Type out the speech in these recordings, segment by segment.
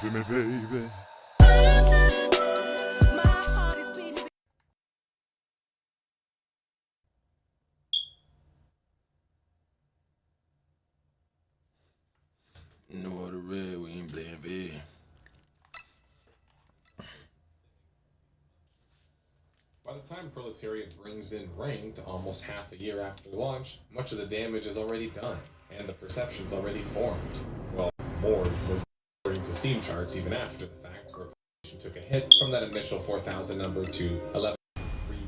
to me, baby. No water red, we ain't playing big. By the time Proletariat brings in Ranked almost half a year after launch, much of the damage is already done, and the perception's already formed. Well, more was according to Steam charts even after the fact, where population took a hit from that initial 4,000 number to 11.3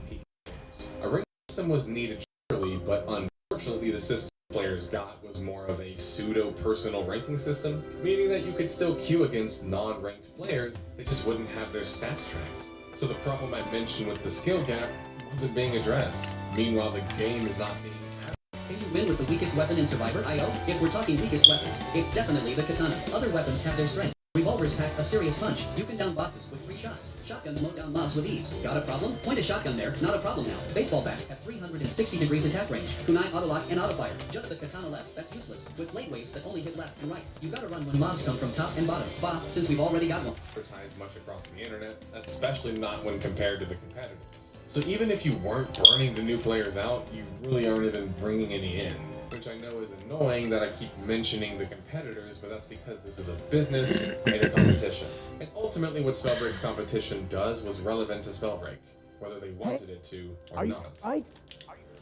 peak players. A ranked system was needed surely, but unfortunately the system players got was more of a pseudo-personal ranking system, meaning that you could still queue against non-ranked players, they just wouldn't have their stats tracked. So the problem I mentioned with the skill gap wasn't being addressed. Meanwhile, the game is not being Can you win with the weakest weapon in Survivor IO? If we're talking weakest weapons, it's definitely the katana. Other weapons have their strength. Revolvers pack a serious punch. You can down bosses with 3 shots. Shotguns mow down mobs with ease. Got a problem? Point a shotgun there. Not a problem now. Baseball bats have 360 degrees attack range. Kunai autolock and autofire. Just the katana left. That's useless. With blade waves that only hit left and right. You gotta run when mobs come from top and bottom. Bah, since we've already got one. Advertised much across the internet, especially not when compared to the competitors. So even if you weren't burning the new players out, you really aren't even bringing any in. Which I know is annoying that I keep mentioning the competitors, but that's because this is a business and a competition. And ultimately what Spellbreak's competition does was relevant to Spellbreak, whether they wanted it to or not.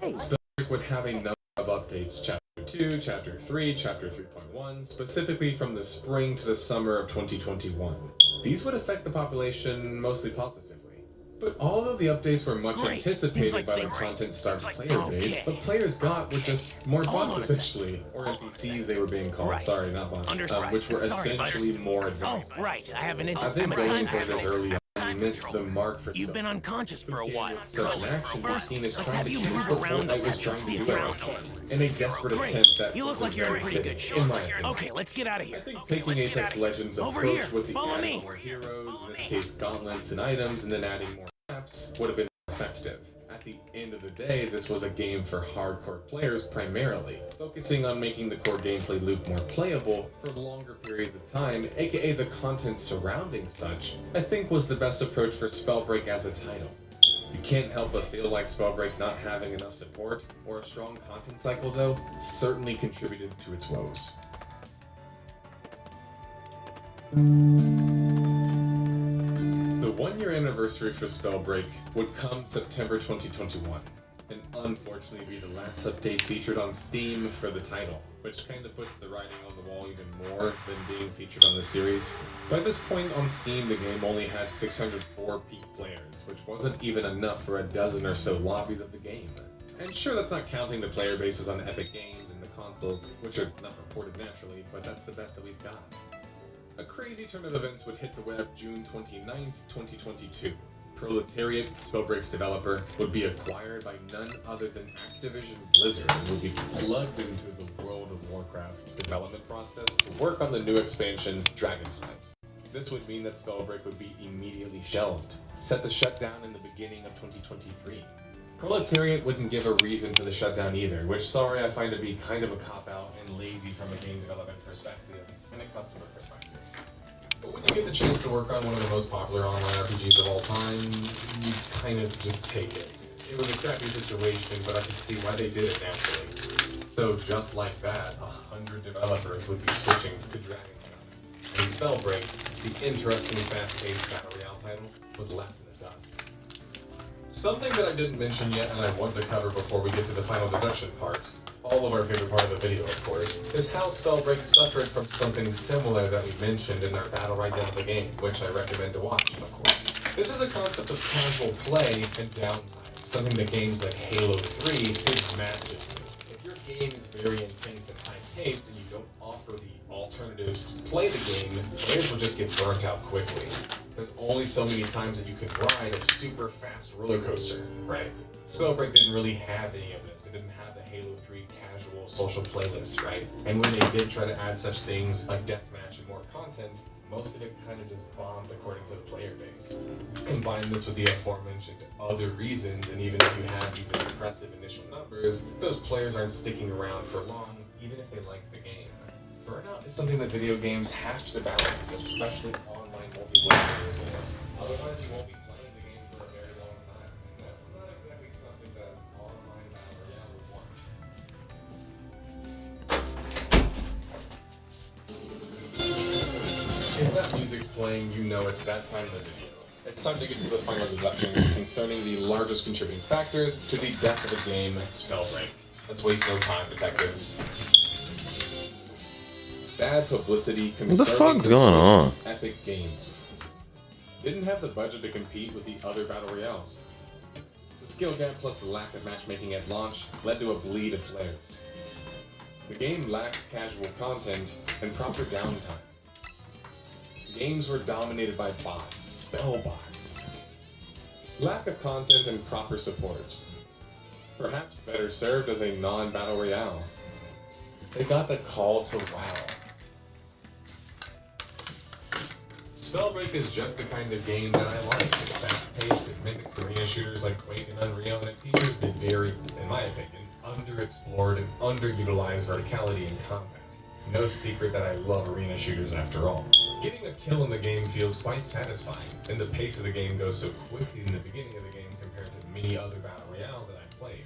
Spellbreak would have a number of updates, Chapter 2, Chapter 3, Chapter 3.1, specifically from the spring to the summer of 2021. These would affect the population mostly positively. But although the updates were much anticipated by the content-starved player base, what players got were just more bots essentially, or NPCs they were being called, sorry, not bots, which were essentially more advanced. I think going for this early on missed the mark for You've been unconscious for a while. Such an action was seen as trying to change what Fortnite was trying to do at the time, in a desperate attempt that wasn't very fitting, in my opinion. Okay, let's get out of here. I think taking Apex Legends' approach with the adding more heroes, in this case gauntlets and items, and then adding more maps would have been effective. At the end of the day, this was a game for hardcore players primarily, focusing on making the core gameplay loop more playable for longer periods of time, aka the content surrounding such, I think was the best approach for Spellbreak as a title. You can't help but feel like Spellbreak not having enough support, or a strong content cycle though, certainly contributed to its woes. The 1-year anniversary for Spellbreak would come September 2021, and unfortunately be the last update featured on Steam for the title, which kinda puts the writing on the wall even more than being featured on the series. By this point on Steam, the game only had 604 peak players, which wasn't even enough for a dozen or so lobbies of the game. And sure, that's not counting the player bases on Epic Games and the consoles, which are not reported naturally, but that's the best that we've got. A crazy turn of events would hit the web June 29th, 2022. Proletariat, Spellbreak's developer, would be acquired by none other than Activision Blizzard and would be plugged into the World of Warcraft development process to work on the new expansion, Dragonflight. This would mean that Spellbreak would be immediately shelved, set to shut down in the beginning of 2023. Proletariat wouldn't give a reason for the shutdown either, which sorry I find to be kind of a cop-out and lazy from a game development perspective and a customer perspective. But when you get the chance to work on one of the most popular online RPGs of all time, you kind of just take it. It was a crappy situation, but I could see why they did it naturally. So just like that, 100 developers would be switching to Dragonflight. And Spellbreak, the interesting fast-paced battle royale title, was left in the dust. Something that I didn't mention yet and I want to cover before we get to the final deduction part, all of our favorite part of the video of course, is how Spellbreak suffered from something similar that we mentioned in our battle right down the game, which I recommend to watch, of course. This is a concept of casual play and downtime, something that games like Halo 3 did massively. If your game is very intense and high-paced and you don't offer the alternatives to play the game, players will just get burnt out quickly. There's only so many times that you can ride a super fast roller coaster, right? Spellbreak didn't really have any of this. It didn't have the Halo 3 casual social playlist, right? And when they did try to add such things like deathmatch and more content, most of it kind of just bombed according to the player base. Combine this with the aforementioned other reasons, and even if you have these impressive initial numbers, those players aren't sticking around for long, even if they like the game. Burnout is something that video games have to balance, especially online multiplayer video games. Otherwise, you won't be playing the game for a very long time. And that's not exactly something that an online battle royale would want. If that music's playing, you know it's that time of the video. It's time to get to the final deduction concerning the largest contributing factors to the death of the game, Spellbreak. Let's waste no time, detectives. Bad publicity concerning the going on? Epic Games. Didn't have the budget to compete with the other battle royales. The skill gap plus the lack of matchmaking at launch led to a bleed of players. The game lacked casual content and proper downtime. Games were dominated by bots, spell bots. Lack of content and proper support. Perhaps better served as a non-battle royale. They got the call to WoW. Spellbreak is just the kind of game that I like. It's fast-paced, it mimics arena shooters like Quake and Unreal, and it features the very, in my opinion, underexplored and underutilized verticality in combat. No secret that I love arena shooters after all. Getting a kill in the game feels quite satisfying, and the pace of the game goes so quickly in the beginning of the game compared to many other battle royales that I've played.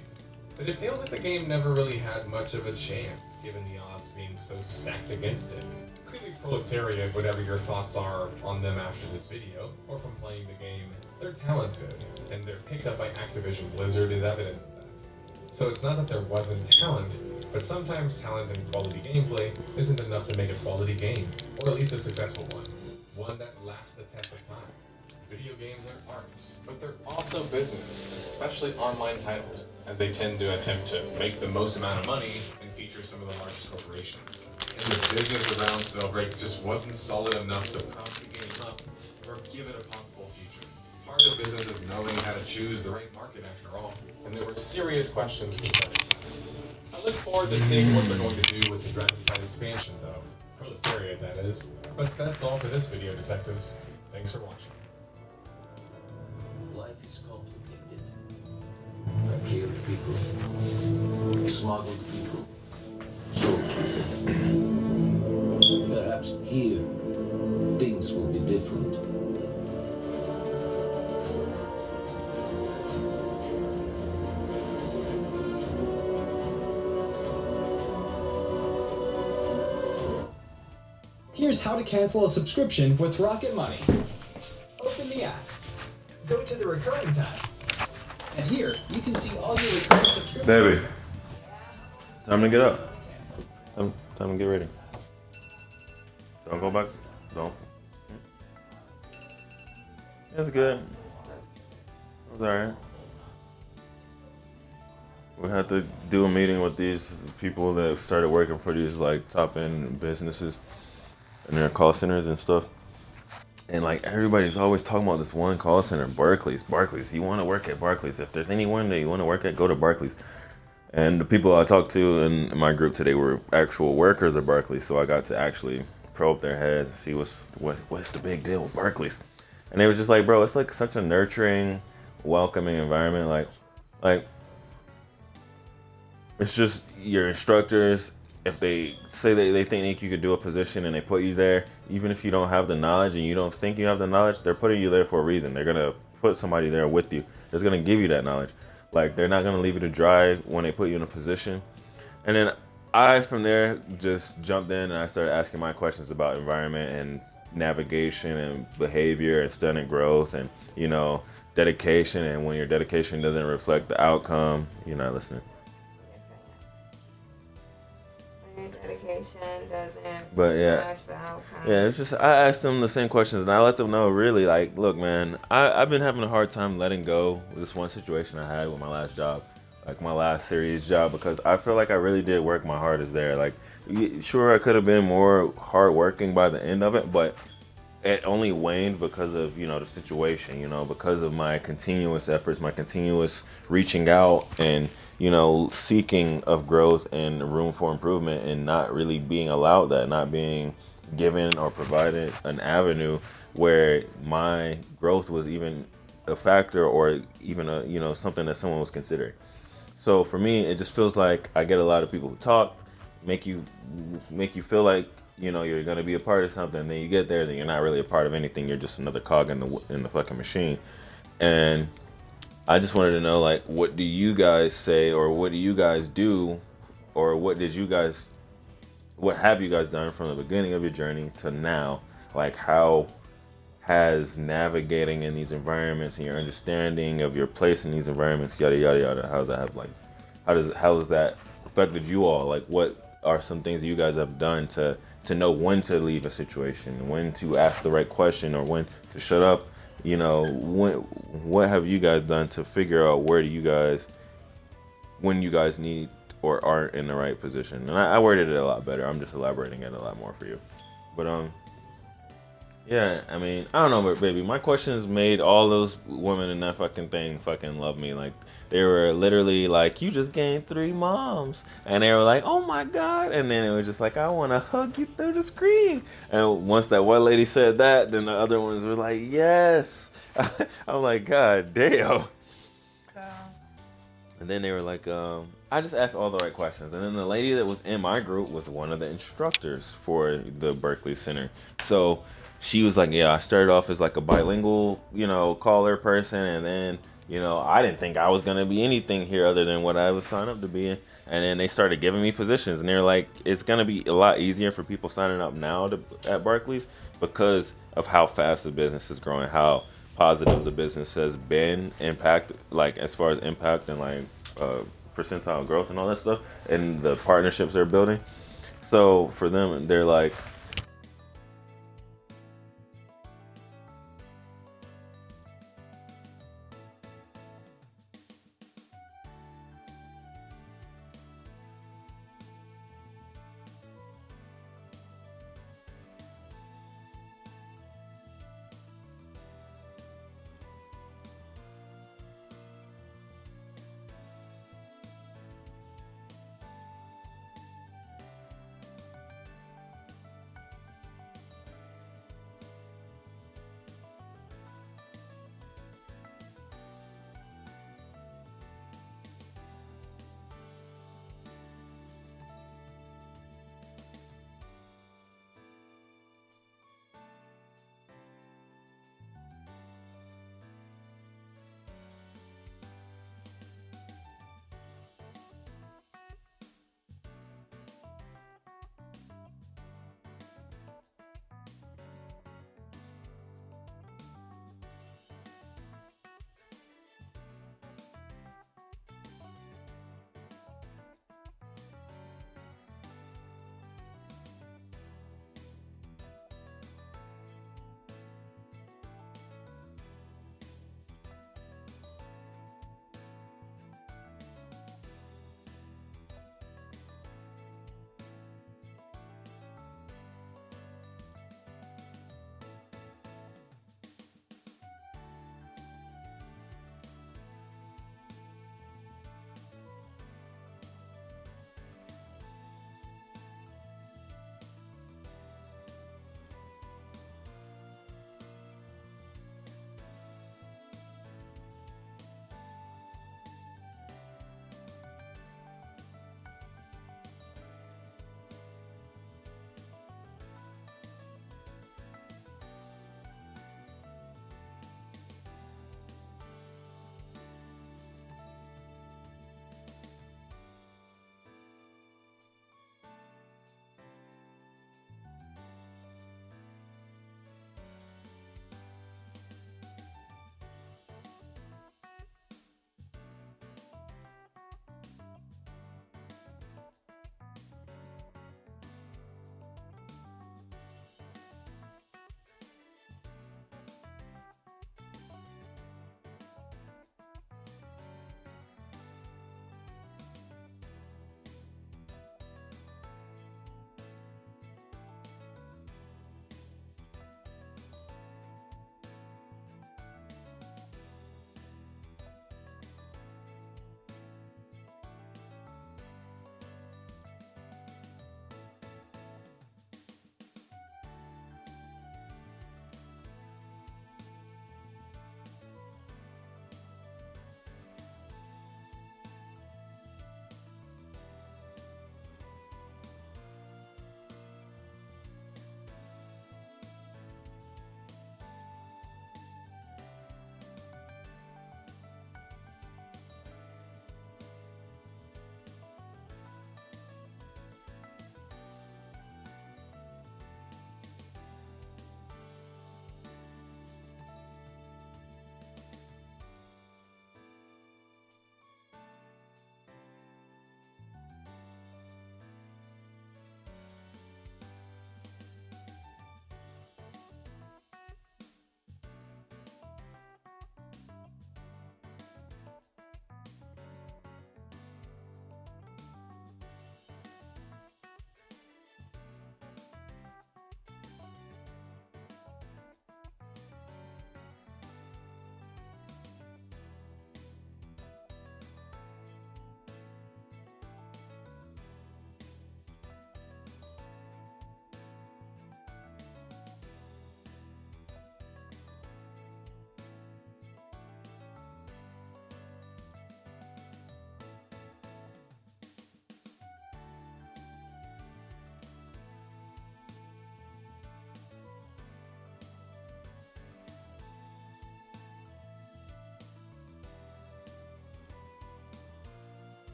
But it feels like the game never really had much of a chance, given the odds being so stacked against it. Clearly Proletariat, whatever your thoughts are on them after this video, or from playing the game, they're talented, and their pickup by Activision Blizzard is evidence of that. So it's not that there wasn't talent, but sometimes talent and quality gameplay isn't enough to make a quality game, or at least a successful one. One that lasts the test of time. Video games are art, but they're also business, especially online titles, as they tend to attempt to make the most amount of money and feature some of the largest corporations. And the business around Spellbreak just wasn't solid enough to pump the game up or give it a possible future. Part of business is knowing how to choose the right market after all, and there were serious questions concerning that. I look forward to seeing what they're going to do with the Dragonflight expansion though. Proletariat, that is. But that's all for this video, detectives. Thanks for watching. Life is complicated. I killed people, smuggled people, sold people. Perhaps here, things will be different. Here's how to cancel a subscription with Rocket Money. Open the app. Go to the recurring tab. And here, you can see all your recurring subscriptions. Baby, time to get up. Time to get ready. Don't go back. Don't. It's good. It was alright. We had to do a meeting with these people that started working for these like top end businesses and their call centers and stuff. And like everybody's always talking about this one call center, Barclays. You want to work at Barclays. If there's anyone that you want to work at, go to Barclays. And the people I talked to in my group today were actual workers at Barclays, so I got to actually probe their heads and see what's the big deal with Barclays. And they was just like, bro, it's like such a nurturing, welcoming environment. Like it's just your instructors. If they say that they think you could do a position and they put you there, even if you don't have the knowledge and you don't think you have the knowledge, they're putting you there for a reason. They're gonna put somebody there with you that's gonna give you that knowledge. Like they're not gonna leave you to dry when they put you in a position. And then I, from there, just jumped in and I started asking my questions about environment and navigation and behavior and stunning growth and, you know, dedication. And when your dedication doesn't reflect the outcome, you're not listening. Dedication doesn't match the outcome. Yeah, it's just I asked them the same questions and I let them know really like, look man, I've been having a hard time letting go with this one situation I had with my last job, like my last serious job, because I feel like I really did work my hardest there. Like sure I could have been more hardworking by the end of it, but it only waned because of, you know, the situation, you know, because of my continuous efforts, my continuous reaching out and, you know, seeking of growth and room for improvement and not really being allowed that, not being given or provided an avenue where my growth was even a factor or even a, you know, something that someone was considering. So for me, it just feels like I get a lot of people who talk, make you feel like you know you're gonna be a part of something. Then you get there, then you're not really a part of anything. You're just another cog in the fucking machine. And I just wanted to know, like, what do you guys say, or what do you guys do, or what have you guys done from the beginning of your journey to now? Like, how has navigating in these environments and your understanding of your place in these environments, yada yada yada, how does that have, like, how has that affected you all? Like, what are some things that you guys have done to know when to leave a situation, when to ask the right question, or when to shut up? You know, what have you guys done to figure out when you guys need or aren't in the right position? And I worded it a lot better. I'm just elaborating it a lot more for you. But yeah, I mean, I don't know, but baby, my questions made all those women in that fucking thing fucking love me. Like, they were literally like, you just gained 3 moms. And they were like, oh my God. And then it was just like, I want to hug you through the screen. And once that one lady said that, then the other ones were like, yes. I'm like, God damn. And then they were like, I just asked all the right questions. And then the lady that was in my group was one of the instructors for the Berkeley Center. So she was like, yeah, I started off as like a bilingual, you know, caller person. And then, you know, I didn't think I was going to be anything here other than what I was signed up to be. And then they started giving me positions. And they're like, it's going to be a lot easier for people signing up now at Barclays because of how fast the business is growing, how positive the business has been, impact, like as far as impact and like percentile growth and all that stuff, and the partnerships they're building. So for them, they're like,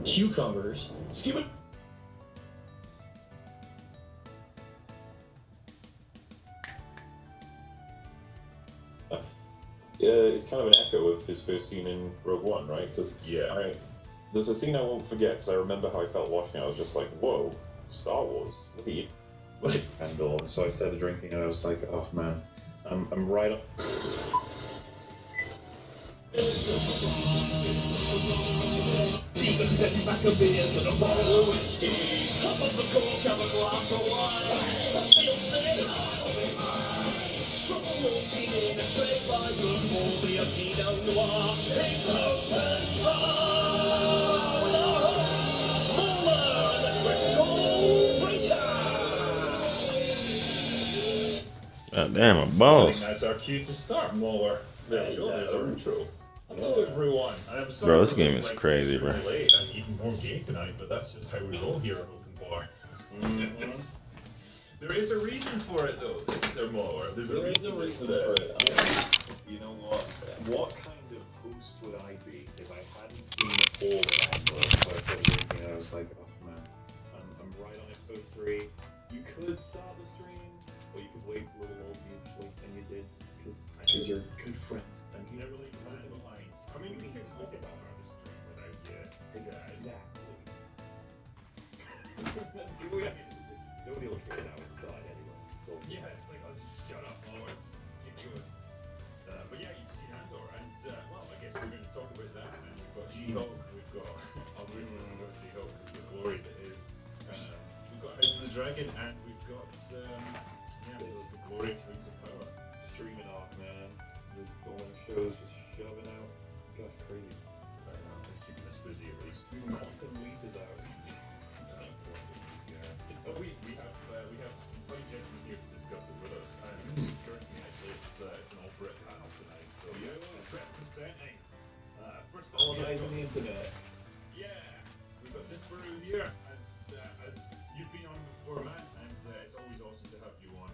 Cucumbers. Skip it. Yeah, it's kind of an echo of his first scene in Rogue One, right? Because there's a scene I won't forget because I remember how I felt watching it. I was just like, "Whoa, Star Wars!" And so I started drinking, and I was like, "Oh man, I'm right up." God damn, a I boss. think that's our cue to start, Mauler. There we go, there's our intro. Hello everyone, and I'm sorry Bro, this for game being, is like, crazy, bro. extremely late and even more gay tonight, but that's just how we roll here at Open Bar. There is a reason for it though, isn't there, Mauler? There's a reason for it. You know what? What kind of host would I be if I hadn't seen all of that? So I started drinking, and I was like, "Oh man, I'm right on episode 3. You could start the stream, or you could wait for a little mutually, and you did, because you're a good friend." And You never leave behind the lines. I mean, we can talk about the stream without you. Exactly. Nobody will care now. It's started anyway. So Yeah, it's like, I'll just shut up, Mauler, just keep going. But yeah, you've seen Andor, and well, I guess we're going to talk about that. And we've got She-Hulk, we've got, obviously, we've got She-Hulk because the glory that is. We've got House of the Dragon, and we've got, the glory of Rings of Power. streaming off, man. The going shows just shoving out. That's crazy. It's keeping us busy at least. Quantum Leap is out. But we have some fine gentlemen here to discuss it with us. And currently, actually, it's an all Brit panel tonight. So yeah, representing. First of all, All eyes on the internet. yeah, we've got this brew here as you've been on before, man, and it's always awesome to have you on.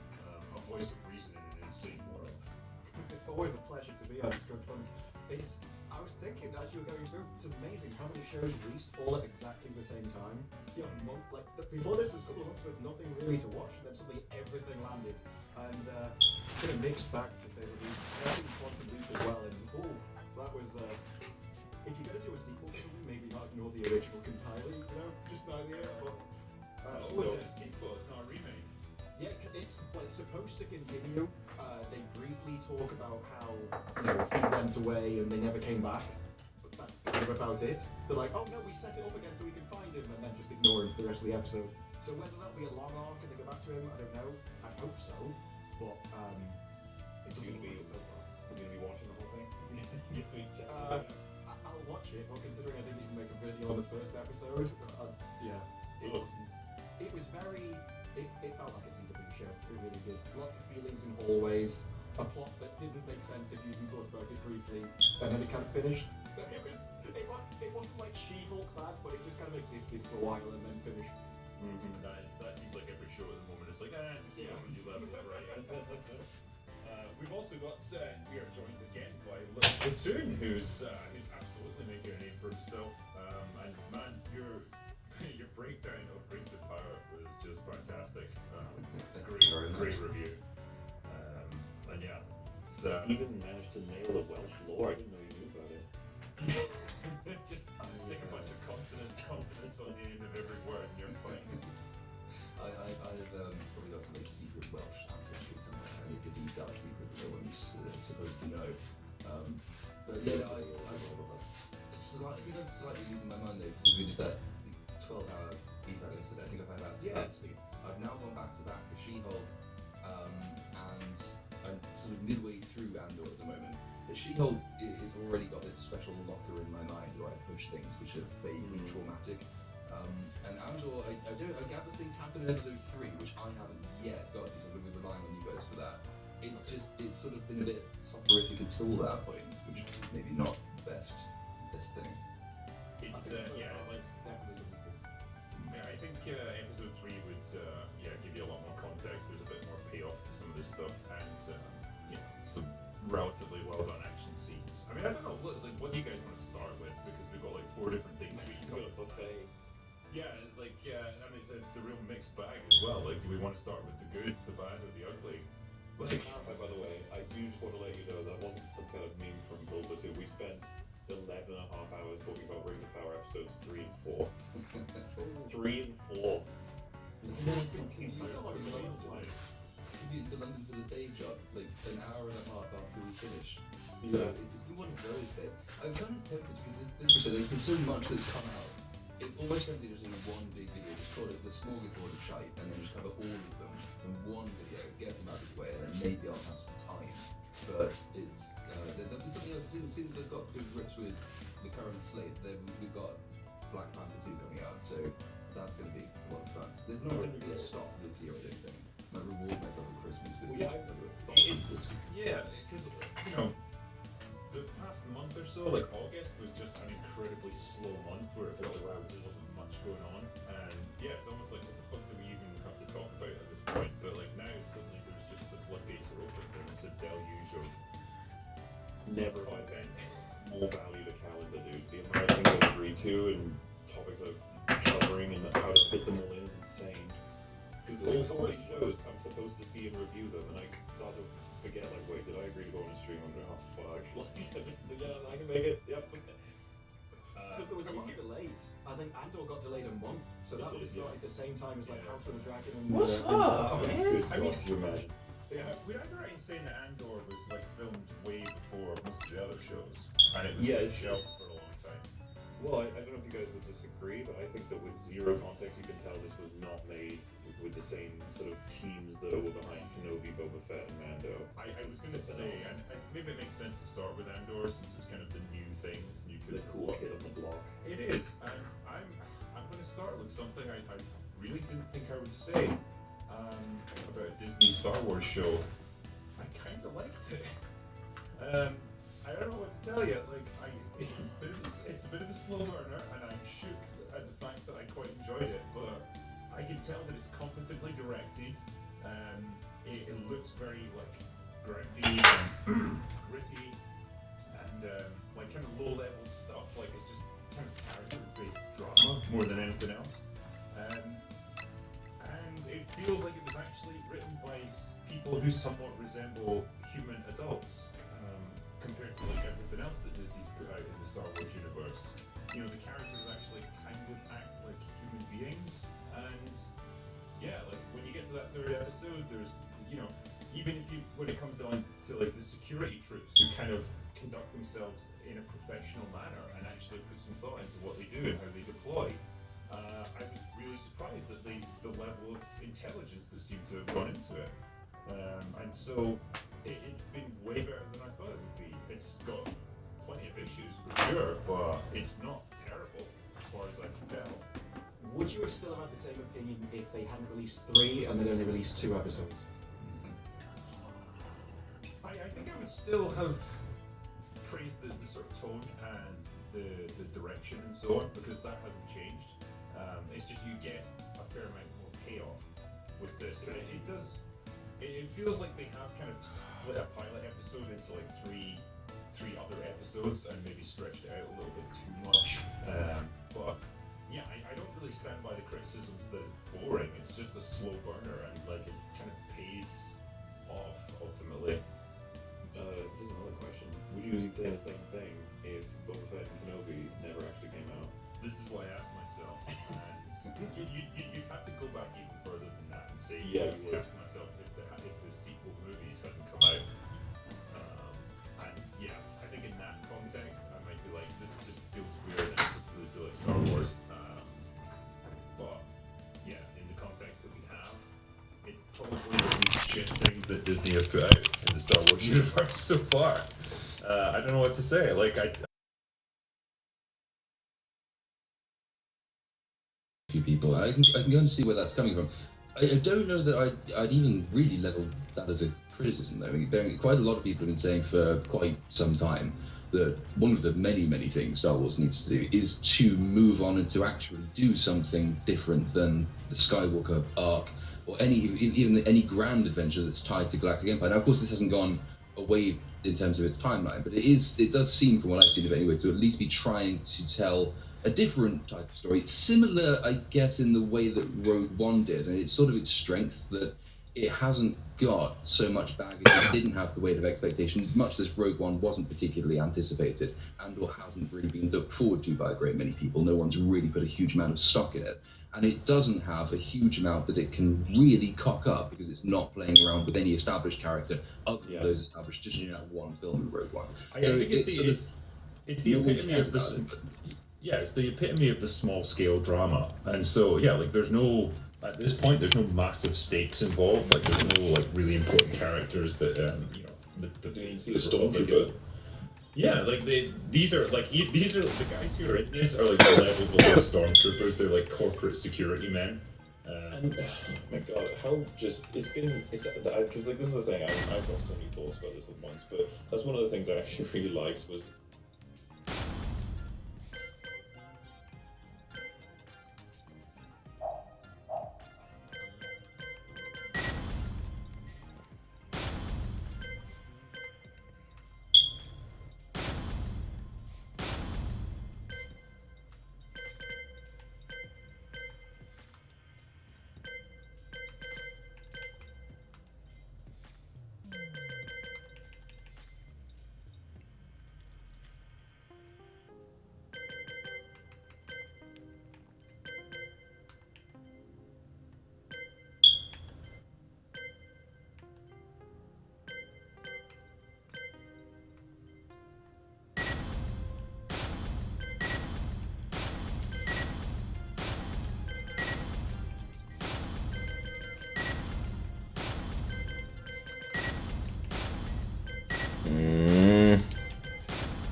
A voice of reason in an insane world. Always a pleasure to be on. It's good fun. I was thinking as you were going through, it's amazing how many shows released all at exactly the same time. You know, before this was a couple of months with nothing really to watch, and then suddenly everything landed. And kind of mixed bag to say the least. I think Quantum Leap as well, and that was. If you're gonna do a sequel to something, maybe not ignore the original entirely. You know, just an idea. But It's a sequel, it's not a remake. yeah, it's supposed to continue. They briefly talk about how he went away and they never came back. But that's kind of about it. They're like, oh no, we set it up again so we can find him, and then just ignore him for the rest of the episode. So whether that'll be a long arc and they go back to him, I don't know. I hope so, but it doesn't look like it so far. You're gonna be watching the whole thing. I'll watch it, but considering I didn't even make a video on the first episode, it wasn't. It was very. It felt like a CW show. It really did. Lots of feelings in hallways. A plot that didn't make sense if you even thought about it briefly, and then it kind of finished. It wasn't like She-Hulk bad, but it just kind of existed for a while and then finished. That seems like every show at the moment. It's like, you level it right. We've also got, we are joined again by Little Platoon, who's absolutely making a name for himself. And man, your breakdown of Rings of Power was just fantastic. Great review. And yeah, so Even managed to nail the Welsh lore. I didn't know you knew about it. just stick a bunch of consonants on the end of every word, and you're fine. I've probably got some like secret Welsh ancestry somewhere. I need to deep dive secret that no one's supposed to know. But yeah, I Eve had yesterday. I think I've had that Yeah. last week. I've now gone back to back for She-Hulk, and I'm sort of midway through Andor at the moment. She-Hulk has already got this special locker in my mind where I push things which are vaguely traumatic. And Andor, I gather things happen in episode 3, which I haven't yet got to, so I'm going to be relying on you guys for that. It's sort of been a bit soporific until that point, which is maybe not the best thing. It's I think episode 3 would give you a lot more context. There's a bit more payoff to some of this stuff, and some relatively well done action scenes. I mean, I don't know, what do you guys want to start with? Because we've got like 4 different things we can Got a buffet. Yeah, it's like, I mean, it's a real mixed bag as well. Like, do we want to start with the good, the bad, or the ugly? Like, By the way, I do just want to let you know that wasn't some kind of meme from Builder 2. We spent 11 and a half hours talking about Rings of Power episodes 3 and 4. 3 and 4. Commute to London for the day job, like an hour and a half after we finish. So it's been one of those days. I'm kind of tempted because there's so much that's come out. It's almost tempting to do one big video, just call it the smorgasbord of shite, and then just cover all of them in one video, get them out of the way, and then maybe I'll have some time. But it's there'll be something else since I've got good grips with the current slate. Then we've got Black Panther 2 coming out, so that's going to be a lot of fun. There's not going to be a stop this year, I don't think. I reward myself at Christmas with because the past month or so, like August was just an incredibly slow month where it felt like there wasn't much going on, and it's almost like what the fuck do we even have to talk about at this point? But like now suddenly there's just the floodgates are open and it's a deluge of Never content. more value to calendar, dude. The amount of things I've agreed to and topics I'm covering and how to fit them all in is insane. Because all these shows, I'm supposed to see and review them, and I start to forget, like, wait, did I agree to go on a stream? I'm going, oh fuck, like, I can make it, yep. Because there was a lot of delays. I think Andor got delayed a month, so that would have started at the same time as like House of the Dragon and What's up, man? Good I mean, God, could you imagine? Would I be right in saying that Andor was like filmed way before most of the other shows, and it was shelved for a long time? Well, I don't know if you guys would disagree, but I think that with zero context, you can tell this was not made with the same sort of teams that were behind Kenobi, Boba Fett, and Mando. I was going to say, and maybe it makes sense to start with Andor since it's kind of the new thing, it's new The cool kid on the block. It is, and I'm going to start with something I really didn't think I would say about a Disney Star Wars show. I kind of liked it. I don't know what to tell you. Like, it's a bit of a slow burner, and I'm shook at the fact that I quite enjoyed it. But I can tell that it's competently directed. It looks very like groundy and gritty, and like kind of low-level stuff. Like it's just kind of character-based drama more than anything else. And it feels like it was actually written by people who somewhat resemble human adults. Compared to like everything else that Disney's put out in the Star Wars universe, the characters actually kind of act like human beings, and like when you get to that 3rd episode, there's even if when it comes down to like the security troops who kind of conduct themselves in a professional manner and actually put some thought into what they do and how they deploy, I was really surprised at the level of intelligence that seemed to have gone into it, and so. It's been way better than I thought it would be. It's got plenty of issues for sure, but it's not terrible as far as I can tell. Would you have still had the same opinion if they hadn't released 3 and they'd only released 2 episodes? I think I would still have praised the sort of tone and the direction and so on, because that hasn't changed. It's just you get a fair amount more payoff with this. And it does. It feels like they have kind of split a pilot episode into like three other episodes and maybe stretched it out a little bit too much. But I don't really stand by the criticisms that it's boring. It's just a slow burner and like it kind of pays off ultimately. Here's another question. Would you say the same thing if Boba Fett and Kenobi never actually came out? This is what I asked myself. You'd have to go back even further than that and say, Yeah, you would ask myself if the sequel movies hadn't come out. And I think in that context, I might be like, this just feels weird and it doesn't really feel like Star Wars. probably the least shit thing that Disney have put out in the Star Wars universe so far. I don't know what to say. Like, few people. I can go and see where that's coming from. I don't know that I'd even really level that as a criticism, though. I mean, quite a lot of people have been saying for quite some time that one of the many things Star Wars needs to do is to move on and to actually do something different than the Skywalker arc or even any grand adventure that's tied to Galactic Empire. Now, of course, this hasn't gone away in terms of its timeline, but it does seem, from what I've seen of it anyway, to at least be trying to tell a different type of story. It's similar, I guess, in the way that Rogue One did, and it's sort of its strength that it hasn't got so much baggage. It didn't have the weight of expectation, much as Rogue One wasn't particularly anticipated and or hasn't really been looked forward to by a great many people. No one's really put a huge amount of stock in it. And it doesn't have a huge amount that it can really cock up because it's not playing around with any established character other than those established just in that one film in Rogue One. I think it's the epitome of this. Yeah, it's the epitome of the small scale drama, and so yeah, like there's no at this point there's no massive stakes involved. Like there's no like really important characters that you know the Stormtrooper. Yeah, like these are the guys who are in this are like the level below stormtroopers. They're like corporate security men. And my God, how just it's because like this is the thing. I've got so many thoughts about this at once, but that's one of the things I actually really liked was.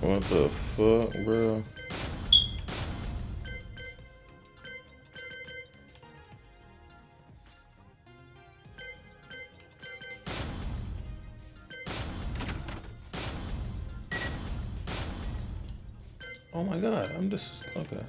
What the fuck, bro? Oh my God, I'm just okay.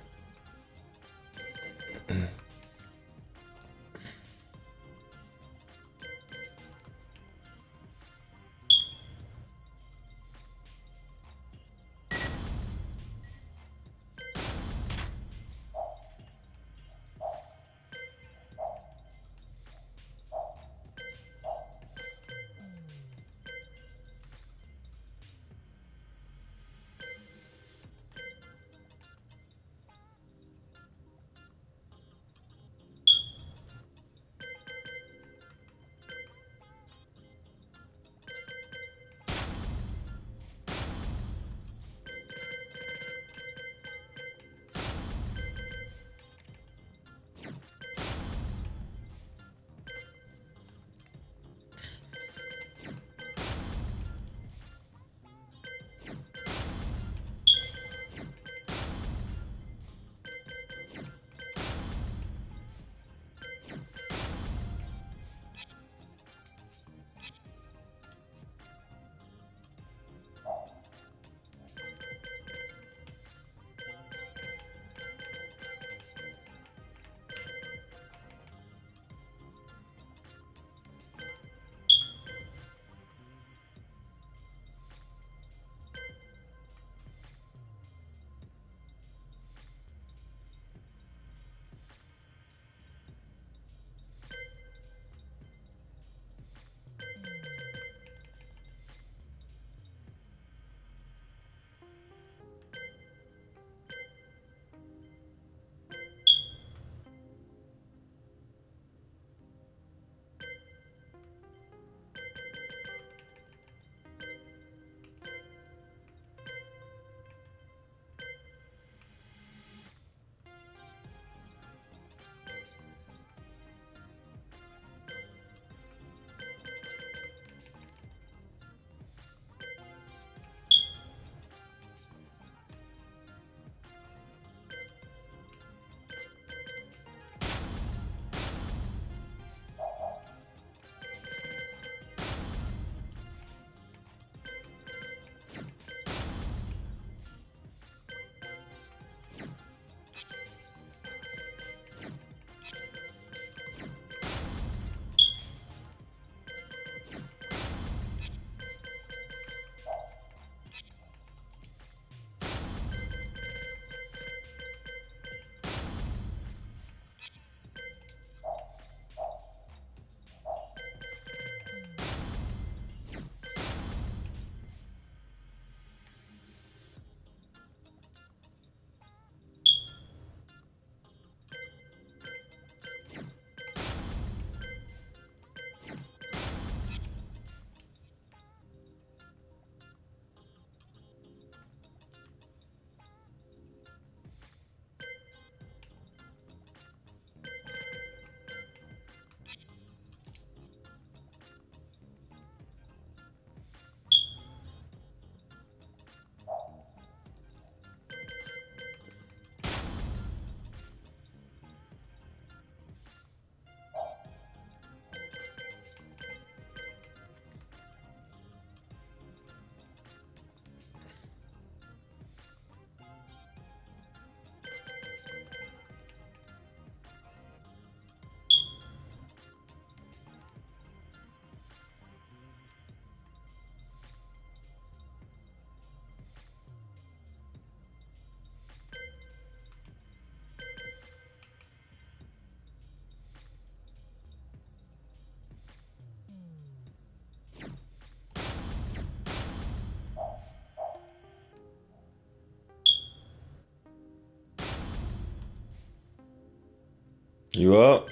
You up?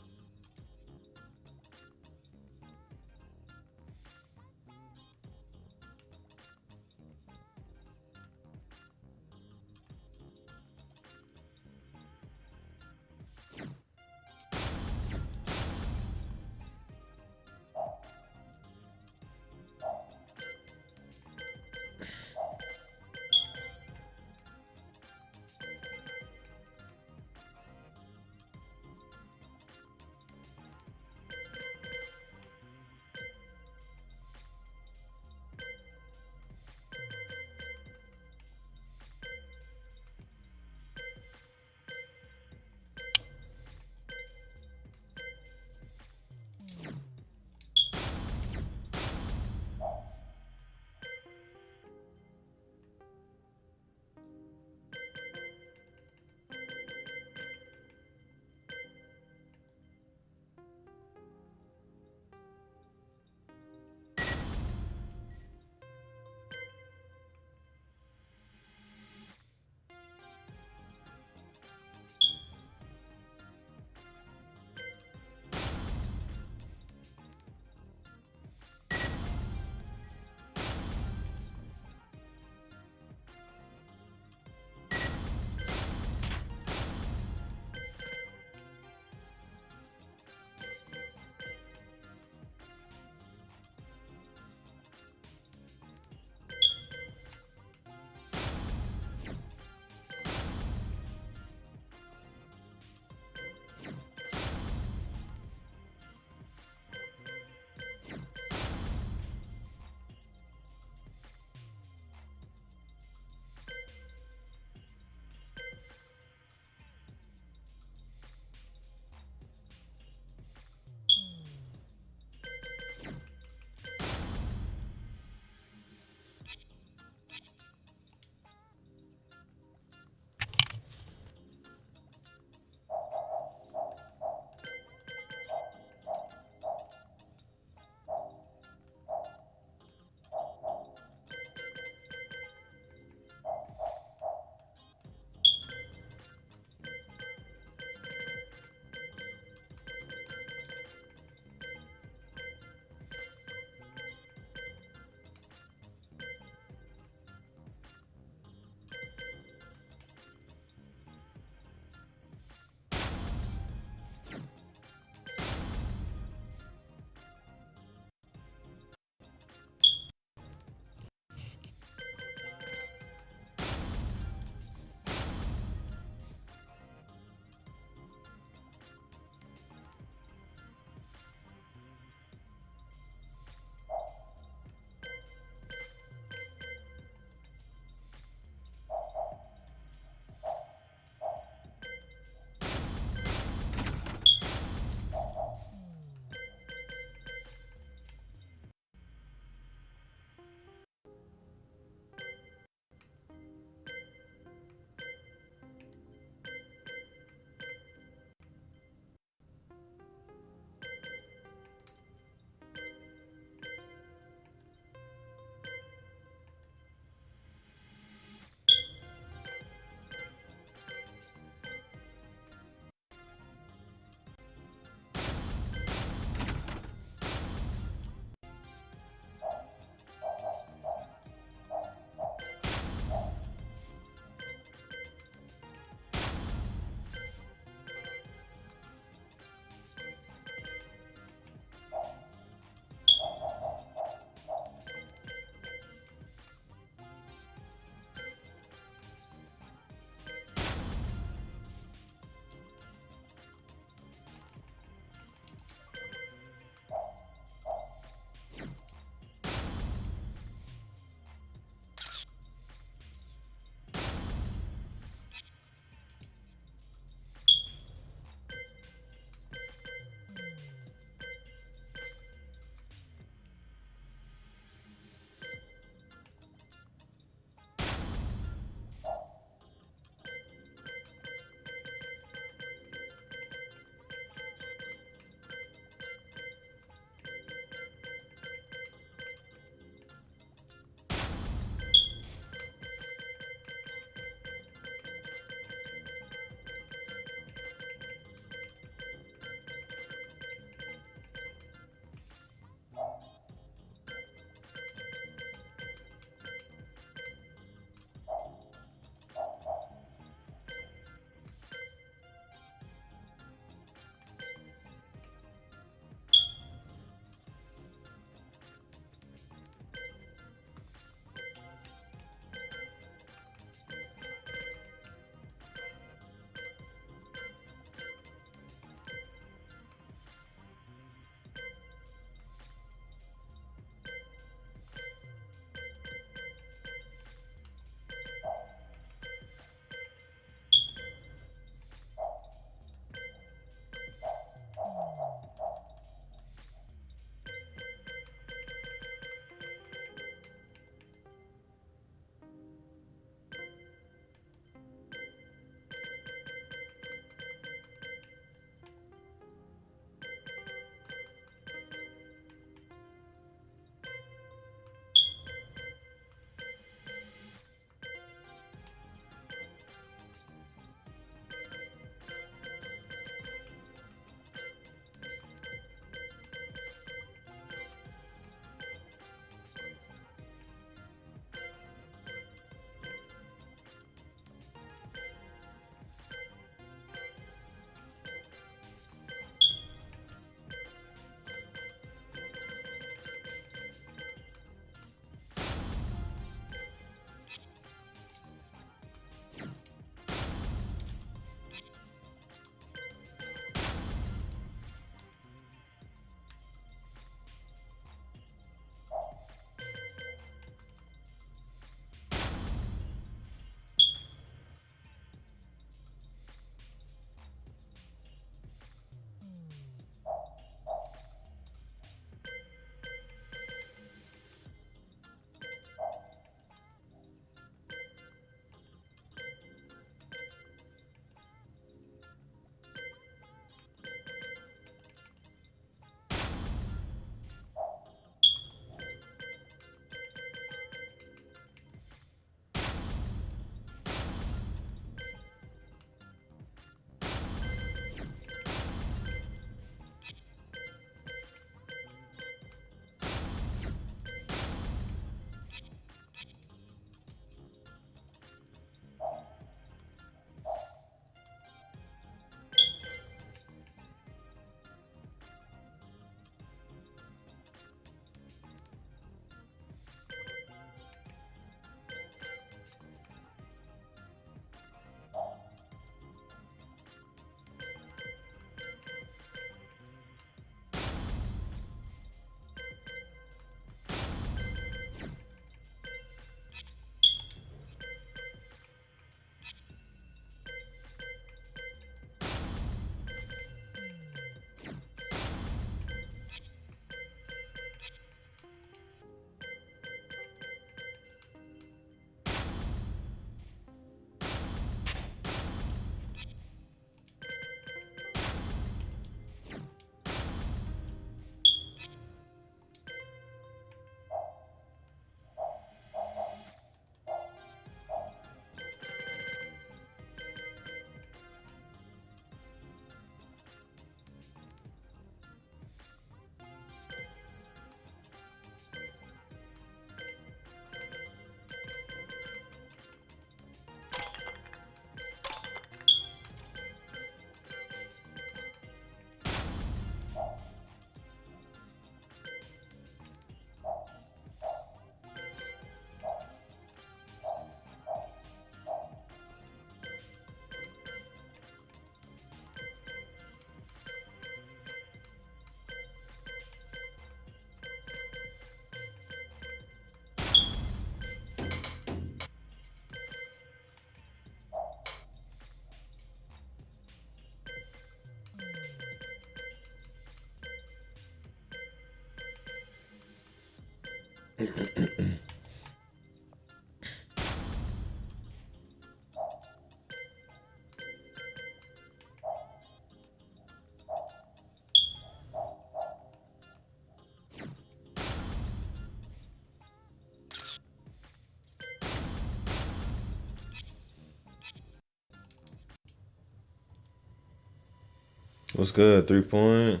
What's good? 3-point.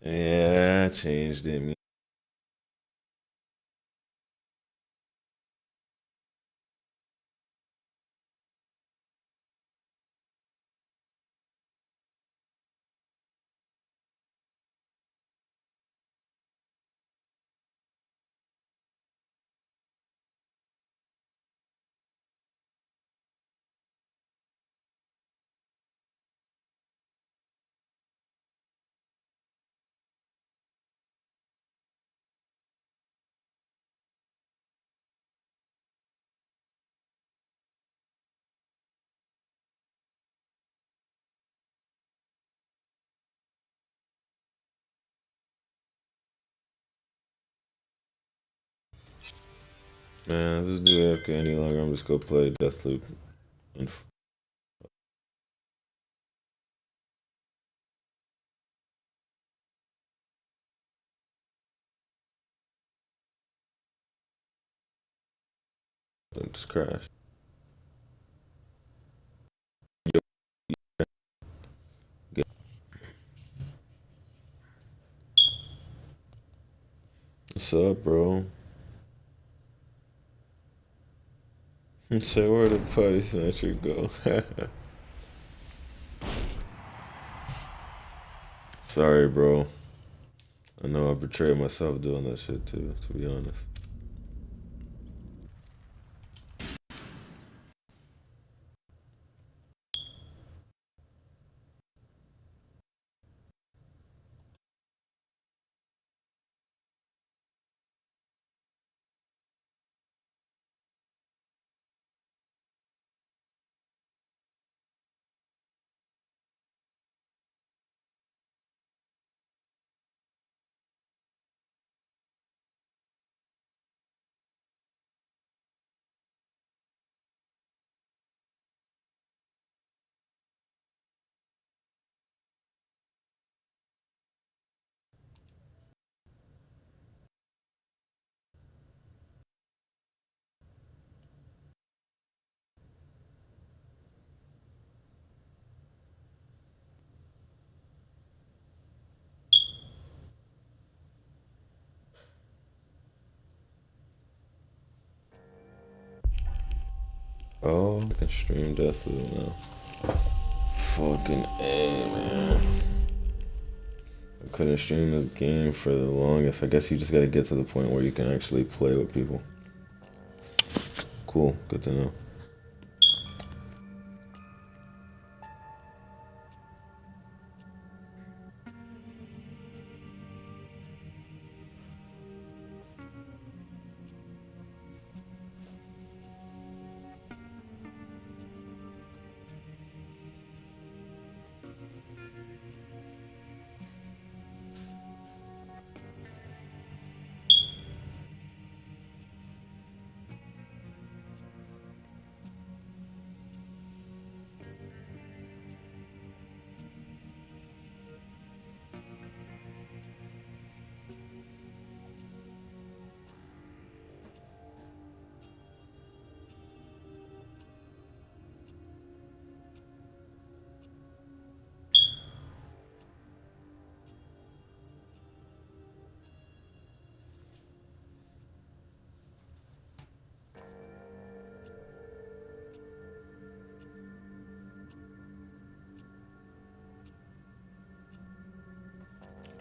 Yeah, I changed it. Man, this dude AFK any longer. I'm just gonna play Deathloop. Just crash. What's up, bro? Say where the party snatcher go. Sorry, bro. I know I betrayed myself doing that shit too, to be honest. Oh, I can stream Deathloop now. Fucking A, man. I couldn't stream this game for the longest. I guess you just gotta get to the point where you can actually play with people. Cool, good to know.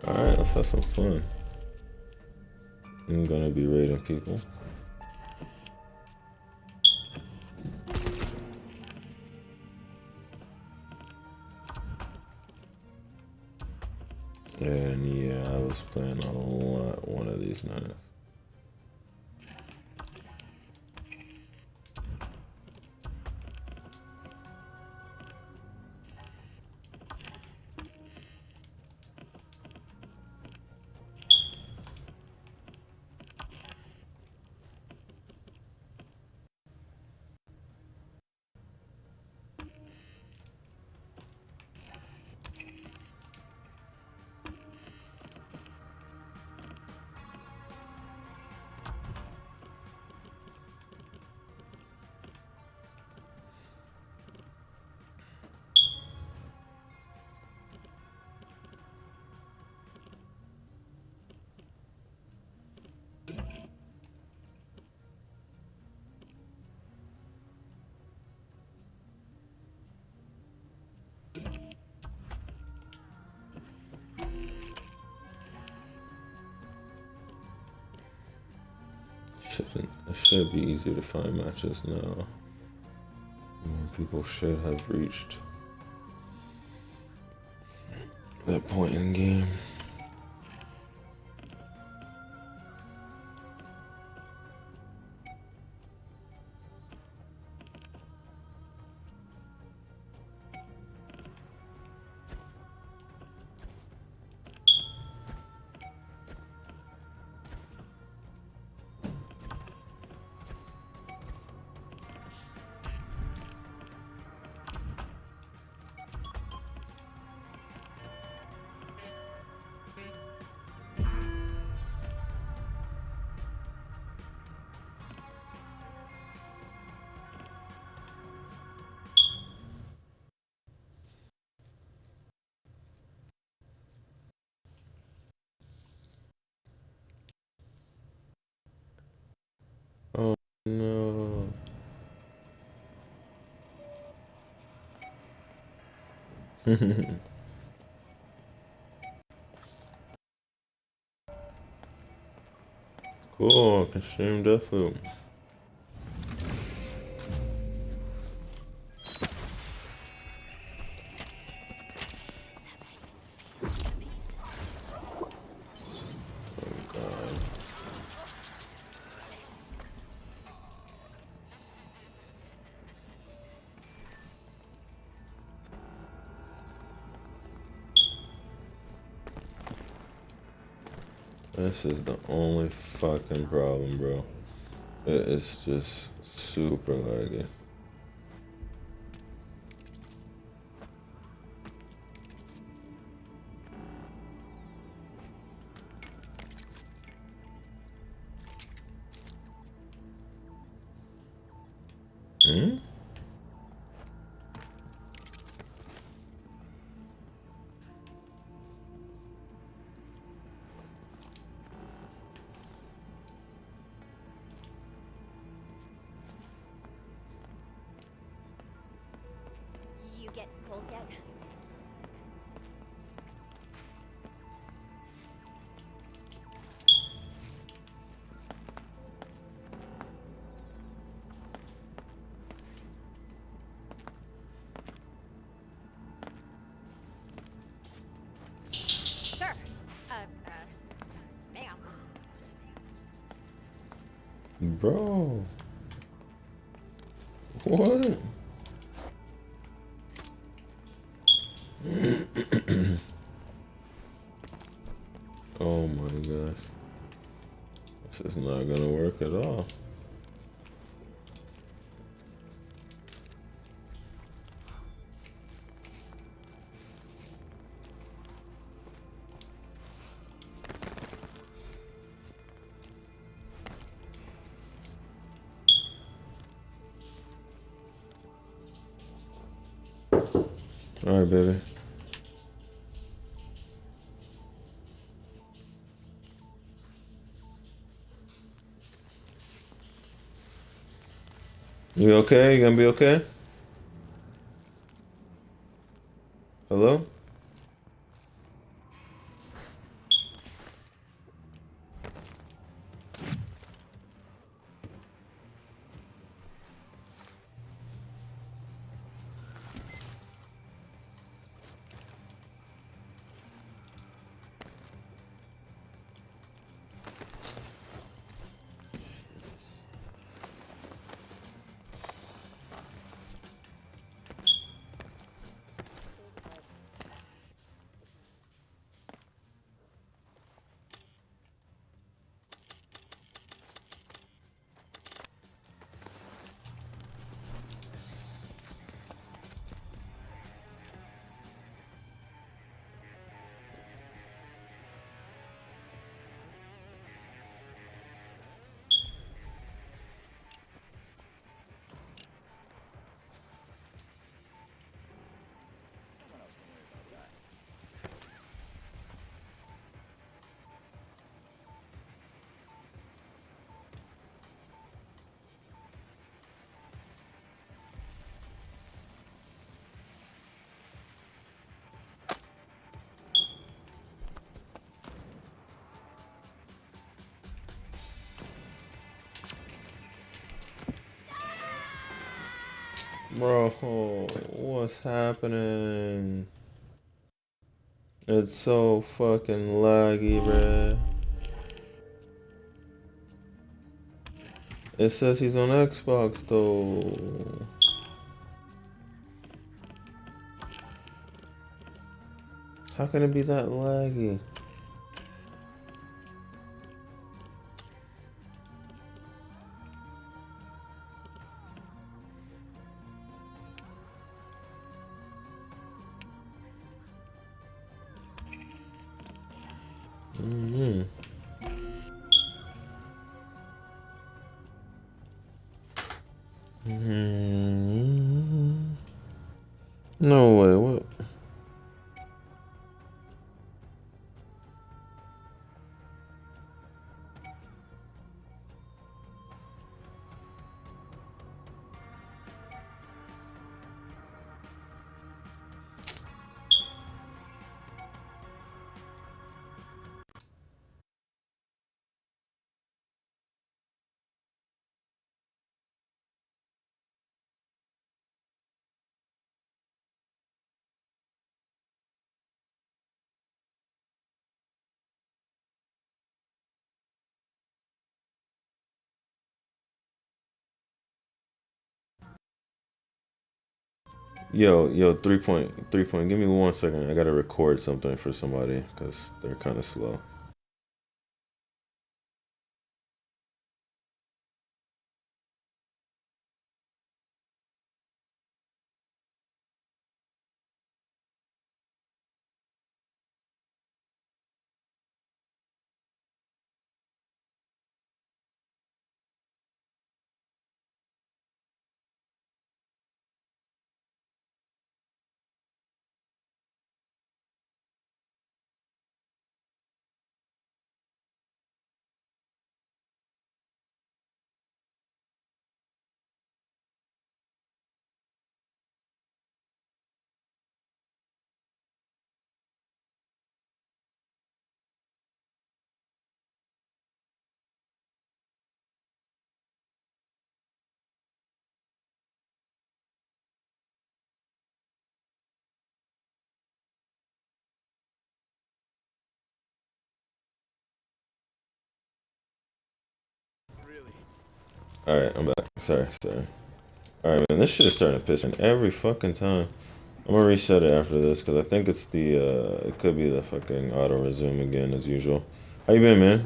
Alright, let's have some fun. I'm gonna be raiding people. And yeah, I was playing on one of these knives. It should be easier to find matches now. More people should have reached that point in the game. Oh no. Cool, I can stream Deathloop. This is the only fucking problem, bro. It's just super laggy. Hmm? You get cold yet? Sir, ma'am. Bro. What? Oh my gosh. This is not gonna work at all. All right, baby. You okay? You gonna be okay? Hello? Bro, what's happening? It's so fucking laggy, bruh. It says he's on Xbox though. How can it be that laggy? Mm-hmm. Mm-hmm. No way, what? Yo, 3 point. Give me 1 second. I gotta record something for somebody because they're kind of slow. All right, I'm back. Sorry. All right, man. This shit is starting to piss me every fucking time. I'm gonna reset it after this because I think it's the it could be the fucking auto resume again as usual. How you been, man?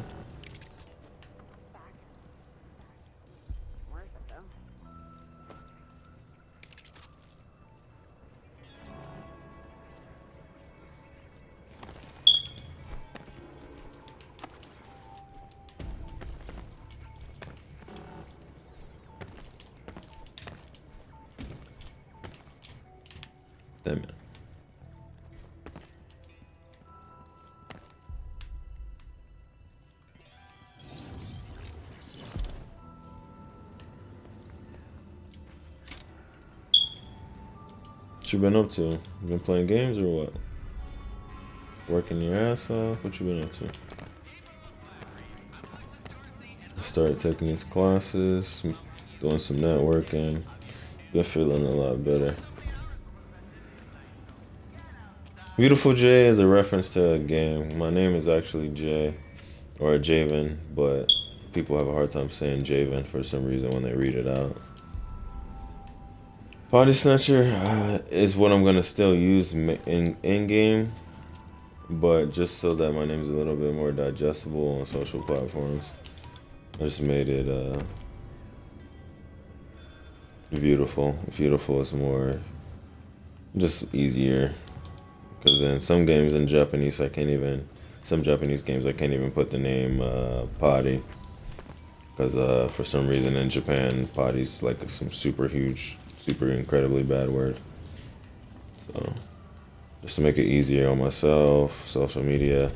Damn it. What you been up to? You been playing games or what? Working your ass off? What you been up to? I started taking these classes, doing some networking. Been feeling a lot better. Beautiful J is a reference to a game. My name is actually Jay, or Javen, but people have a hard time saying Javen for some reason when they read it out. Body Snatcher is what I'm gonna still use in game, but just so that my name is a little bit more digestible on social platforms, I just made it beautiful. Beautiful is more just easier. Because in some games in Japanese, some Japanese games, I can't even put the name potty. Because for some reason in Japan, potty's like some super huge, super incredibly bad word. So, just to make it easier on myself, social media,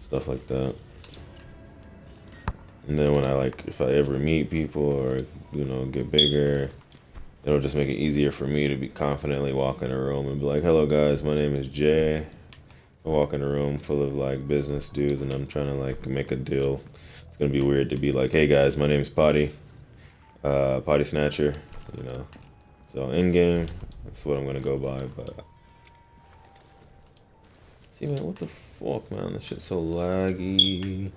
stuff like that. And then when if I ever meet people or, get bigger, it'll just make it easier for me to be confidently walk in a room and be like, hello guys, my name is Jay. I walk in a room full of business dudes and I'm trying to make a deal. It's gonna be weird to be like, hey guys, my name is Potty Snatcher, So So in game, that's what I'm gonna go by. But see, man, what the fuck, man? This shit's so laggy.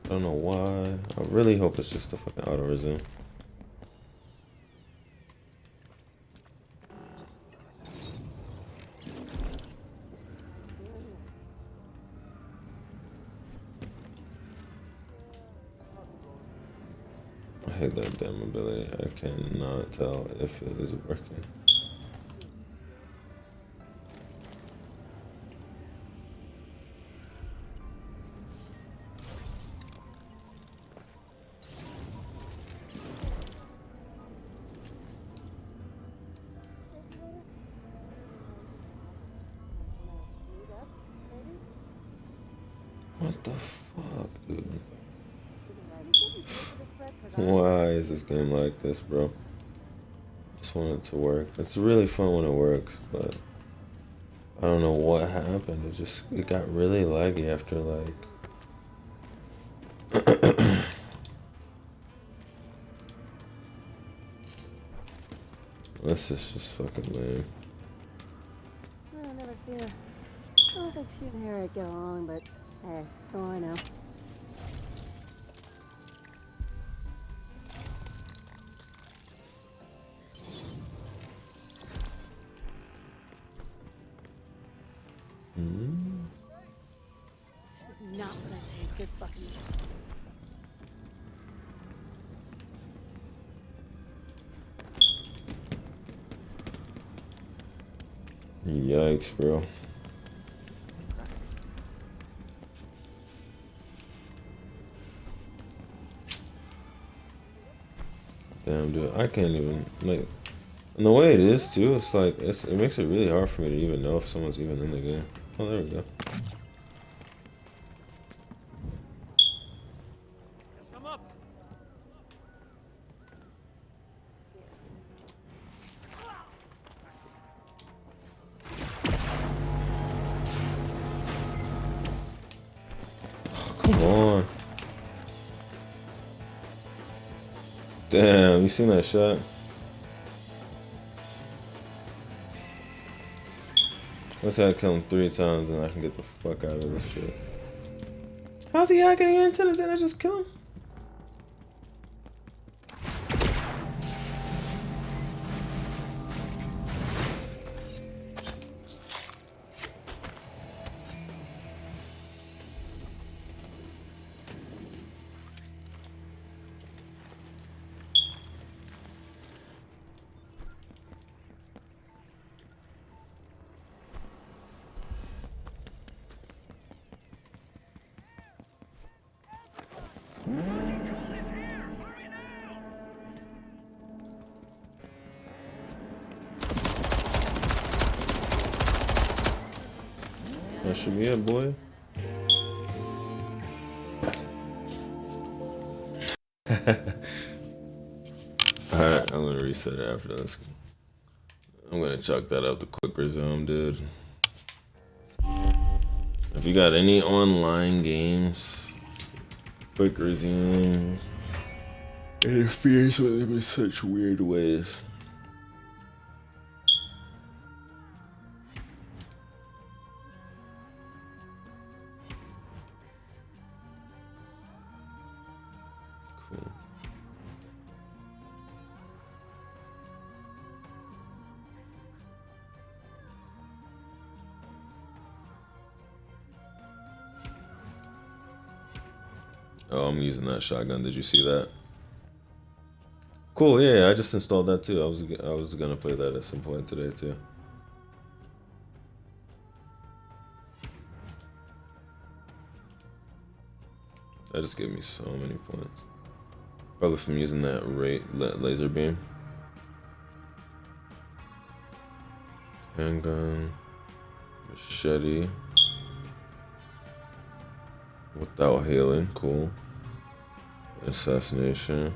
I don't know why. I really hope it's just the fucking auto resume. I hate that damn ability. I cannot tell if it is working. What the fuck, dude? Why is this game like this, bro? Just want it to work. It's really fun when it works, but I don't know what happened. It got really laggy after like this is just fucking lame. I've never seen her. I don't think she and Harry get along, but hey, oh I know. This is not what I think. Good fucking. Yikes, bro. Damn, dude, I can't even, like, and the way it is, too, it's like, it makes it really hard for me to even know if someone's even in the game. Oh, there we go. Guess I'm up. Come on. Damn, you seen that shot? Let's have to kill him 3 times and I can get the fuck out of this shit. How's he hacking into it? Didn't I just kill him? That should be it, boy. Alright, I'm gonna reset it after this. I'm gonna chalk that up to quick resume, dude. If you got any online games, quick resume, it interferes with them in such weird ways. Cool. Oh, I'm using that shotgun. Did you see that? Cool. Yeah, I just installed that too. I was gonna play that at some point today too. That just gave me so many points. Probably from using that laser beam. Handgun, machete. Without healing, cool. Assassination.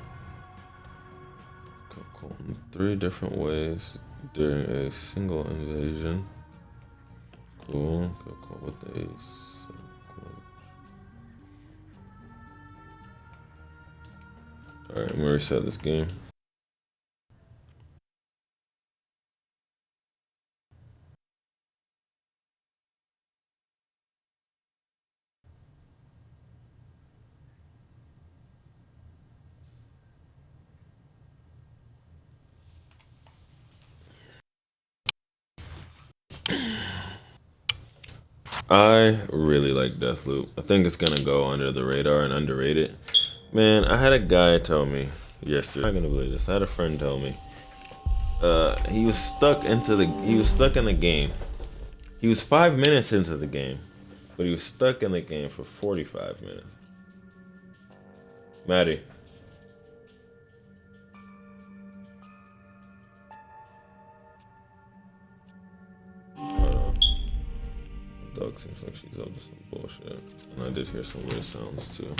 Cool. 3 different ways during a single invasion. Cool. Cool. With a alright, I'm gonna reset this game. I really like Deathloop. I think it's gonna go under the radar and underrated. Man, I had a guy tell me yesterday. I'm not gonna believe this. I had a friend tell me. He was stuck in the game. He was 5 minutes into the game, but he was stuck in the game for 45 minutes. Maddie. The dog seems like she's up to some bullshit. And I did hear some weird sounds too.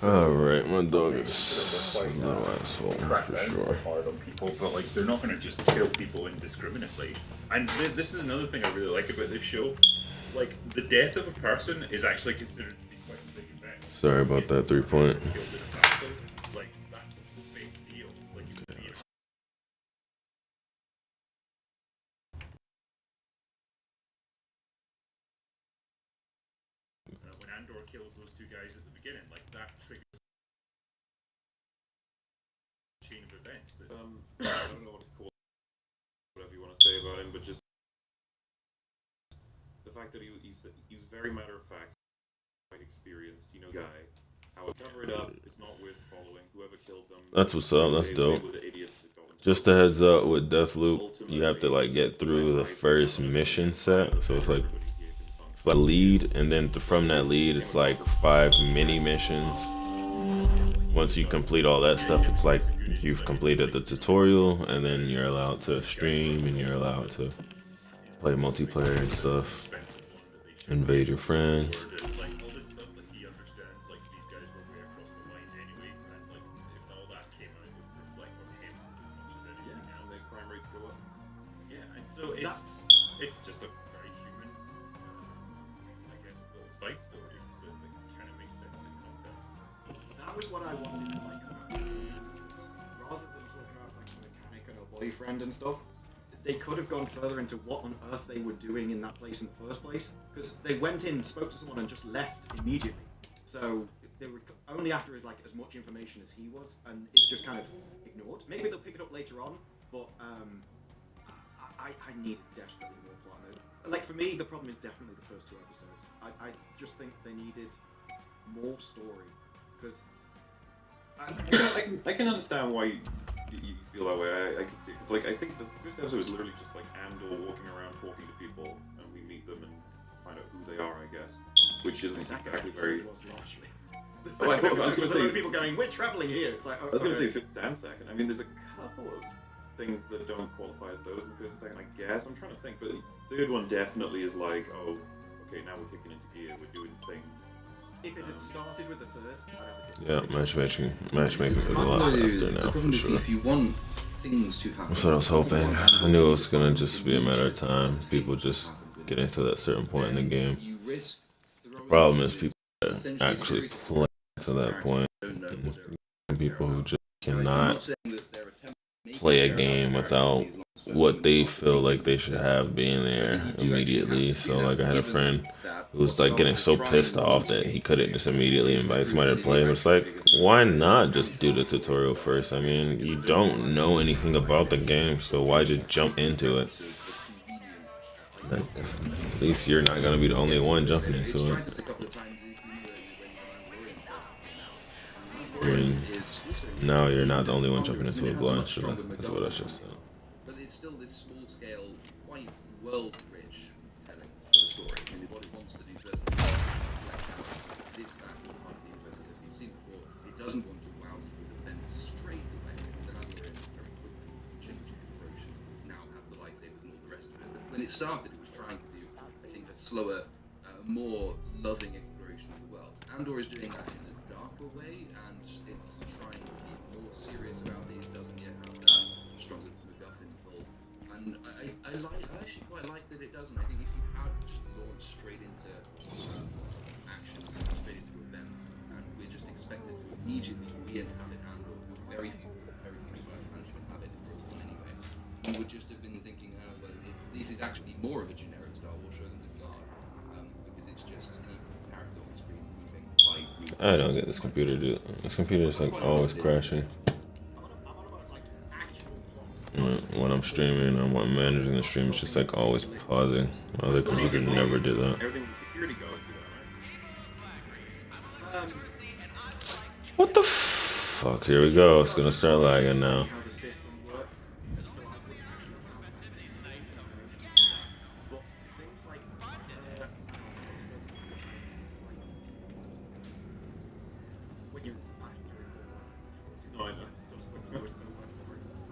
Alright, my dog is a little asshole crack for down sure. hard on people, but like they're not going to just kill people indiscriminately. And this is another thing I really like about this show. Like the death of a person is actually considered to be quite a big event. Sorry about that 3-point. Killed in a battle, like that's a big deal. Like you could be when Andor kills those two guys at the beginning, like that triggers a chain of events. That, I don't know what to call it, whatever you want to say about him, but just the fact that he was very matter of fact, quite experienced, you know, guy. How to cover it up, it's not worth following. Whoever killed them. That's what's up, that's dope. Just a heads up with Deathloop, you have to like get through the first mission set. So it's like lead, and then from that lead it's like 5 mini missions. Once you complete all that stuff, it's like you've completed the tutorial, and then you're allowed to stream and you're allowed to play multiplayer and stuff, invade your friends. like all this stuff that he understands, like these guys were way across the line anyway, and like if all that came out, it would reflect on him as much as anything else. And their crime rates go up. Yeah, and so it's just a very human, I guess, little side story that kind of makes sense in context. That was what I wanted to like about the episodes. Rather than talking about like a mechanic and a boyfriend and stuff, they could have gone further into what on earth they were doing in that place in the first place. Because they went in, spoke to someone, and just left immediately. So they were only after like as much information as he was, and it just kind of ignored. Maybe they'll pick it up later on, but I needed desperately more plot mode. Like for me, the problem is definitely the first 2 episodes. I just think they needed more story, because I can understand why you feel that way. I can see it, because like I think the first episode was literally just like Andor walking around talking to people, and we meet them and find out who they are, I guess, which isn't exactly very. Oh, I was going to say people going, "We're traveling here." It's like, oh, I was going to say first and second. I mean, there's a couple of things that don't qualify as those in first and second, I guess. I'm trying to think, but the third one definitely is like, oh, okay, now we're kicking into gear, we're doing things. If it had started with the third, I'd have a Yeah, matchmaking is a lot faster now, for sure. If you want things to happen, That's what I was hoping. I knew it was gonna just be a matter of time. People just get into that certain point in the game. The problem is people that actually play to that point. And people who just cannot play a game without what they feel like they should have being there immediately. So like I had a friend who was like getting so pissed off that he couldn't just immediately invite somebody to play. But it's like, why not just do the tutorial first? I mean, you don't know anything about the game, so why just jump into it? Like, at least you're not gonna be the only one jumping into it. I mean, no, you're not the only one jumping into it blind, sure. That's what I should say. But it's still this small-scale, quite world-rich telling of the story. I mean, what it wants to do first of all, this back part of the universe that we've seen before, it doesn't want to wow you with events straight away. The Mandalorian very quickly chased the inspiration, now has the lightsabers and all the rest of it. But when it started, it was trying to do, I think, a slower, more loving exploration of the world. Andor is doing that in a darker way, and it's trying to be more serious about it. It doesn't yet have that strong MacGuffin pull, and I actually quite like that it doesn't. I think if you had just launched straight into action, straight into event, and we're just expected to immediately re-inhabit Andor, with very few management have it in Rogue One anyway, we would just have been thinking, well, this is actually more of a generic Star Wars show than the Guard, because it's just a character on the screen moving. I don't get this computer, dude. This computer is like always crashing. When I'm streaming, I'm managing the stream, it's just like always pausing. My other computer never did that. Everything with security guards do that, right? What the fuck? Here we go. It's gonna start lagging now.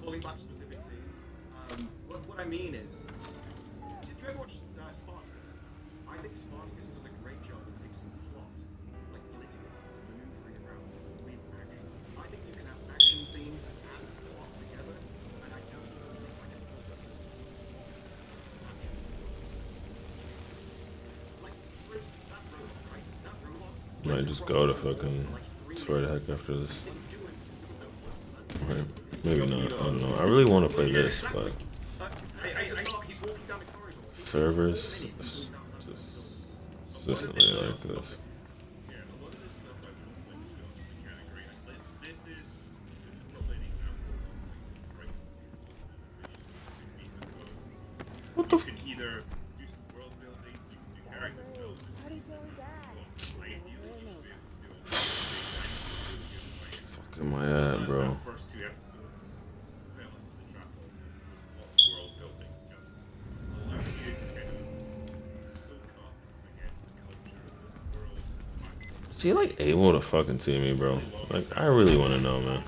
Calling back specific scenes. What I mean is, did you ever watch Spartacus? I think Spartacus does a great job of mixing plot, like political plot and maneuvering scenes and plot together, and I don't know if I can focus. Like, for instance, that robot, right? That robot. Might just go to fucking swear the heck after this. Right. Maybe not. I don't know. I really want to play this, but He's walking down the corridor. servers just consistently like this. Yeah, a lot of this stuff I don't think is going to be mechanic right. This is probably an example of right because What the you can either do some world building, you can do character building. Ideally, you should be able to do all that at the same time. Fucking my ad, bro. The first 2 episodes fell into the trap of was a lot of world building, just allowing you to kind of soak up, I guess, the culture of this world. Is he like able to fucking see me, bro? Like, I really want to know, man.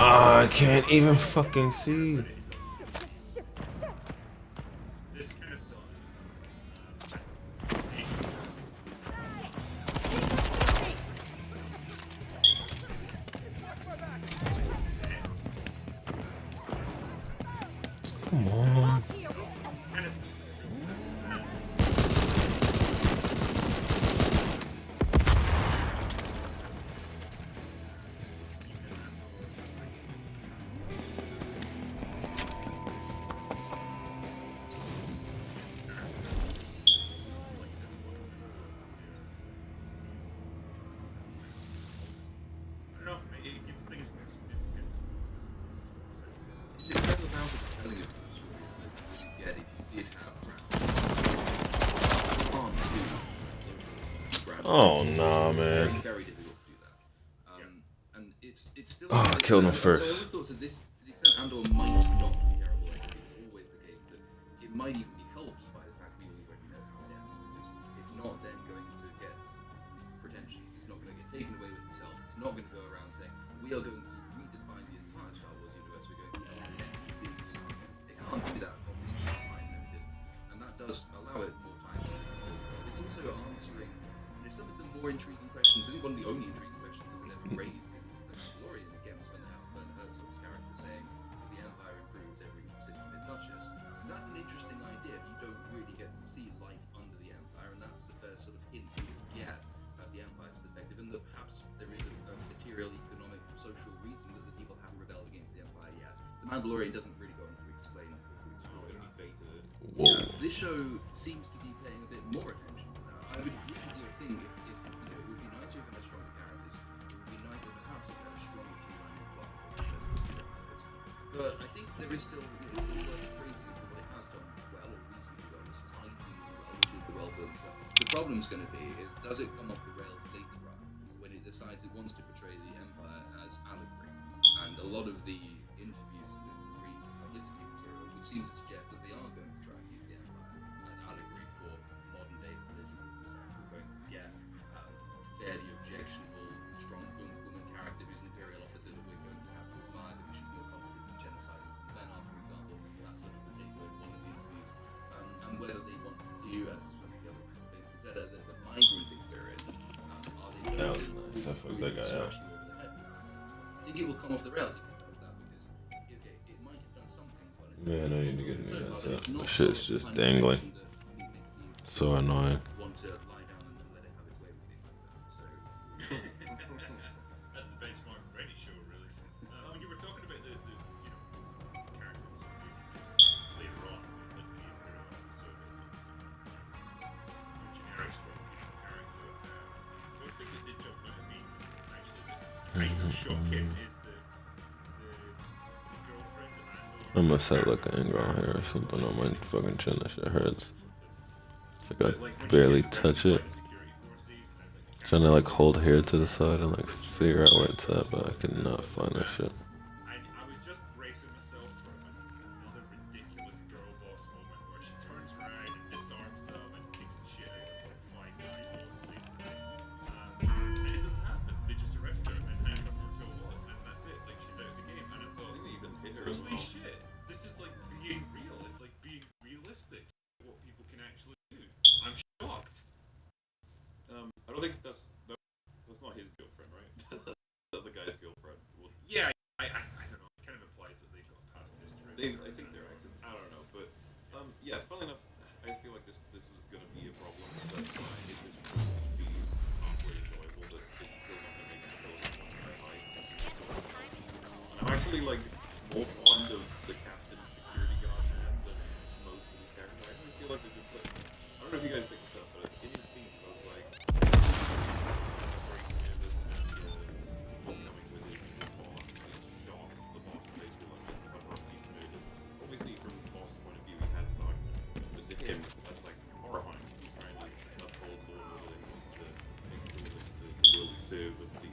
I can't even fucking see. Come on. Oh no, man. Very difficult to do that. And it's still. Oh, I killed him So I first. always thought to the extent Andor might not be terrible, I think it was always the case that it might even be helped by the fact we already know how it ends, because it's not then going to get pretensions. It's not going to get taken away with itself. It's not going to go around saying we are going to redefine the entire Star Wars universe. We're going to tell our end beats. It can't do that, obviously, time limited, and that does allow it more time to explore. It's also answering some of the more intriguing questions. I think one of the only intriguing questions that was ever raised in The Mandalorian again was when they have Werner Herzog's character saying that the Empire improves every system it touches. And that's an interesting idea, but you don't really get to see life under the Empire, and that's the first sort of hint that you get about the Empire's perspective, and that perhaps there is a material, economic, social reason that the people haven't rebelled against the Empire yet. The Mandalorian doesn't really go on to explain or to explore that. Yeah, this show seems to be paying a bit more attention to that. I would agree with your thing if you know, it would be nicer if it had stronger characters. It would be nicer perhaps if it had a stronger through-line plot. But I think there is still, it's still worth praising it for what it has done well, or reasonably well, or surprisingly well, which is the well-built stuff. The problem's going to be is, does it come off the rails later on when it decides it wants to portray the Empire as allegory? And a lot of the interviews that read publicity material would seem to suggest that they are going to try and use the Empire as allegory for modern day political concern. We're going to get a fairly objectionable, strong woman character who's an imperial officer that we're going to have to admire because she's more competent in genocide than men are, for example. That's sort of the takeaway of one of the interviews. And whether they want to do, as some of the other things he said, the migrant experience, are they That going was to nice. I fucked that guy up. I think it will come off the rails if it does that, because okay, it might have done some things well. Man, I need to get a new headset. It's not The shit's the just kind of dangling. connection that will make you So annoying. want to lie down and let it have its way with you like that. So That's the benchmark for any show, really. When you were talking about the characters that you introduced later on, it's like the Imperial officer, it's like your generic strong character. One thing that did jump kind of shocking is the girlfriend and I'm gonna set like an angle on here or something on my fucking chin. That shit hurts. It's like I barely touch it. Trying to like hold hair to the side and like figure out where it's at, but I cannot find that shit. I was just bracing myself for another ridiculous girl boss moment where she turns around and disarms them and kicks the shit out of like 5 guys all at the same time. And it doesn't happen. They just arrest her and handcuff her to a wall, and that's it. Like, she's out of the game. And I thought, holy shit, this is like being real. It's like being realistic. What people can actually do. I'm shocked. I don't think that's not his girlfriend, right? The guy's girlfriend. Yeah, I don't know. It kind of implies that they've got past history. I think they're exes. I don't know, but yeah. Funnily enough, I feel like this was gonna be a problem. But it was going to be halfway enjoyable. But it's still not gonna make me feel very high. And I'm actually like more fond of the captain and security guard man than most of the characters. I actually feel like they're good players. I don't know if you guys picked this up, but in his scenes, I was like. Obviously, from the boss' point of view, he has his argument, but to him, that's like horrifying. He's trying to uphold law and order. He wants to make sure that the world is served, but he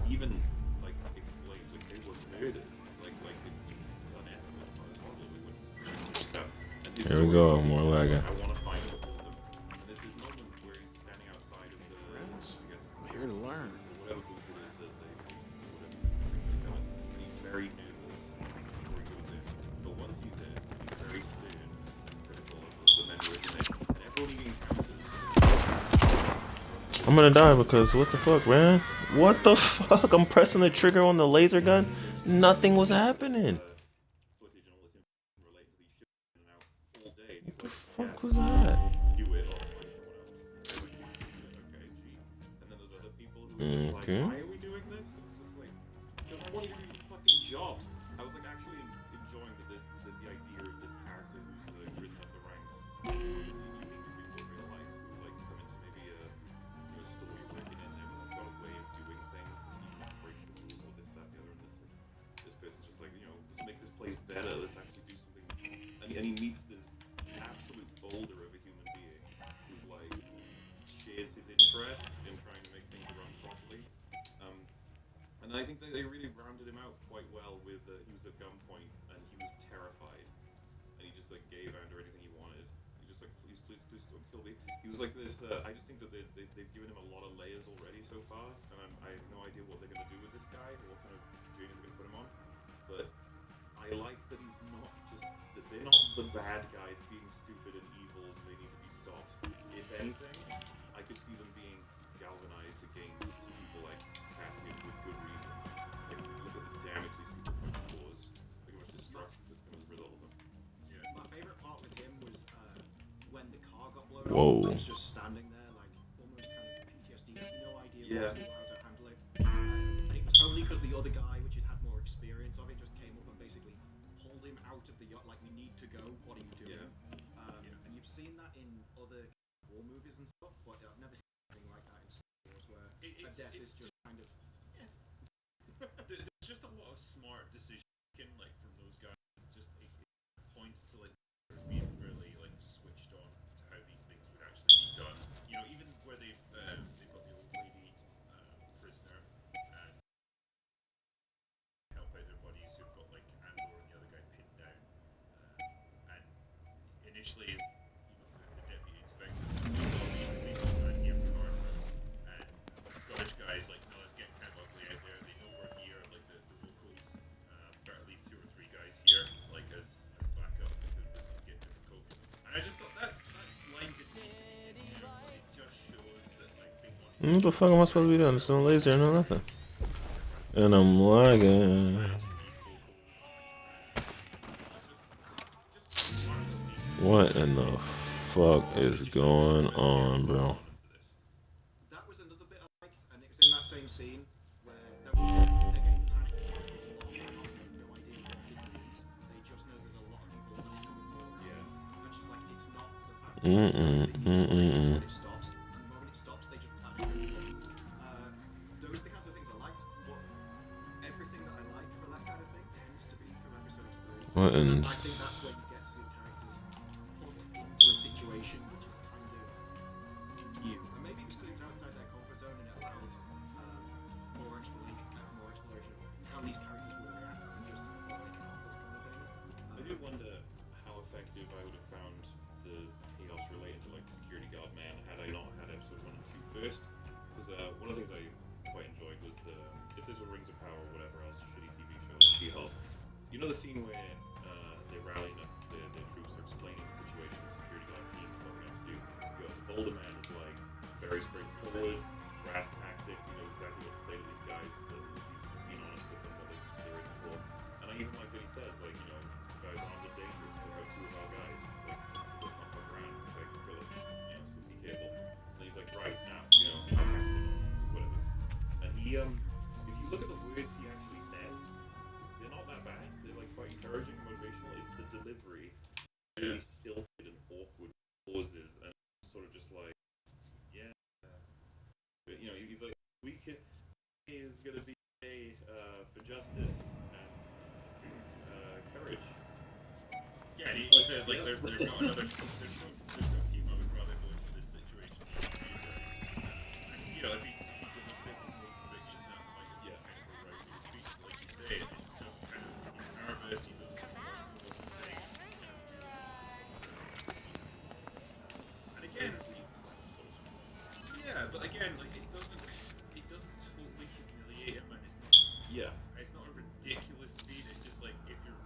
even like exclaims like they were murdered, like it's unethical. It's not as horrible we would. Here we go, more lagging. I want to find all of them. And there's this moment where he's standing outside of the, I guess, I'm here to learn. whatever booth it is that they whatever. And he's very nervous before he goes in. But once he's in, he's very stern and critical of the men who are in it. And everyone he encounters. I'm gonna die because what the fuck, man? What the fuck? I'm pressing the trigger on the laser gun. Nothing was happening. What the fuck was that? Do it or find someone else. Okay, gee. And then there's other people who are just like, why are we doing this? It's just like, because I want you to do your fucking job. I was like actually enjoying the idea of this character who's risen up the ranks. You meet people in real life who like come into maybe a store you're working in and everyone's got a way of doing things that even breaks the rules or this, that, the other, and this person's just like, let's make this place better, let's actually do something. And he meets this absolute boulder of a human being who's like shares his interest in trying to make things run properly. And I think that they really rounded him out quite well with he was at gunpoint and he was terrified and he just like gave under anything he wanted. He just like please don't kill me. He was like this. I just think that they've given him a lot of layers already so far, and I have no idea what they're gonna do with this guy or what kind of journey they're gonna put him on. But I like that he's not just that they're not the bad guys being stupid and evil and they need to be stopped. If anything, I could see them being galvanized against people like Cassian with good reason. Like, look at the damage these people can cause. Look how much destruction this can result of them. Yeah. My favourite part with him was when the car got blown Whoa. up. He's just standing there, like almost kind of PTSD, has no idea Yeah. how to handle it. And it was only because the other guy, which had more experience of it, just came up and basically pulled him out of the yacht. Like, we need to go. What are you doing? And you've seen that in other war movies and stuff, but I've never seen anything like that in Star Wars where a death is just kind of. There's just a lot of smart decision making, like from those guys. Just it points to like being really like switched on to how these things would actually be done. Even where they've got the old lady prisoner and help out their buddies who've got like Andor and the other guy pinned down. And initially, the deputy inspector and here for Carter, and the Scottish guys like, no, it's getting kind of ugly out there. They know we're here, like the locals. Better leave 2 or 3 guys here, like as backup because this could get difficult. And I just thought that line it just shows that like they want. What the fuck am I supposed to be doing? There's no laser, no nothing. And I'm lagging. What in the fuck is going on, bro? That was another bit I liked, and it was in that same scene where they're getting panicked because there's a lot going on, they have no idea what it means. They just know there's a lot of people that know more. Yeah. And she's like, it's not the fact that it stops, and the moment it stops, they just panic. Those are the kinds of things I liked, but Buttons. I think that's when you get to see the characters put into a situation which is kind of new. And maybe it's because it was outside their comfort zone and it allowed more exploration of how these characters will react than just avoiding conflict kind of thing. I do wonder how effective I would have found the chaos related to like the security guard man had I not had episode 1 and 2 first. Because one of the things I quite enjoyed was if this were Rings of Power or whatever else shitty TV show, She-Hulk. You know the scene where they're rallying up their troops, are explaining the situation to the security guard team, what we're going to do. You know, the Boulder Man is like very straightforward, brass tactics, you know exactly what to say to these guys, so he's being honest with them what they're in for. And I even like that he says, like, you know, this guy's armed and dangerous, took out 2 of our guys, like, let's not fuck around, this guy can kill us, you know, so be careful. And he's like, right, now, you know, I'm captain, whatever. And he, if you look at the words he actually says, they're not that bad. They're like quite encouraging, motivational. It's the delivery, really stilted and awkward pauses, and sort of just like, yeah, but, you know, he's like, we can is gonna be for justice and courage. Yeah, and he says like, there's no team I would rather go into this situation. And, you know, if he could have a bit more conviction, that might have been kind of a right way to speak. Like you say, it's just kind of, he's nervous, he doesn't know what to say. And again, yeah, but again, like it doesn't totally humiliate him, and it's not a ridiculous scene. It's just like if you're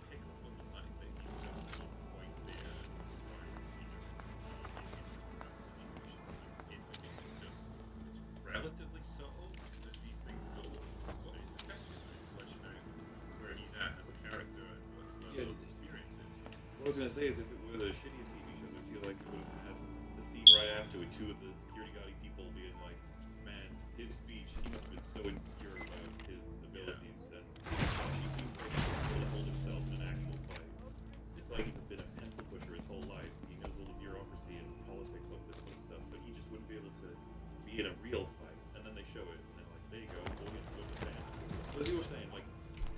pick up on the fact that he's just not quite there as inspired leader in that situation. It's just relatively subtle as these things go, but it's effectively fleshing out where he's at as a character and what his level of experience is. What I was gonna say is if it were the shittier TV shows, I feel like it would have had the scene right after with 2 of the security guard people being like, man, his speech, he must have been so insecure about his abilities, and he seems like he's able to hold himself in an actual fight. It's like he's been a pencil pusher his whole life. He knows all the bureaucracy and politics of this sort of stuff, but he just wouldn't be able to be in a real fight. And then they show it, and they're like, there you go, audience will understand. So as you were saying, like,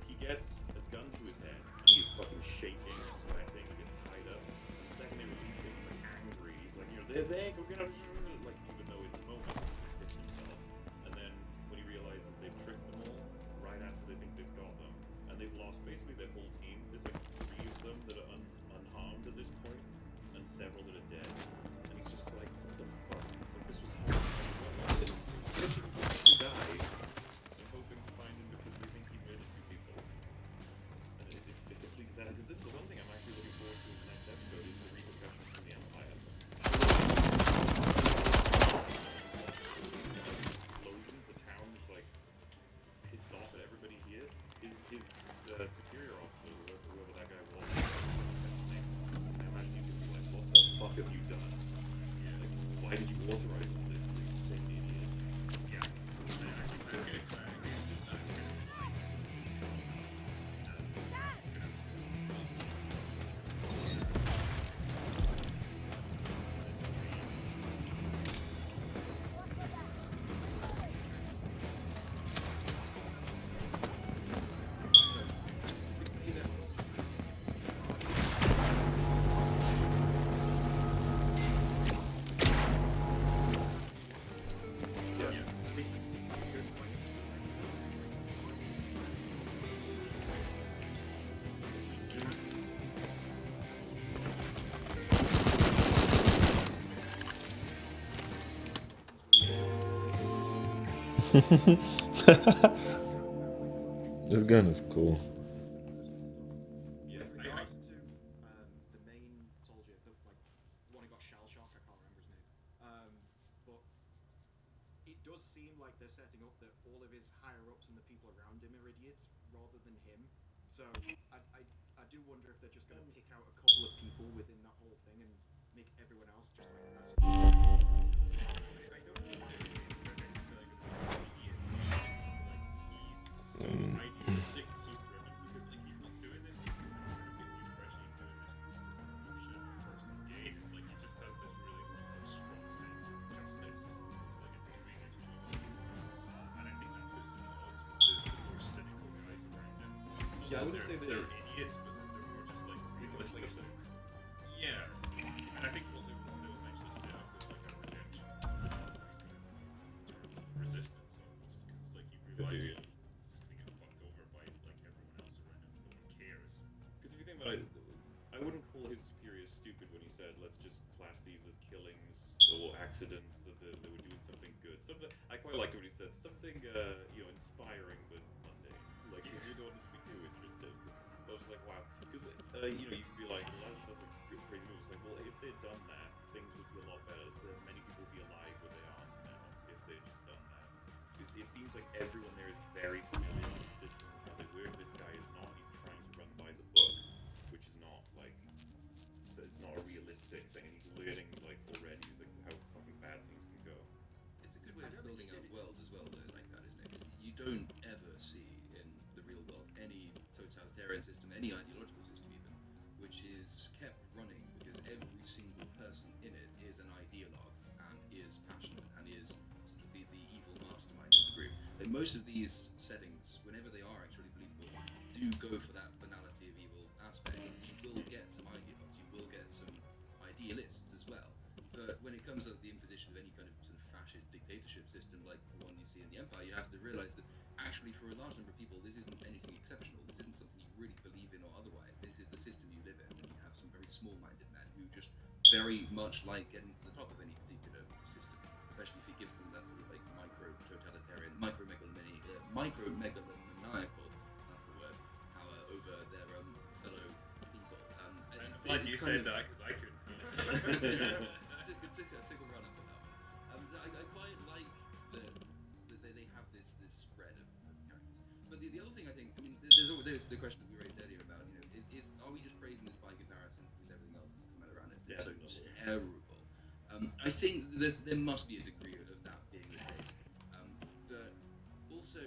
he gets a gun to his head, and he's fucking shaking, sweating, he gets tied up. And the second they release him, he's like angry. He's like, you know, there, go get out of here. Like, even though in the moment he's pissed himself. And then when he realizes they've tricked them all, right after they think they've got them, and they've lost basically their whole team. There's like 3 of them that are unharmed at this point, and several that are dead. And he's just like, what the fuck? Like, this was horrible. Searching for the guy and hoping to find him because they think he murdered 2 people. And it's a complete disaster. Because this is the one thing I'm actually looking forward to in the next episode is the repercussions for the Empire. Explosions, the town is like pissed off at everybody here. His superior officer, whoever that guy was, I imagine he could be like, what the fuck have you done? Like, why did you authorize all this? You sick idiot. Yeah. That's good. This gun is cool. With regards to the main soldier, the one who got shell shocked, I can't remember his name. But it does seem like they're setting up that all of his higher ups and the people around him are idiots rather than him. So I do wonder if they're just going to pick out a couple of people within that whole thing and make everyone else just like as. I don't know if they're necessarily going to be idiots. Like, he's so idealistic, so driven, because like he's not doing this. I don't get the impression he's doing this for promotion or personal gain. It's like he just has this really strong sense of justice. It's like a doing his job. And I think that puts him at odds with the more cynical guys around him. Not Yeah, I that wouldn't say they're idiots, but It's like yeah, and I think what they will eventually set up is like a redemption. Resistance almost, because it's like you realize he's just gonna get fucked over by like everyone else around him. No one cares. Because if you think about it, I wouldn't call his superiors stupid when he said, "Let's just class these as killings or accidents that they were doing something good." Something I quite liked when he said something, inspiring but mundane. Like you don't want it to be too interesting. I was like, wow, because you can be like, well, that's a crazy move. It's like, well, if they'd done that, things would be a lot better. So many people would be alive where they aren't now if they'd just done that. Because it seems like everyone there is very familiar with the systems and how they work. This guy is not. He's trying to run by the book, which is not like it's not a realistic thing, and he's learning like already like how fucking bad things can go. It's a good way of building out worlds as well, though, like that, isn't it? 'Cause you don't ever see in the real world any totalitarian system, any ideological system even, which is kept running because every single person in it is an ideologue and is passionate and is sort of the evil mastermind of the group. Like most of these settings, whenever they are actually believable, do go for that banality of evil aspect. You will get some ideologues, you will get some idealists as well. But when it comes to the imposition of any kind of sort of fascist dictatorship system like the one you see in the Empire, you have to realize that actually for a large number of people this isn't anything exceptional. This isn't something you really believe in or otherwise. This is the system you live in, and you have some very small-minded men who just very much like getting to the top of any particular system, especially if it gives them that sort of like micro-totalitarian, micro-megalomaniacal, that's the word, power over their fellow people. I'm glad you said that because I couldn't. Took a run up on that one. I quite like that they have this spread of characters. But the other thing I think, I mean, there's the question that we raised earlier about, is are we just praising this by comparison because everything else has come out around it? It's so terrible. I think there must be a degree of that being the case. But also,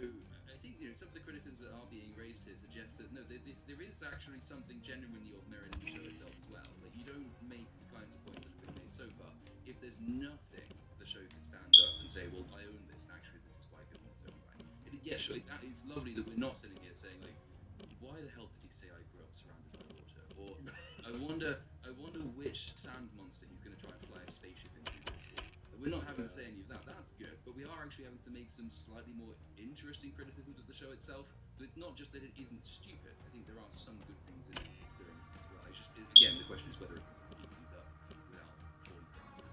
I think some of the criticisms that are being raised here suggest that no, there is actually something genuinely of merit in the show itself as well. Like you don't make the kinds of points that have been made so far if there's nothing the show could stand up and say, well, I own this, and actually this is quite good in its own right. Yeah, sure, it's lovely that we're not sitting here saying like, why the hell did he say I grew up surrounded by water? Or I wonder which sand monster he's going to try and fly a spaceship into this year. We're not having to say any of that. That's good, but we are actually having to make some slightly more interesting criticisms of the show itself. So it's not just that it isn't stupid. I think there are some good things in it it's doing as well. It's just again the question is whether it can keep things up without falling down.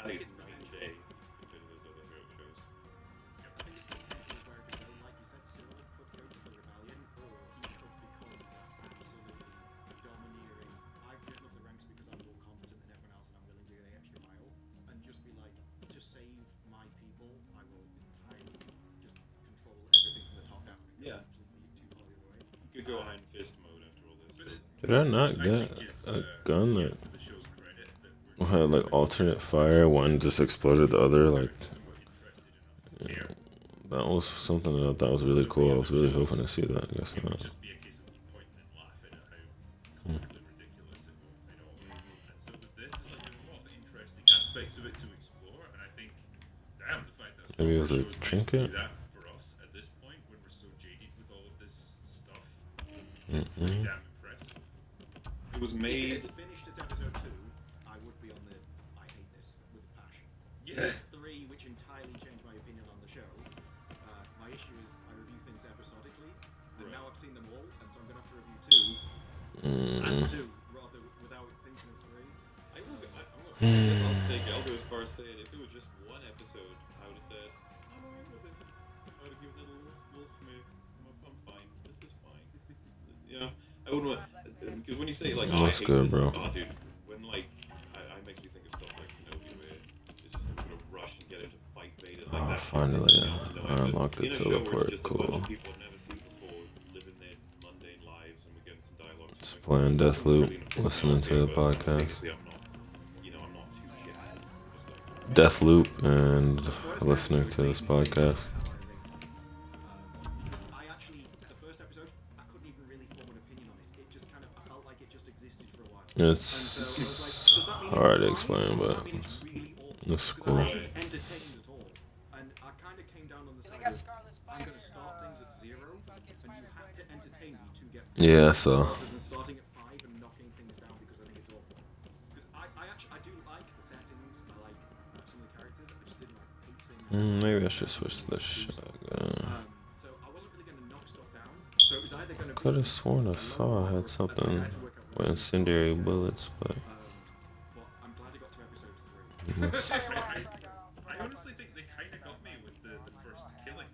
I think it's night and day compared to those other hero shows. I think its potential is where it could go. Like you said, Cyril could go to the rebellion, or he could become absolutely domineering. I've risen up the ranks because I'm more competent than everyone else, and I'm willing to go the extra mile, and just be like, to save my people, I will entirely just control everything from the top down. And go completely too far the other way. You could go Iron Fist mode after all this. Did I not get a gun that had like alternate fire? One just exploded the other. Like that was something that I thought was really cool. I was really hoping to see that. I guess not. Just be a case of pointing and laughing at how comically ridiculous it all is. And so with this, it's like there's a lot of interesting aspects of it to explore, and I think, damn, the fact that Maybe it was a Star Wars trinket. do that for us at this point when we're so jaded with all of this stuff is pretty damn impressive. It was made. If it had finished at episode 2, I would be on the I hate this with a passion. Yeah. There's 3 which entirely changed my opinion on the show. My issue is I review things episodically, and now I've seen them all, and so I'm going to have to review 2 as 2 rather without thinking of 3. I'll go as far as saying if it was just one episode, I would have said, I'm alright with it. I would have given it a little smirk. I'm fine. This is fine. I wouldn't want, because when you say like, oh, That's I hate good, this, bro. oh, dude, when like, I makes me think of stuff like Kenobi where it's just I'm gonna rush and get him to fight Vader like that. Finally, I unlocked the In a show where teleport. it's just a bunch Cool. of people I've never seen before, living their mundane lives, and we're getting some dialogue. Just playing Deathloop, listening to the podcast. Deathloop and listening to this podcast. I actually, the first episode, I couldn't even really form an opinion on it. It just kind of, I felt like it just existed for a while. It's hard to explain, but it's cool. I wasn't entertained at all. And I I kind of came down on the side of I'm going to start things at 0, and you have to entertain me to get Yeah, so. rather than starting at 5 and knocking things down because I think it's awful. Because I do like the settings, I like some of the characters, I just didn't like pacing. Maybe I should switch to the shotgun. So I wasn't really going to knock stuff down. So it was either going to be. Could have sworn I saw I had something with incendiary bullets, but. I'm glad I got to episode 3. I honestly think they kind of got me with the first killing,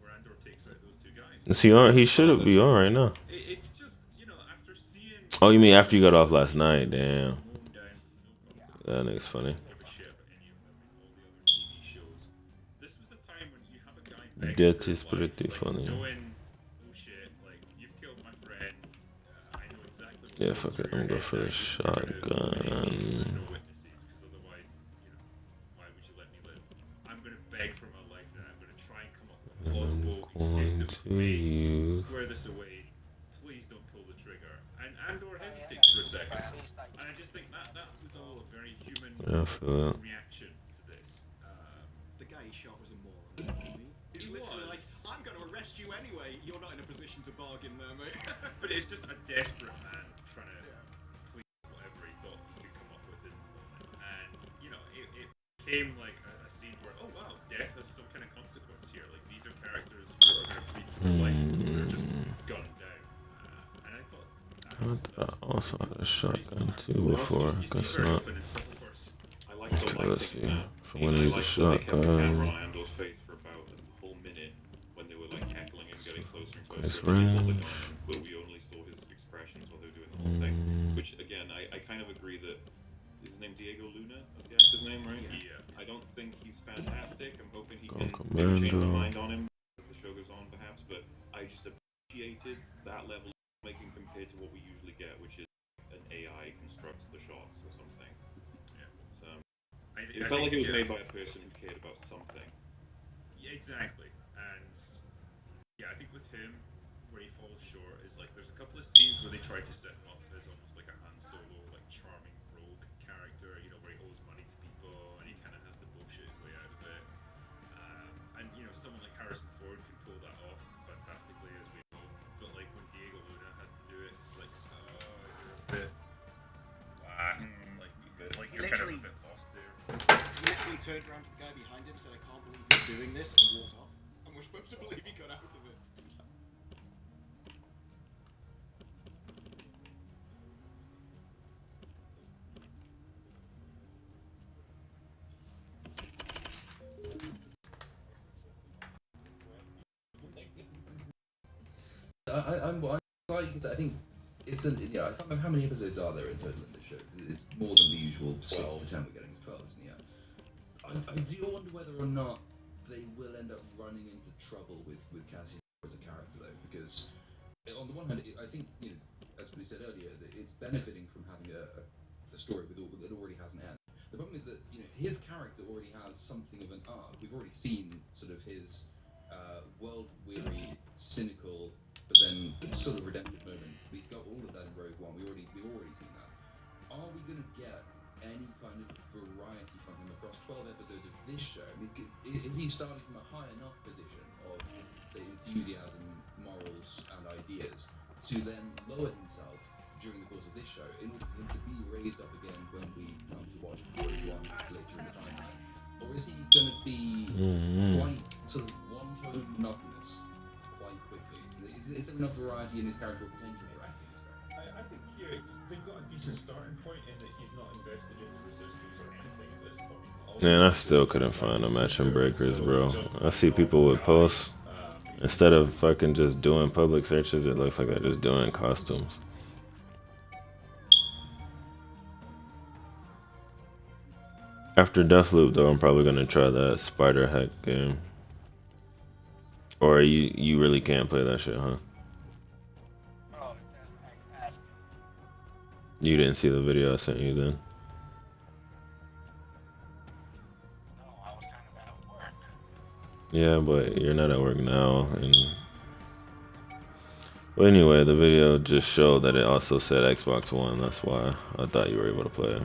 where Andor takes out those 2 guys. Is he on? He should be on right now. It's just, you know, after seeing. Oh, you mean after you got off last night? Damn. That nigga's funny. This was a time when you have a guy Death is pretty funny. knowing, oh shit, like, you've killed my friend. I know exactly what's Yeah, fuck it. I'm going for the shotgun. Beg for my life now. I'm going to try and come up with a plausible excuse to square this away. Please don't pull the trigger. And Andor hesitates for a second. And I just think that was all a very human reaction to this. The guy he shot was a moron, wasn't he? He's literally like, I'm going to arrest you anyway. You're not in a position to bargain there, mate. But it's just a desperate man trying to please whatever he thought he could come up with in the moment. And, you know, it became like a scene where, oh wow, death has some kind of consequence here. Like, these are characters who are going to plead for their life before they're just gunned down. And I thought I also had a shotgun too before. I guess not. Okay, let's see. If I want to use a shotgun. Andor's face for about a whole minute when they were like heckling and getting closer and Nice closer. range. But we only saw his expressions while they were doing the whole thing. Which again, I kind of agree that. Is his name Diego Luna? That's the actor's name, right? Yeah. I don't think he's fantastic. I'm hoping he Go can Commando. change my mind on him as the show goes on, perhaps. But I just appreciated that level of making compared to what we usually get, which is an AI constructs the shots or something. Yeah. So I it felt like it was think, made by a person who cared about something. Yeah, exactly. And yeah, I think with him, where he falls short is like there's a couple of scenes where they try to set him up as almost like a Han Solo, like charming rogue character, you know, where he owes money to people and he kind of has to bullshit his way out of it. And you know, someone like Harrison Ford can pull that off fantastically, as we know. But like when Diego Luna has to do it, it's like, oh, you're a bit whack. Like it's like you're kind of a bit lost there. He literally turned around to the guy behind him, said, I can't believe you're doing this, and walked off. And we're supposed to believe he got out of it. I'm sorry because I think it's I can't remember how many episodes are there in total in this show. It's more than the usual 6 to 10 we're getting. It's 12, isn't it? Yeah. I do wonder whether or not they will end up running into trouble with Cassian as a character though, because on the one hand, I think as we said earlier, that it's benefiting from having a story that already has an end. The problem is that his character already has something of an arc. We've already seen sort of his world-weary, cynical, but then sort of redemptive moment. We got all of that in Rogue One. We've already seen that. Are we going to get any kind of variety from him across 12 episodes of this show? I mean, is he starting from a high enough position of, say, enthusiasm, morals, and ideas to then lower himself during the course of this show in order for him to be raised up again when we come to watch Rogue One later in the timeline? Or is he going to be quite sort of one-tone monotonous quite quickly? Is there enough variety in his character potential for acting this way? I think they've got a decent starting point in that he's not invested in the resistance or anything at this point. Man, I still couldn't find no matching breakers, bro. I see people with posts. Instead of fucking just doing public searches, it looks like they're just doing costumes. After Deathloop, though, I'm probably gonna try that Spider Hack game. Or you really can't play that shit, huh? Oh, it says X. You didn't see the video I sent you then? No, I was kind of at work. Yeah, but you're not at work now, and but anyway, the video just showed that it also said Xbox One. That's why I thought you were able to play it.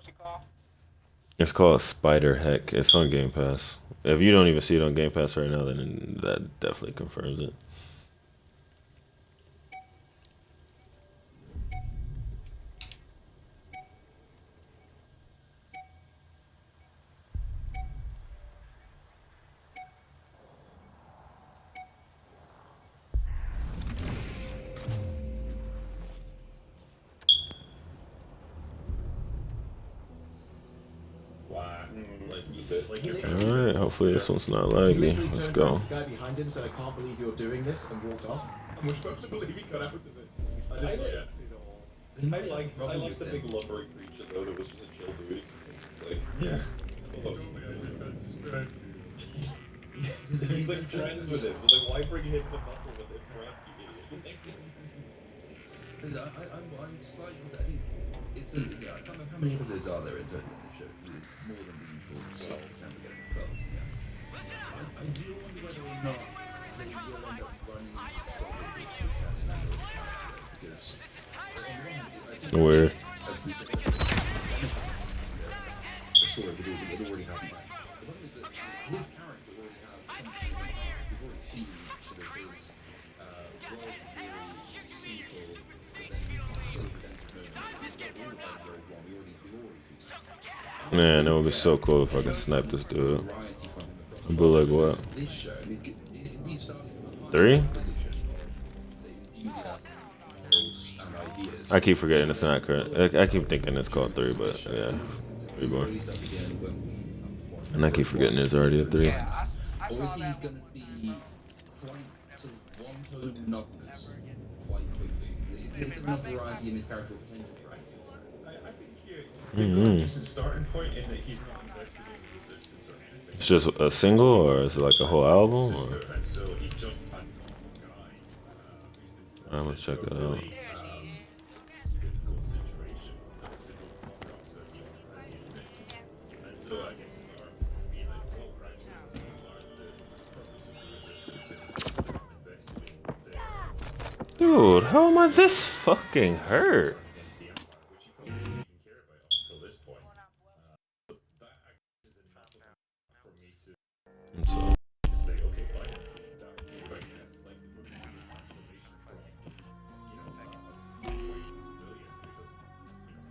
What's it called? It's called Spider Heck. It's on Game Pass. If you don't even see it on Game Pass right now, then that definitely confirms it. Flat. Like, it's like you're Alright, hopefully this one's not He laggy. literally Let's turned around go. to the guy behind him, said, "I can't believe you're doing this," and walked off. And we're supposed to believe he got out of it. I I didn't like- see it all. I liked the big lumbery creature though. That was just a chill dude. Like, Yeah. oh, he's like friends with him. So like, why bring him to muscle with him friends, you idiot? I'm slightly. I think it's. I can't remember how many episodes are there in total in the show. It's more than the usual 6 to 10 getting spells. Yeah. I do wonder whether or not they will end up running into trouble with Casimir as a character because on the one hand, I think Weird. as we said, the story it already hasn't. The problem is that his character already has something. We've already seen sort of his world-weary sequel, but then sort of redemptive moment. We've got all of that Rogue One. We've already seen that. Man, that would be so cool if I could snipe this dude. But like what? This show, I mean, is he starting from a 3? position of, say, enthusiasm, morals, and ideas? I keep forgetting it's not correct. I keep thinking it's called 3, but yeah. 3 more. And I keep forgetting there's already a 3. Or is he going to be quite sort of one-tone monotonous quite quickly? Is there enough variety in his character potential for actors? I think they've got a decent starting point in that he's not investigating resistance or anything. It's just a single, or is it like a whole album? Or? And so he's just a normal guy. I'm gonna check that out. Difficult situation because his own fuck-ups as he admits. And so I guess his arc is going to be like, well, perhaps he doesn't learn the purpose of the resistance is investigating their Dude, how am I this fucking hurt? against the Empire, which he probably didn't even care about up until this point. So that is enough for me I'm sorry. to say, okay, fine. That right now slightly moves his transformation from, you know, a fighting civilian who doesn't,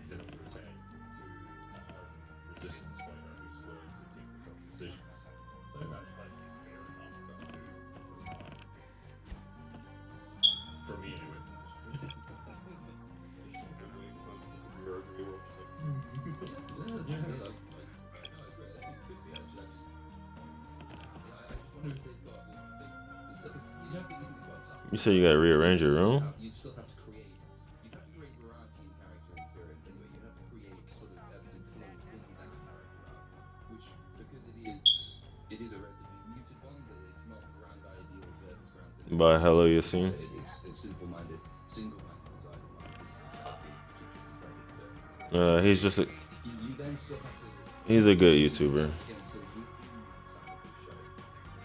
he's in over his head to a hardened resistance fighter who's willing to take the tough decisions. So I think that's fair enough. That was not, for me anyway. You said you gotta rearrange your room? You'd still have to create. You'd have to create variety in character and experience anyway. You'd have to create sort of ebbs and flows in that character arc, which because it is a relatively muted one, that it's not grand ideals versus grand cities. By Hello Yassine? It's simple-minded, single-minded design of the system. Credit to. He's just a. You then still have to. He's a good YouTuber. Again, sort of within the style of the show.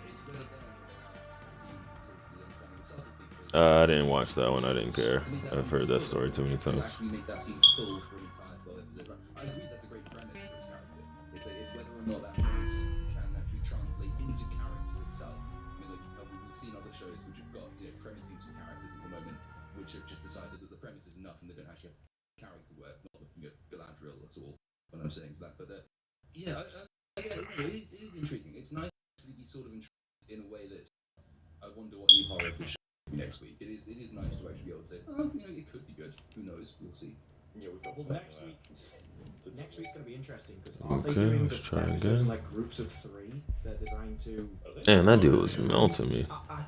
It's where then they have the understanding of subtlety. I didn't watch that one. I didn't care. I've heard that story too many To times. actually make that scene full for an entire 12 episode run. I agree that's a great premise for his character. It's whether or not that premise can actually translate into character itself. I mean, like we've seen other shows which have got premises for characters at the moment, which have just decided that the premise is enough and they don't actually have character work. Not looking at Galadriel at all when I'm saying that, but yeah, it is intriguing. It's nice to be sort of intrigued in a way that I wonder what new horrors this show will be next week. It is nice to actually be able to say, oh, it could be good. Who knows? We'll see. Yeah, we've got Well, next week's going to be interesting because aren't they Okay, doing let's this try episodes again. in like groups of 3? They're designed to. Damn, that dude was melting me. I'm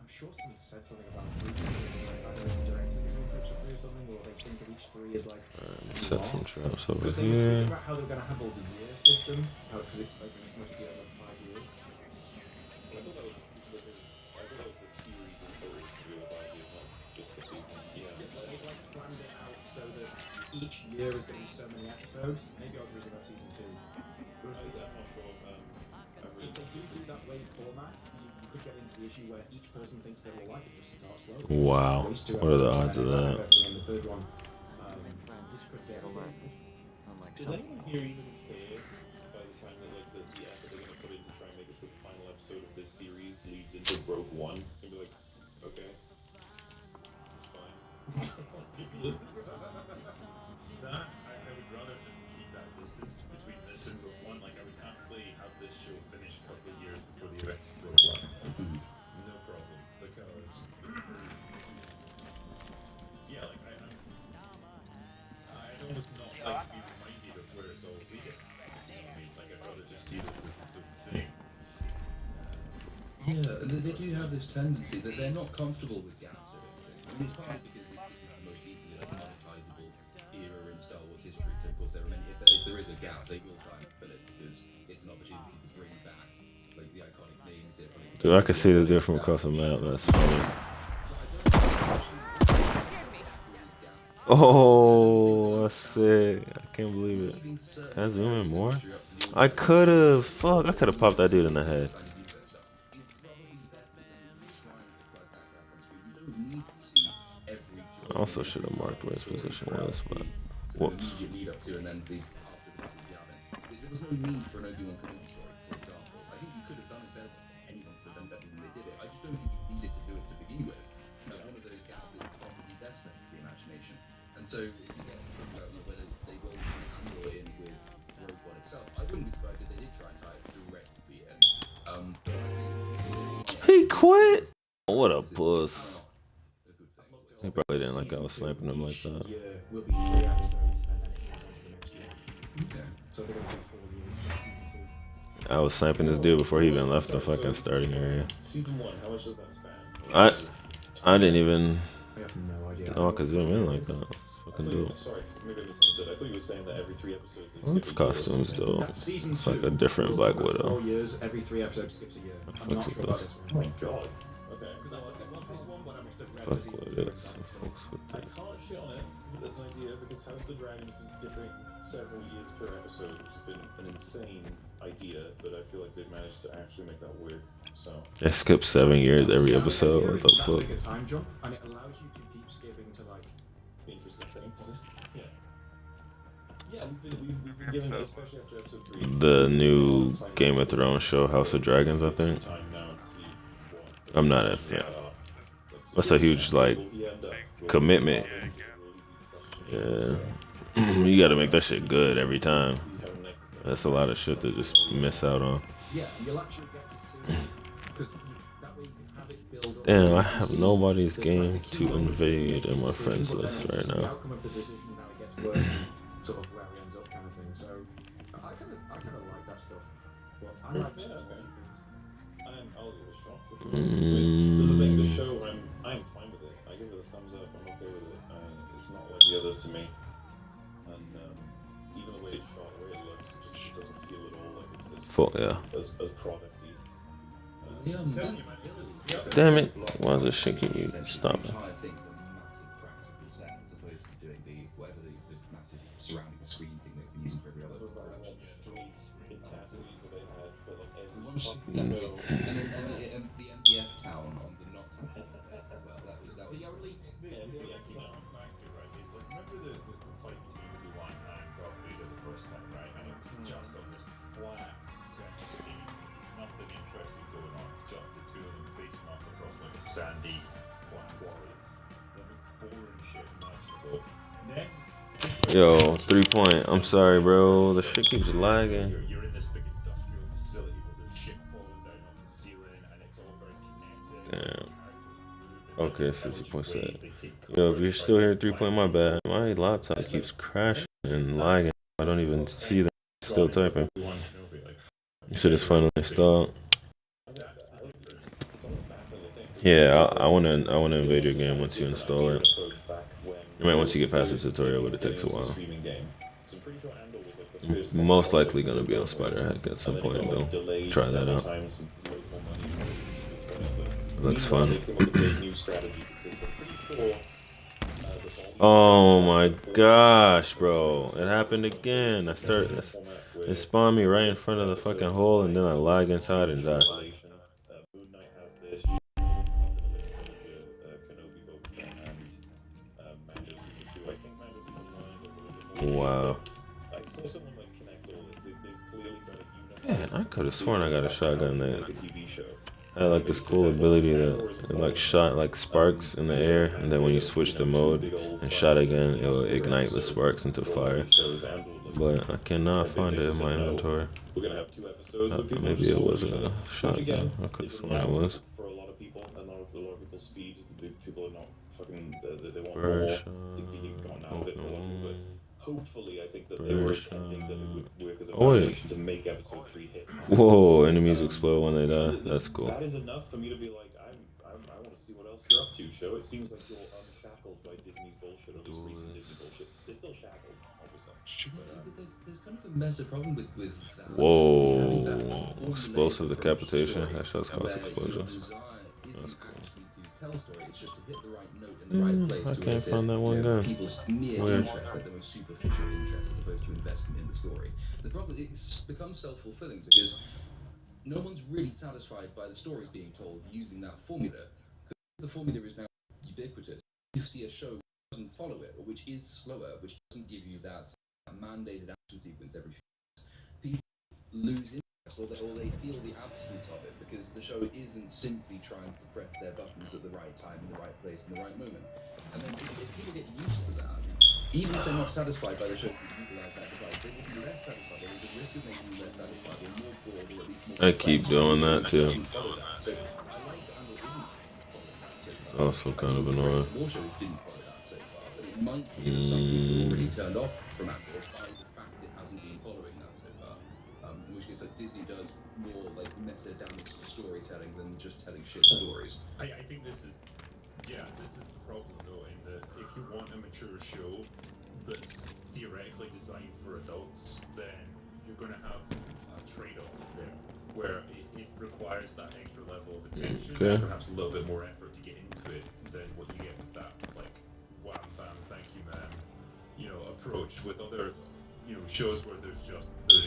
sure someone said something about groups of 3. Like, I don't know if the directors are doing groups of 3 or something, or they think of each 3 as like. Set some traps over Because they were speaking here. about how they're going to handle the year system, because it's supposed to be over 5 years. I thought that was the series in total, real 5 years, not just the season. Yeah. They've like planned it out so that each year is going to be so many episodes. Maybe I was reading about season 2. If they do that wave format, you could get into the issue where each person thinks they will like it, just starts slow. Wow. Release 2 What are the episodes, odds of and then that? have everything in the third one, which could get Does anyone here even care by the time that like the effort they're gonna put in to try and make it so the final episode of this series leads into Rogue One? It's gonna be like, okay, it's fine. That I would rather just keep that distance between this and Rogue One. Like I would happily have this show finished a couple of years before the events of Rogue One. No problem, because yeah, like I'd almost not like to be reminded of where it's all leading. You know what I mean? Like I'd rather just see this as its own thing. Yeah, they do have this tendency that they're not comfortable with gaps or anything. And it's partly because this is the most easily monetizable era in Star Wars history. So of course there are many. If there is a gap, they will try and fill it because it's an opportunity to bring back like the iconic names. Dude, I can see this dude from across the map. That's funny. Oh, that's sick. I can't believe it. Can I zoom in more? I could've. Fuck, I could've popped that dude in the head. I also should have marked where his position was, but whoops. There was no need for an Obi-Wan Kenobi story, for example. I think you could have done it better. Anyone could have done better than they did it. I just don't think you needed to do it to begin with. That was one of those gaps that was probably best left to the imagination. And so if you get about whether they will Andor in with Rogue One itself, I wouldn't be surprised if they did try and tie it directly in. But I think He quit. What a puss. He probably didn't like I was sniping him like that. Will be 3 episodes and then it moves on to the next year. Okay. So they're going to do 4 years for season 2. I was sniping this dude before he even left the fucking starting area. Season 1, how much does that span? I didn't even I have no idea. know I could zoom in like that. Let's fucking do it. Sorry, maybe I misunderstood. I thought you were saying that every 3 episodes they Well, it's costumes though. That season It's like a 2 different will Black cover Widow. 4 years, every 3 episodes skips a year. I'm not Fucks sure with about this. this Oh one. my god. Okay. Because I think it was this one, but I must have read Fuck the season with 2 this. example. Fucks with I this. can't shit on it as an idea because House of the Dragon's been skipping several years per episode, which has been an insane idea, but I feel like they've managed to actually make that work. So They skip 7 years every episode. What the That fuck? big a time jump, and it allows you to keep skipping to like interesting things. Yeah. Yeah, we've been giving, especially after episode 3. The new Game of Thrones show, House of Dragons, I think. I'm not a fan. That's a huge like commitment. Yeah, you gotta make that shit good every time. That's a lot of shit to just miss out on. yeah, you'll actually get to see because that way you can have it build up. Damn, I have nobody's game to invade in my friends list right The now. outcome of the decision, how it gets worse, and sort of where it ends up, kind of thing. So I kind of like that stuff. But I like Yeah, okay. watching things. I'll give it a shot for sure. This is the thing, the show, I'm fine with it. I give it a thumbs up. I'm okay with it. It's not like the others to me. And even the way it's shot, the way it looks, it doesn't feel at all like it's this as product-y. Damn it! Why does this shit keep me stopping? entire thing's a massive practical set as opposed to doing the massive surrounding screen thing they've been using for every other production. And the MDF town on the not as well. That was Back to right. It's like remember the fight between Obi-Wan and Darth Vader the first time, right? And it was just on this flat set stage, nothing interesting going on, just the two of them facing off across like a sandy flat space. That was boring shit imaginable. Then Yo, 3 point. I'm sorry, bro. The shit keeps lagging. you're in this big industrial facility where there's shit falling down off the ceiling and it's all very connected. Damn. Okay, 60%. Yo, if you're still here, 3 point, my bad. My laptop keeps crashing and lagging. I don't even see that it's still typing. You said it's finally installed. Yeah, I wanna invade your game once you install it. I mean, once you get past the tutorial, but it takes a while. Most likely gonna be on Spider-Hack at some point though. Try that out. Looks fun. Oh my gosh, bro. It happened again. It spawned me right in front of the fucking hole and then I lag inside and die. Wow. could have sworn I got a shotgun that like a TV show. had like this cool ability that it like shot like sparks in the air, and then when you switch the mode and shot again, it will ignite the sparks into fire. But I cannot find it in my inventory. We're gonna have 2 episodes. Maybe it was a shotgun. I could have sworn it was. For a lot of people, a lot of people's speed. People are not fucking. They want more. They've gone out of it for a lot of people. Hopefully, I think that they were intending that it would work as a foundation to make episode 3 hit. Whoa! Enemies explode when they die. That's cool. That is enough for me to be like, I want to see what else you're up to. Show. It seems like you're unshackled by Disney's bullshit or this recent Disney bullshit. They're still shackled, obviously. There's kind of a meta problem with that. Whoa! Explosive decapitation. Headshots cause explosions. That's cool. Tell a story, it's just to hit the right note in the right place. I can't find that one gun. People's mere interest, like the most superficial interest, as opposed to investment in the story. The problem is it's become self-fulfilling because no one's really satisfied by the stories being told using that formula. The formula is now ubiquitous. You see a show that doesn't follow it, or which is slower, which doesn't give you that mandated action sequence every few minutes. People lose interest. Or they feel the absence of it because the show isn't simply trying to press their buttons at the right time, in the right place, in the right moment. And then if people get used to that, even if they're not satisfied by the show that utilize that device, they will be less satisfied. There is a risk of making you less satisfied or more bored or at least more. I keep doing that too. So I like that Andor isn't following that so It's also kind of annoying. More shows didn't follow that so far, but it might be that some people are already turned off from Andor by the fact it hasn't been following that so far. In which case, like, Disney does more like meta damage to storytelling than just telling shit stories. I think this is the problem though, in that if you want a mature show that's theoretically designed for adults, then you're going to have a trade-off there, where it requires that extra level of attention, and perhaps a little bit more effort to get into it than what you get with that, like, wham bam, thank you man, approach with other shows where there's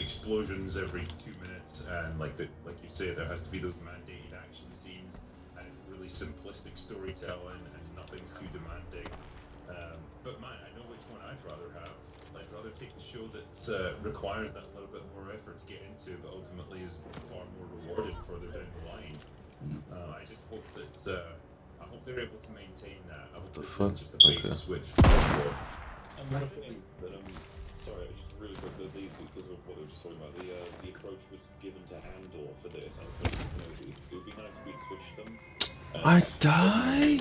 explosions every 2 minutes, and like you say, there has to be those mandated action scenes, and it's really simplistic storytelling, and nothing's too demanding. But man, I know which one I'd rather have. I'd rather take the show that requires that little bit more effort to get into, but ultimately is far more rewarding further down the line. I just hope that I hope they're able to maintain that. I hope this isn't just a bait and switch. Another thing that sorry, just really quick, because of what we were just talking about, the approach was given to Andor for this, as opposed to Kenobi. It would be nice if we'd switched them. I die.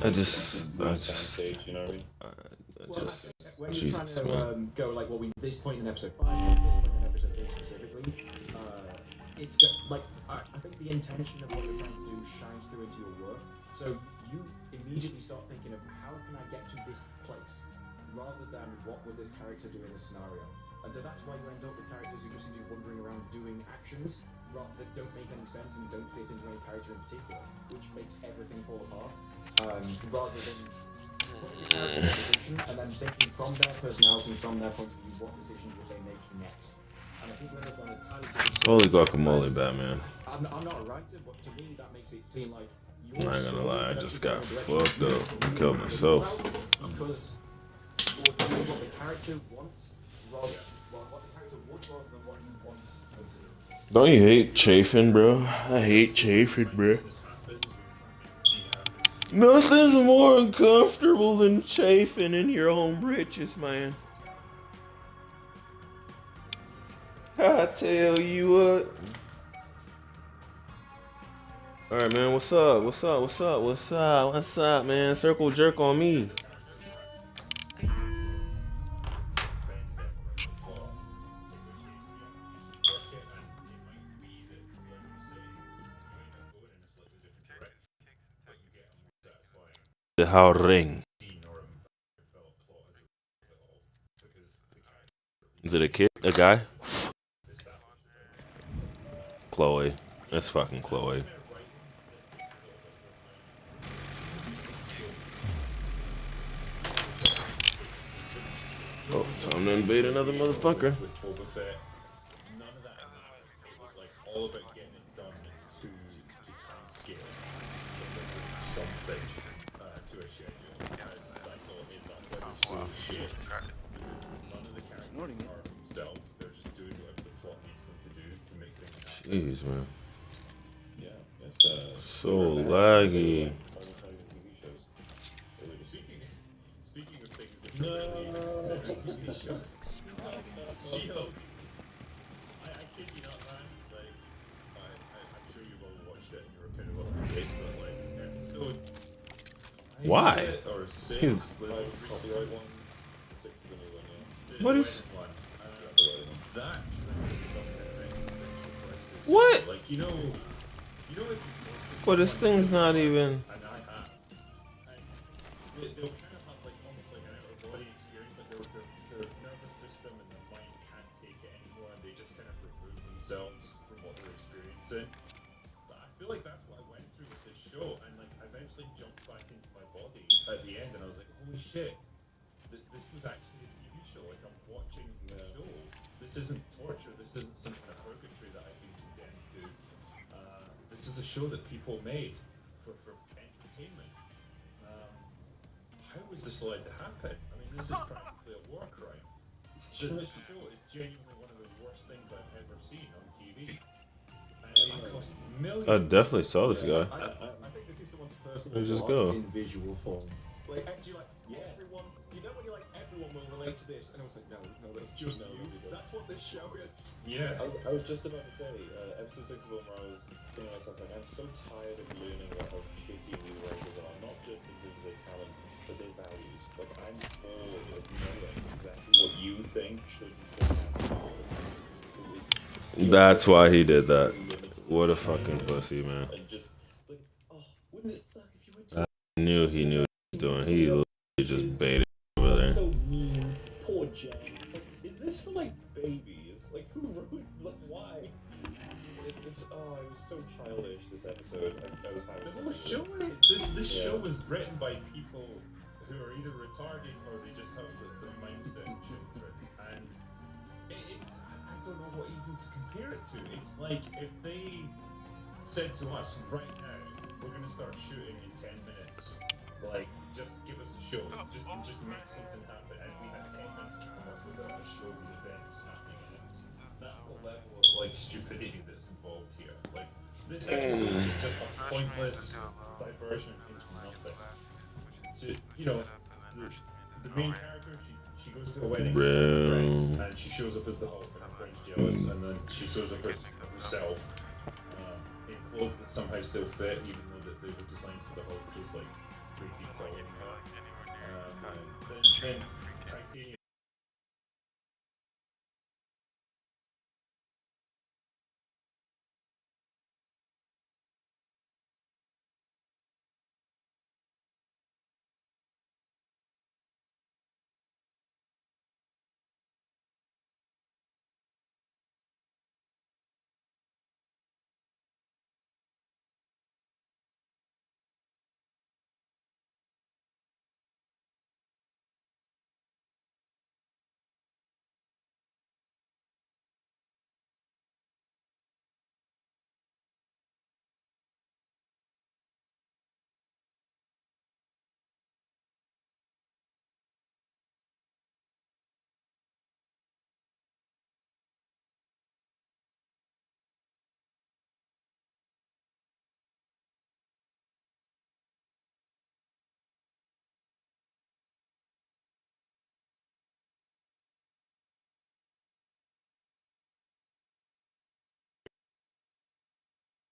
I just. Stage, you know what I mean? When you're trying to go like, well, we need this point in episode 5, this point in episode 3 specifically, it's like I think the intention of what you're trying to do shines through into your work. So you immediately start thinking of how can I get to this place, rather than what would this character do in this scenario. And so that's why you end up with characters who just seem to be wandering around doing actions that don't make any sense and don't fit into any character in particular, which makes everything fall apart. Rather than putting the character in a position and then thinking from their personality, from their point of view, what decisions would they make next. And I think when they've gone entirely different. Holy guacamole, Batman. I'm not a writer, but to me that makes it seem like I'm not gonna lie, I just got fucked up. I killed myself. Because you're doing what the character wants, what the character would rather than what you want them to do. Don't you hate chafing, bro? I hate chafing, bro. Nothing's more uncomfortable than chafing in your own britches, man. I tell you what. Alright, man, what's up, man? Circle jerk on me. The how ring. Is it a kid? A guy? Chloe. That's fucking Chloe. Oh, time to invade another motherfucker. None of that. It was like all about getting it done to time scale, delivering something to a schedule. And that's all it is. That's why they're so shit. Because none of the characters are themselves. They're just doing whatever the plot needs them to do to make things happen. Jeez, man. Yeah, it's So laggy. almost not even TV shows. Speaking of things that are really even considered TV shows, She-Hulk. I kid you not, man. Like, I'm sure you've all watched it and you're kind of up to date, but like episode Why? 5 or 6. He's- like, Copyright one. 6 is the new one, yeah. What is- That triggers some kind of existential crisis. What? Like, you know if you torture But this someone, thing's not even. and I have. And they'll kind of have like almost like an out of body experience, like their nervous system and their mind can't take it anymore, and they just kind of remove themselves from what they're experiencing. But I feel like that's what I went through with this show, and like I eventually jumped back into my body at the end, and I was like, holy shit, this was actually a TV show. Like I'm watching the show. This isn't torture. This isn't some kind of purgatory that I've been condemned to. This is a show that people made for entertainment. How was this allowed to happen? I mean, this is practically a war crime. This show is genuinely one of the worst things I've ever seen on TV. And it cost millions. I definitely saw this guy. I think this is someone's personal Let's just blog go. in visual form. Like, actually, like, everyone, you know when you're like, everyone will relate to this, and I was like, no, that's just you. That's what this show is. Yeah. I was just about to say, episode 6 of where I was thinking to myself, like, I'm so tired of learning about how shitty new writers are, not just in terms of their talent, but their values. Like, I'm bored of knowing exactly what you think should happen. That's why he did that. What a fucking pussy, man. And just, it's like, oh, wouldn't it suck if you went to I knew he knew what he was doing. He literally just baited over there. so mean, poor Jen. It's like, is this for like babies? Like, who wrote? Like, why? It's oh, it was so childish. This episode. I was having. The whole show is this show was written by people who are either retarded or they just have the mindset children, and it's I don't know what even to compare it to. It's like if they said to us right now, we're gonna start shooting in 10 minutes. Like, just give us a show. Just make something happen. And we had 10 minutes to come up with a show with events happening in it. That's the level of like stupidity that's involved here. Like, this episode is just a pointless diversion into nothing. So, you know, the main character, she goes to a wedding with a friend, and she shows up as the Hulk, and her friend's jealous, and then she shows up as herself in clothes that somehow still fit, even though that they were designed for the Hulk, who's like 3 feet tall. Then Titanium.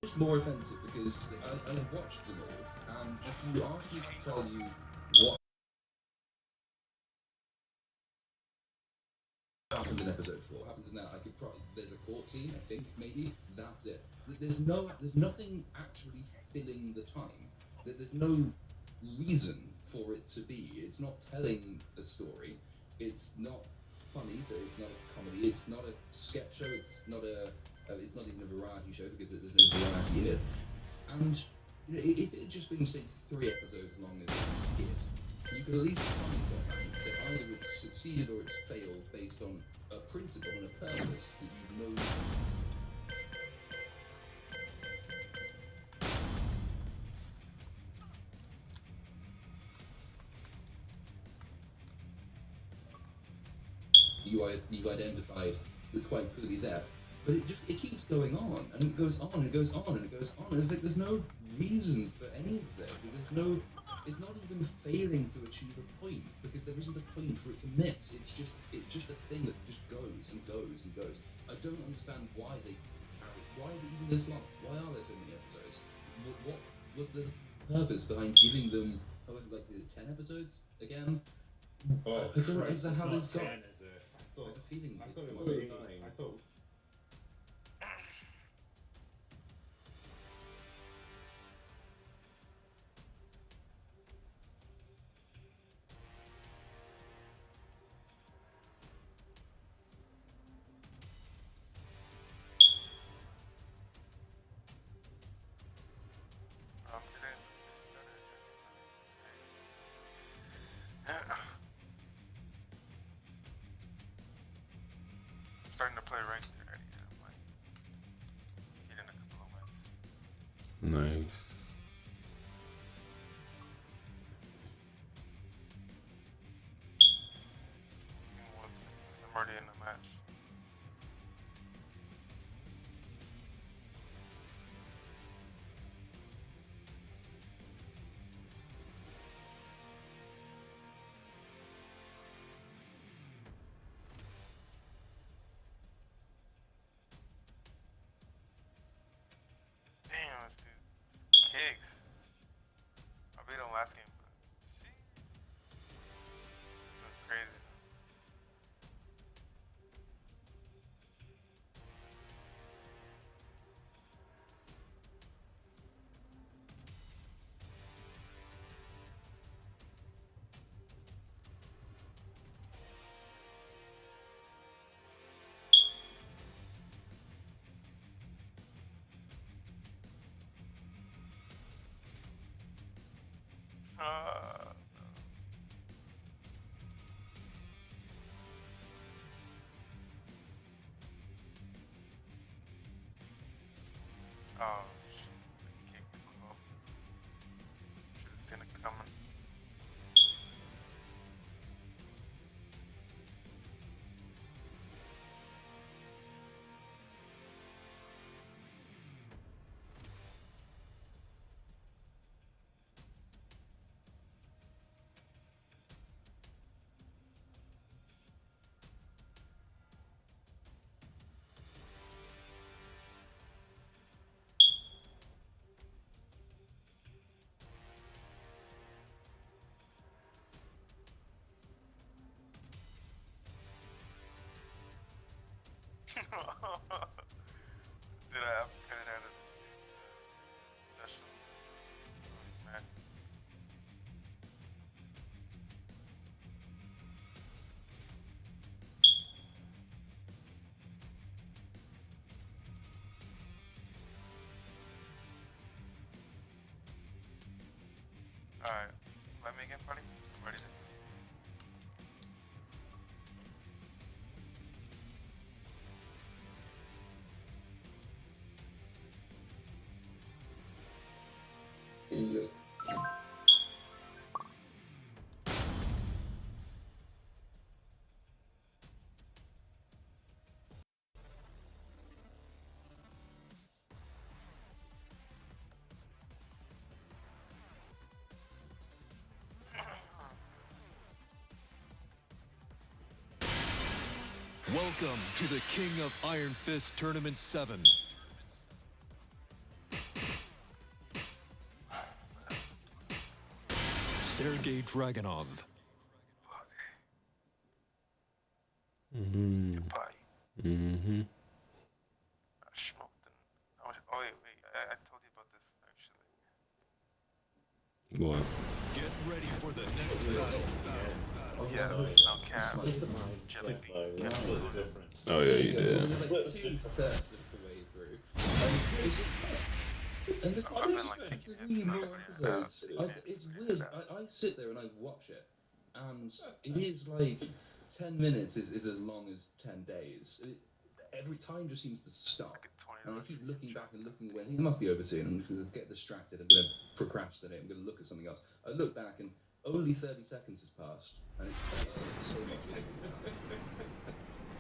It's more offensive because I watched them all, and if you asked me to tell you what happened in episode 4, happens in that, I could probably, there's a court scene, I think, maybe, that's it. There's nothing actually filling the time. There's no reason for it to be. It's not telling a story. It's not funny, so it's not a comedy. It's not a sketch show. It's not even a variety show because there's no variety in it. And you know, if it had just been, say, 3 episodes long as a skit, you could at least comment on that and say either it's succeeded or it's failed based on a principle and a purpose that you know. you've identified that's quite clearly there. But it keeps going on, and it goes on, and it goes on, and it goes on, and it's like there's no reason for any of this. It's not even failing to achieve a point, because there isn't a point for it to miss. It's just a thing that just goes and goes and goes. I don't understand why they why is it even this long? Why are there so many episodes? What was the purpose behind giving them, however, like, is it 10 episodes again? Oh, I don't Christ, understand it's how not this got. 10, is it? I have a feeling I thought it must was be 9. I thought. Starting to play ranked already. I'm like getting a couple of wins. Nice. We'll see, 'cause I'm already in the match. Damn, this dude kicks. I beat him last game, but she went crazy. Oh, shit. I kicked him off. Should've seen it coming. Dude, I upgraded out of this special. Oh, man. Alright, let me again, buddy. I'm ready to. Yes. Welcome to the King of Iron Fist Tournament 7. Sergey Dragonov. Mm-hmm. Mm-hmm. I smoked and oh wait, I told you about this actually. What? Get ready for the next battle. Yeah, no cap. Jelly bean. That's the difference. Oh yeah, you did. It's like 2/3 of the way through. And the I've been like there's really more episodes. It's weird. I sit there and I watch it, and it is like 10 minutes is as long as 10 days. Every time just seems to stop. And I keep looking back and looking away. I think it must be over soon. I'm going to get distracted. I'm going to procrastinate. I'm going to look at something else. I look back and only 30 seconds has passed, and it's so much longer than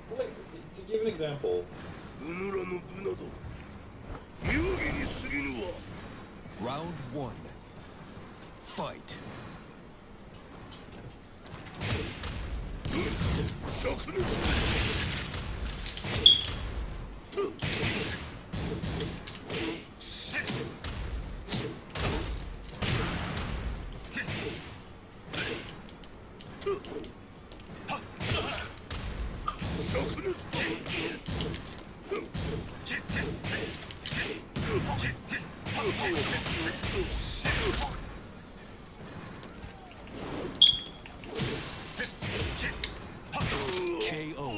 that. Like, to give an example, Round 1. Fight. KO.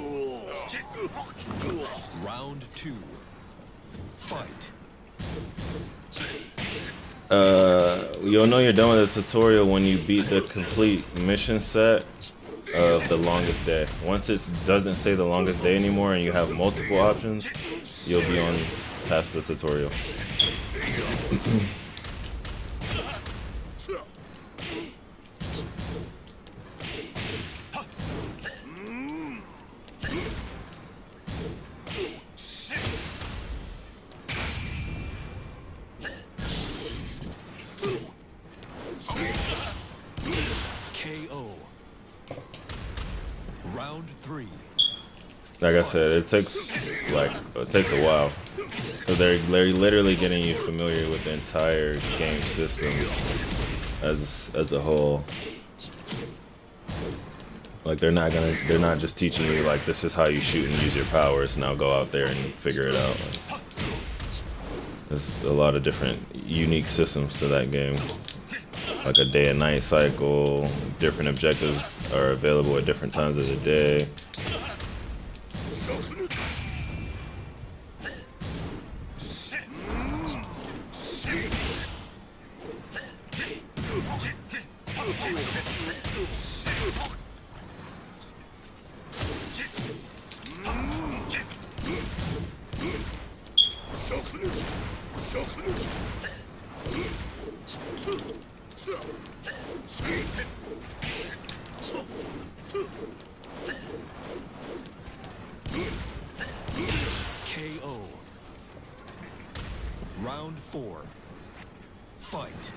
Round 2. Fight. You'll know you're done with the tutorial when you beat the complete mission set of the longest day. Once it doesn't say the longest day anymore and you have multiple options, you'll be on past the tutorial. KO. Round 3. Like I said, it takes a while. So they're literally getting you familiar with the entire game systems as a whole. Like they're not just teaching you like this is how you shoot and use your powers. Now go out there and figure it out. Like, there's a lot of different unique systems to that game. Like a day and night cycle, different objectives are available at different times of the day. KO. Round 4. Fight.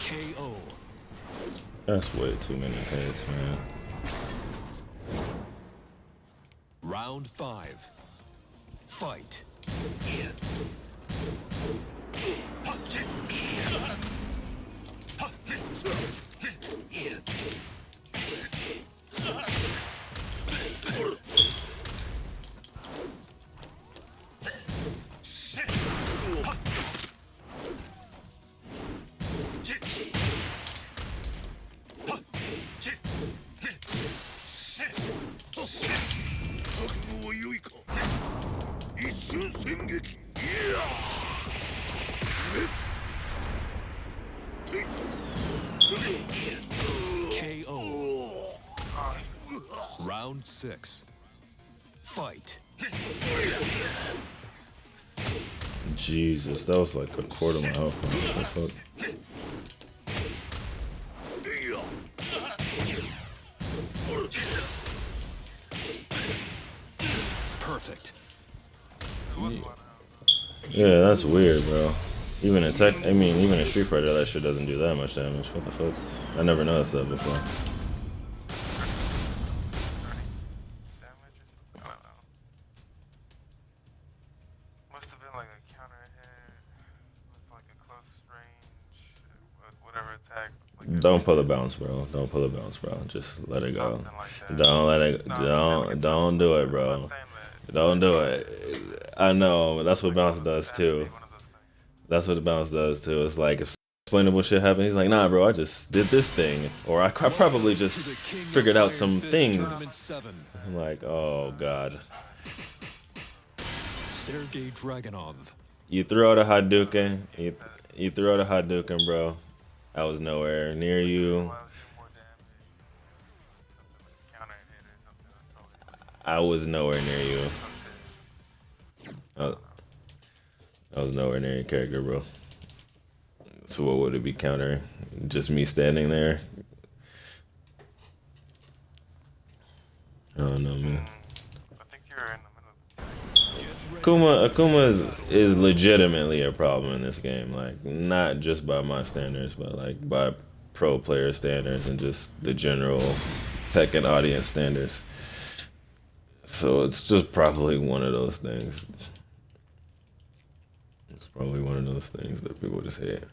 KO. That's way too many hits, man. Round 5. Fight. KO. Round 6. Fight. Jesus, that was like a quarter of my health. What the fuck? Perfect. Yeah, that's weird, bro. Even in even in Street Fighter, that shit doesn't do that much damage. What the fuck? I never noticed that before. Must have been like a counter hit with like a close range, whatever attack. Like Don't pull the bounce, bro. Don't pull the bounce, bro. Just let it go. like Don't let it. Don't do it, bro. Don't do it. I know. That's what bounce does too. That's what the bounce does too. It's like if explainable shit happened. He's like, nah, bro, I just did this thing, or I probably just figured out some thing. I'm like, oh god. Sergey Dragonov. You threw out a Hadouken. You threw out a Hadouken, bro. I was nowhere near you. I was nowhere near you. I was nowhere near your character, bro. So what would it be countering? Just me standing there? I don't know, man. Akuma is legitimately a problem in this game. Like, not just by my standards, but like by pro player standards and just the general tech and audience standards. So it's just probably one of those things. It's probably one of those things that people just hate.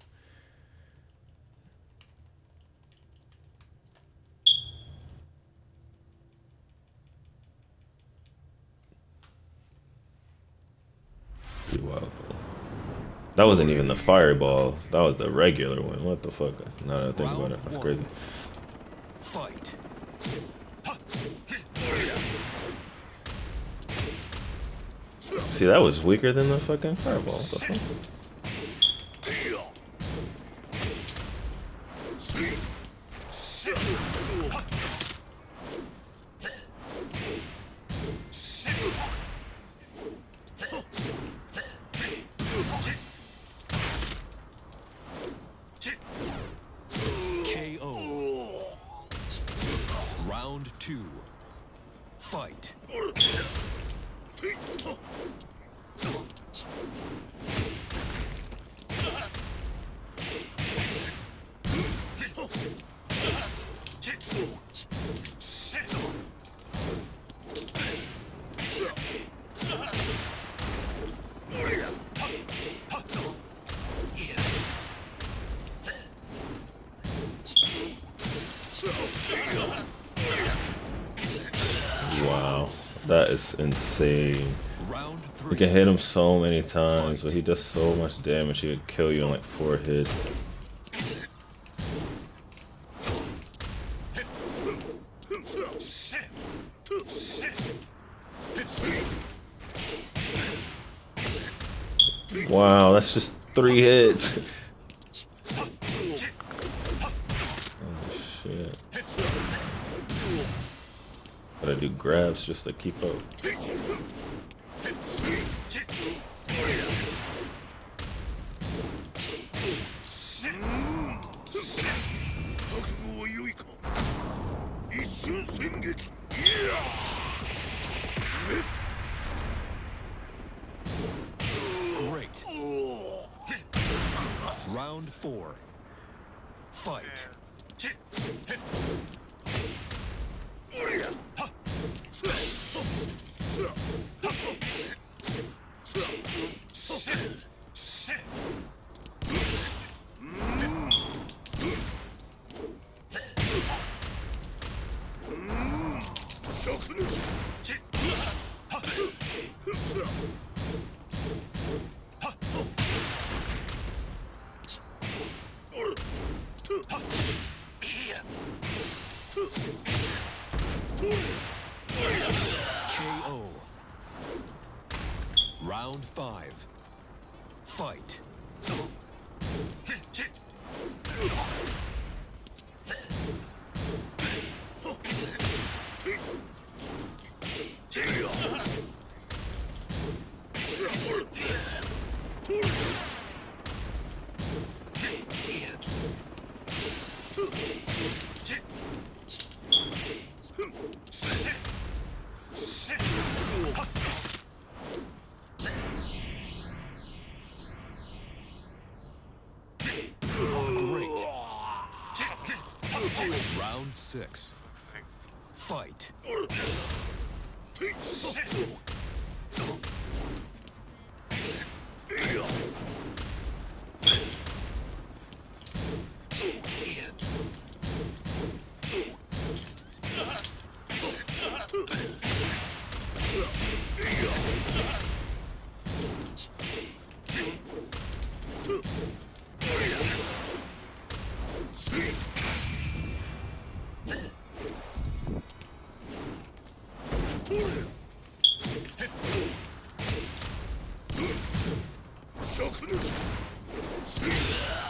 Pretty wild, though. That wasn't even the fireball. That was the regular one. What the fuck? Now that I think about it, that's crazy. Fight. See, that was weaker than the fucking fireball. What the fuck? KO. Round 2. Fight. Wow, that is insane. You can hit him so many times, but he does so much damage. He could kill you in like 4 hits. Wow, that's just 3 hits. Oh shit. Gotta do grabs just to keep up. Great. Round 4. Fight. KO. Round 5. Fight. Great. Round 6. Fight.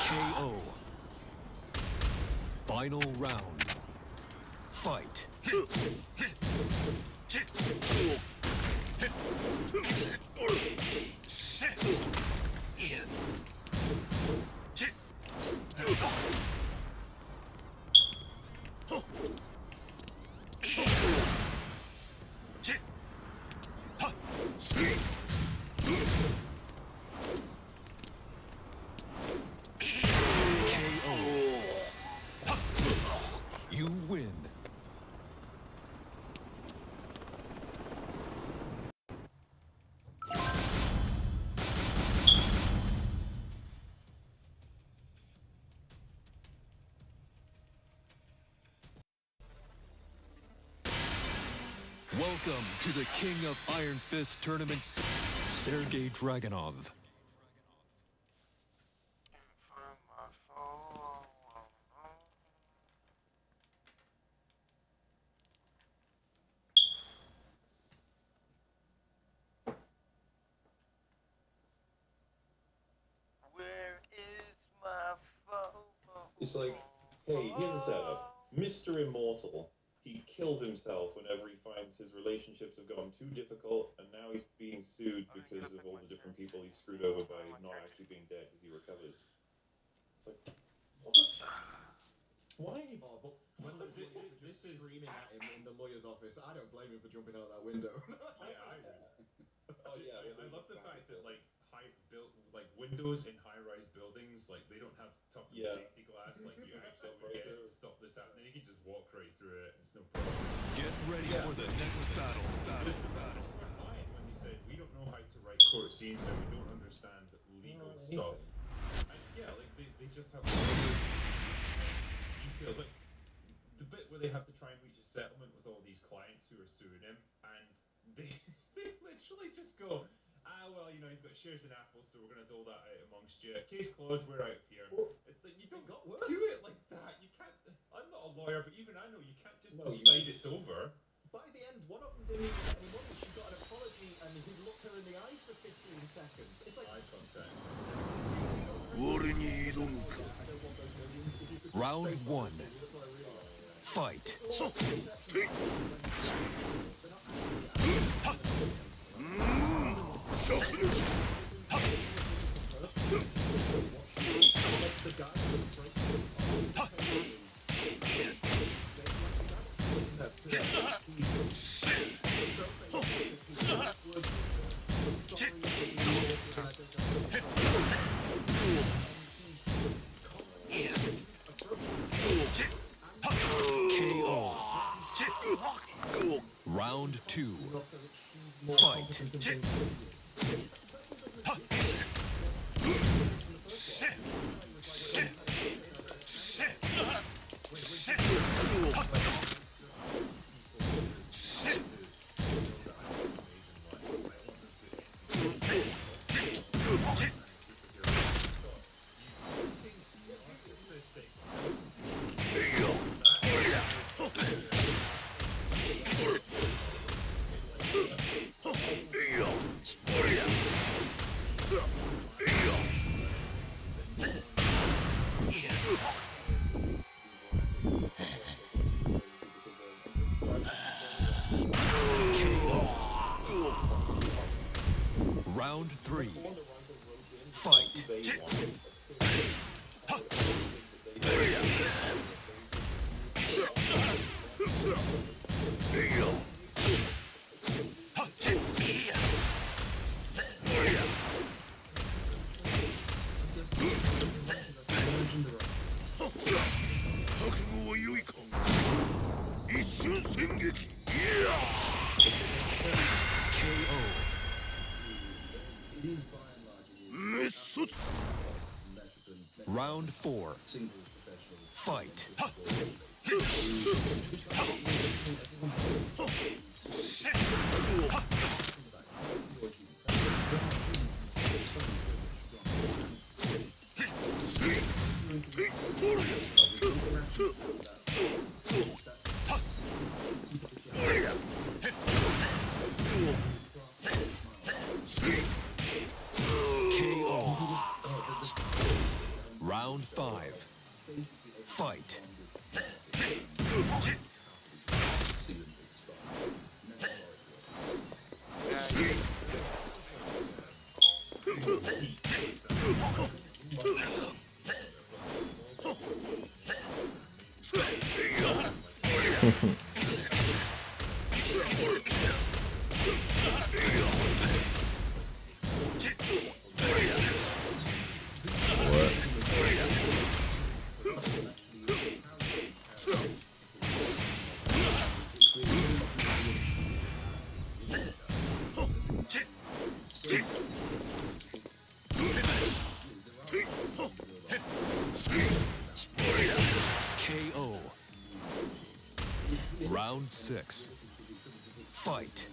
KO. Final round. Fight. You win. Welcome to the King of Iron Fist tournaments, Sergey Dragonov. Where is my phone? It's like, hey, here's a setup. Mr. Immortal, he kills himself whenever he finds his relationships have gone too difficult, and now he's being sued because of all the different people he's screwed over by not actually being dead as he recovers. It's like, what? Why? Oh, but when the lawyers were just screaming at him in the lawyer's office, I don't blame him for jumping out that window. Yeah, I would. Oh yeah, I love the fact that like windows in high-rise buildings, like they don't have tough safety glass, like you actually would get it to stop this happening. You can just walk right through it. It's no problem. Get ready for the next battle. When he said we don't know how to write court scenes and we don't understand legal stuff, and yeah, like they just have all those details, like the bit where they have to try and reach a settlement with all these clients who are suing him, and they literally just go, well, you know, he's got shares in Apple, so we're gonna dole that out amongst you. Case closed, we're out here. It's like you don't do it like that. You can't. I'm not a lawyer, but even I know you can't just decide it's over. By the end, one of them didn't even get any money. She got an apology, and he looked her in the eyes for 15 seconds. It's like eye contact. Round one. Fight. KO. Round two. Fight. Round three. Fight. Round four. Fight. KO. Round 5. Fight. KO. Round 6. Fight.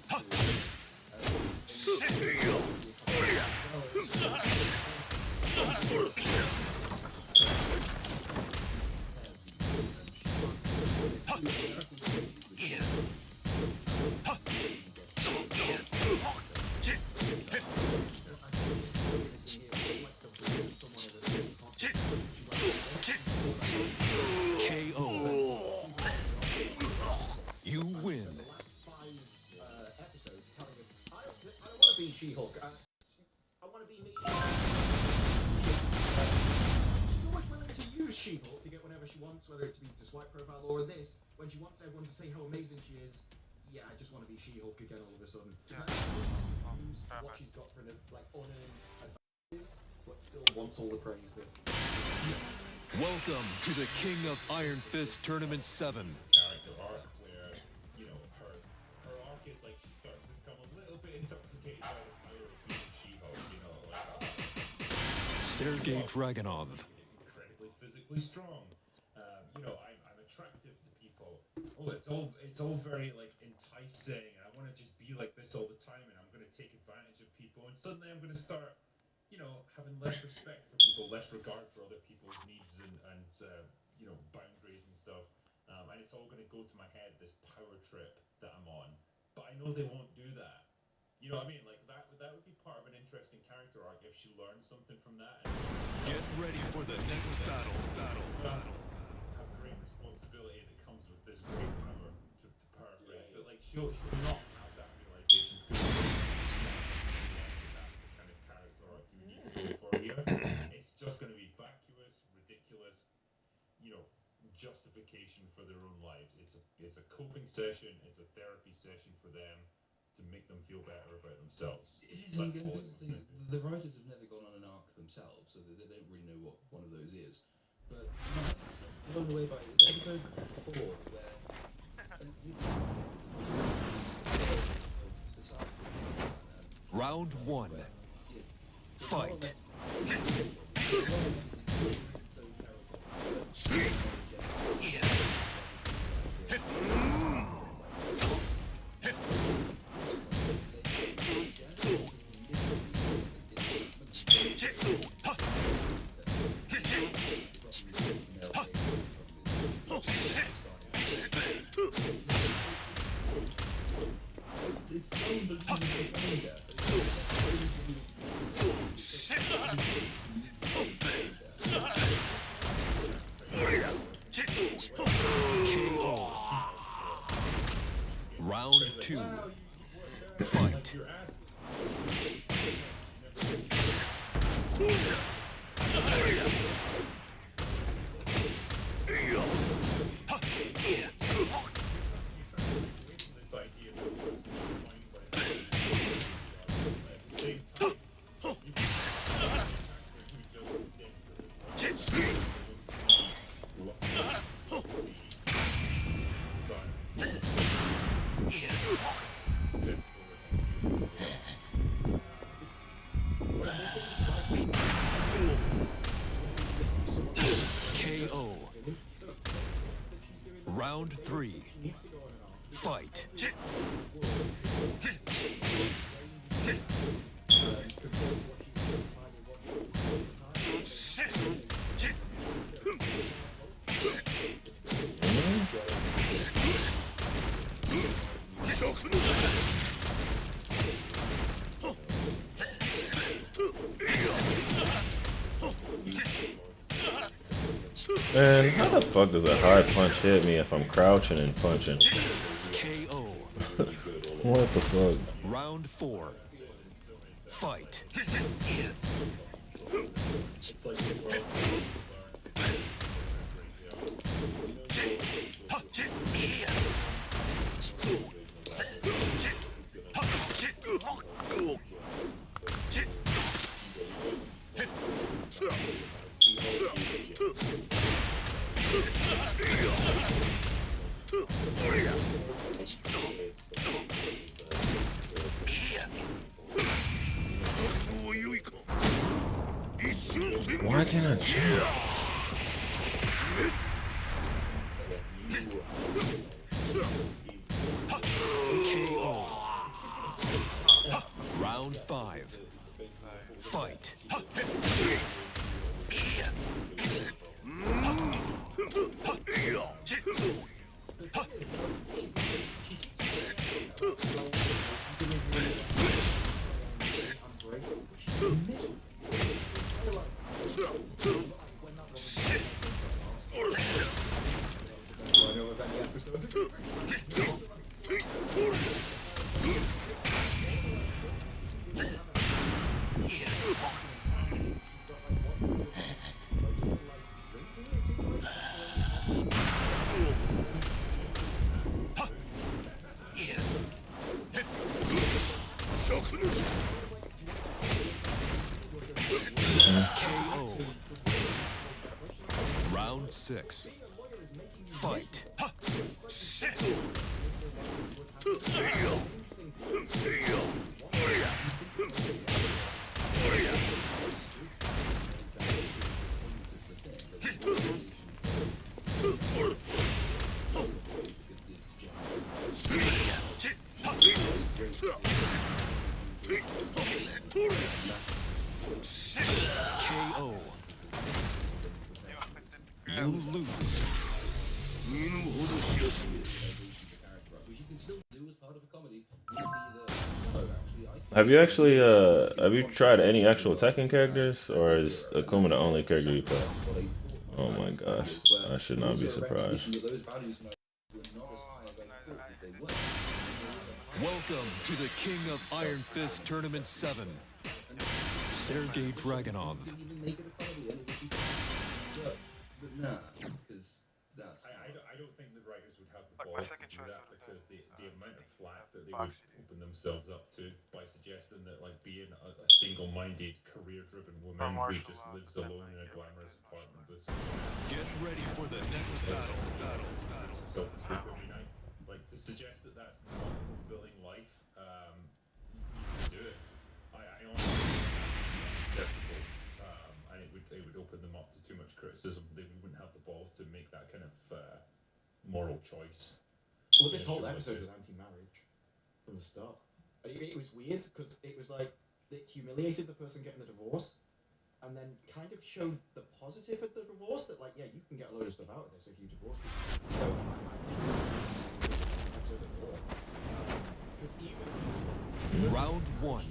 KO. You win. Episodes telling us, I don't want to be She-Hulk. I want to be me. She's always willing to use She-Hulk to get whatever she wants, whether it be to swipe profile or this. When she wants everyone to say how amazing she is, yeah, I just want to be She-Hulk again all of a sudden. Use what she's got for the unearned advantages, but still wants all the praise that. Welcome to the King of Iron Fist Tournament 7. Character arc where, you know, her arc is like she starts to become a little bit intoxicated by the power of being She-Hulk, you know, like Sergei Dragonov. incredibly physically strong. You know, I'm attractive to people. Oh, it's all very like enticing, and I want to just be like this all the time, and I'm going to take advantage of people, and suddenly I'm going to start, you know, having less respect for people, less regard for other people's needs and you know, boundaries and stuff. And it's all going to go to my head, this power trip that I'm on. But I know they won't do that. You know what I mean? Like that would be part of an interesting character arc if she learned something from that. Get ready for the next battle. Have great responsibility that comes with this great power, to paraphrase. But like she'll not have that realization because that's the kind of character arc you need to go for here. It's just going to be vacuous, ridiculous, you know, justification for their own lives. It's a coping session. It's a therapy session for them to make them feel better about themselves. The writers have never gone on an arc themselves, so they don't really know what one of those is. But blown away by it was episode 4 where Round 1. Fight. It's unbelievable. KO. Round 2. Fight. This idea that a person is defined by at the same time, you can have a character who just desperately wants to be KO. Round 3. Fight. Man, how the fuck does a hard punch hit me if I'm crouching and punching? KO. What the fuck? Round 4. Fight. It's like the world. Why can't I jump? KO. Round 5. Fight. KO. Round 6. Fight. KO. You lose. Have you tried any actual Tekken characters, or is Akuma the only character you play? Oh my gosh, I should not be surprised. Welcome to the King of Iron Fist Tournament 7. Sergey Dragonov. I don't think the writers would have the balls to do that because the amount of flack that they would open themselves up to by suggesting that like being a single-minded, career-driven woman who just lives alone in a glamorous apartment with some Get ready for the next battle. so to sleep every night, like to suggest that that's not a fulfilling life, you can do it. I honestly acceptable, and it would open them up to too much criticism. They wouldn't have the balls to make that kind of moral choice. Well, this whole episode was anti-marriage from the start. It was weird because it was like it humiliated the person getting the divorce, and then kind of showed the positive of the divorce. That like, yeah, you can get a load of stuff out of this if you divorce people. So I think this episode of all because even Round 1.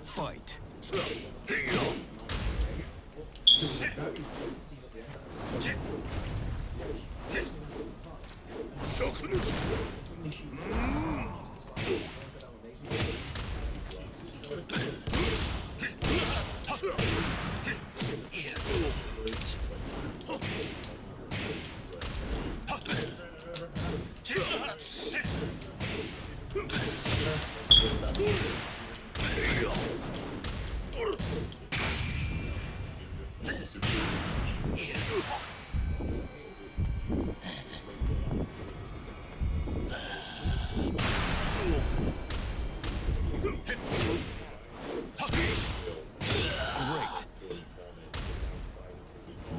Fight. Great.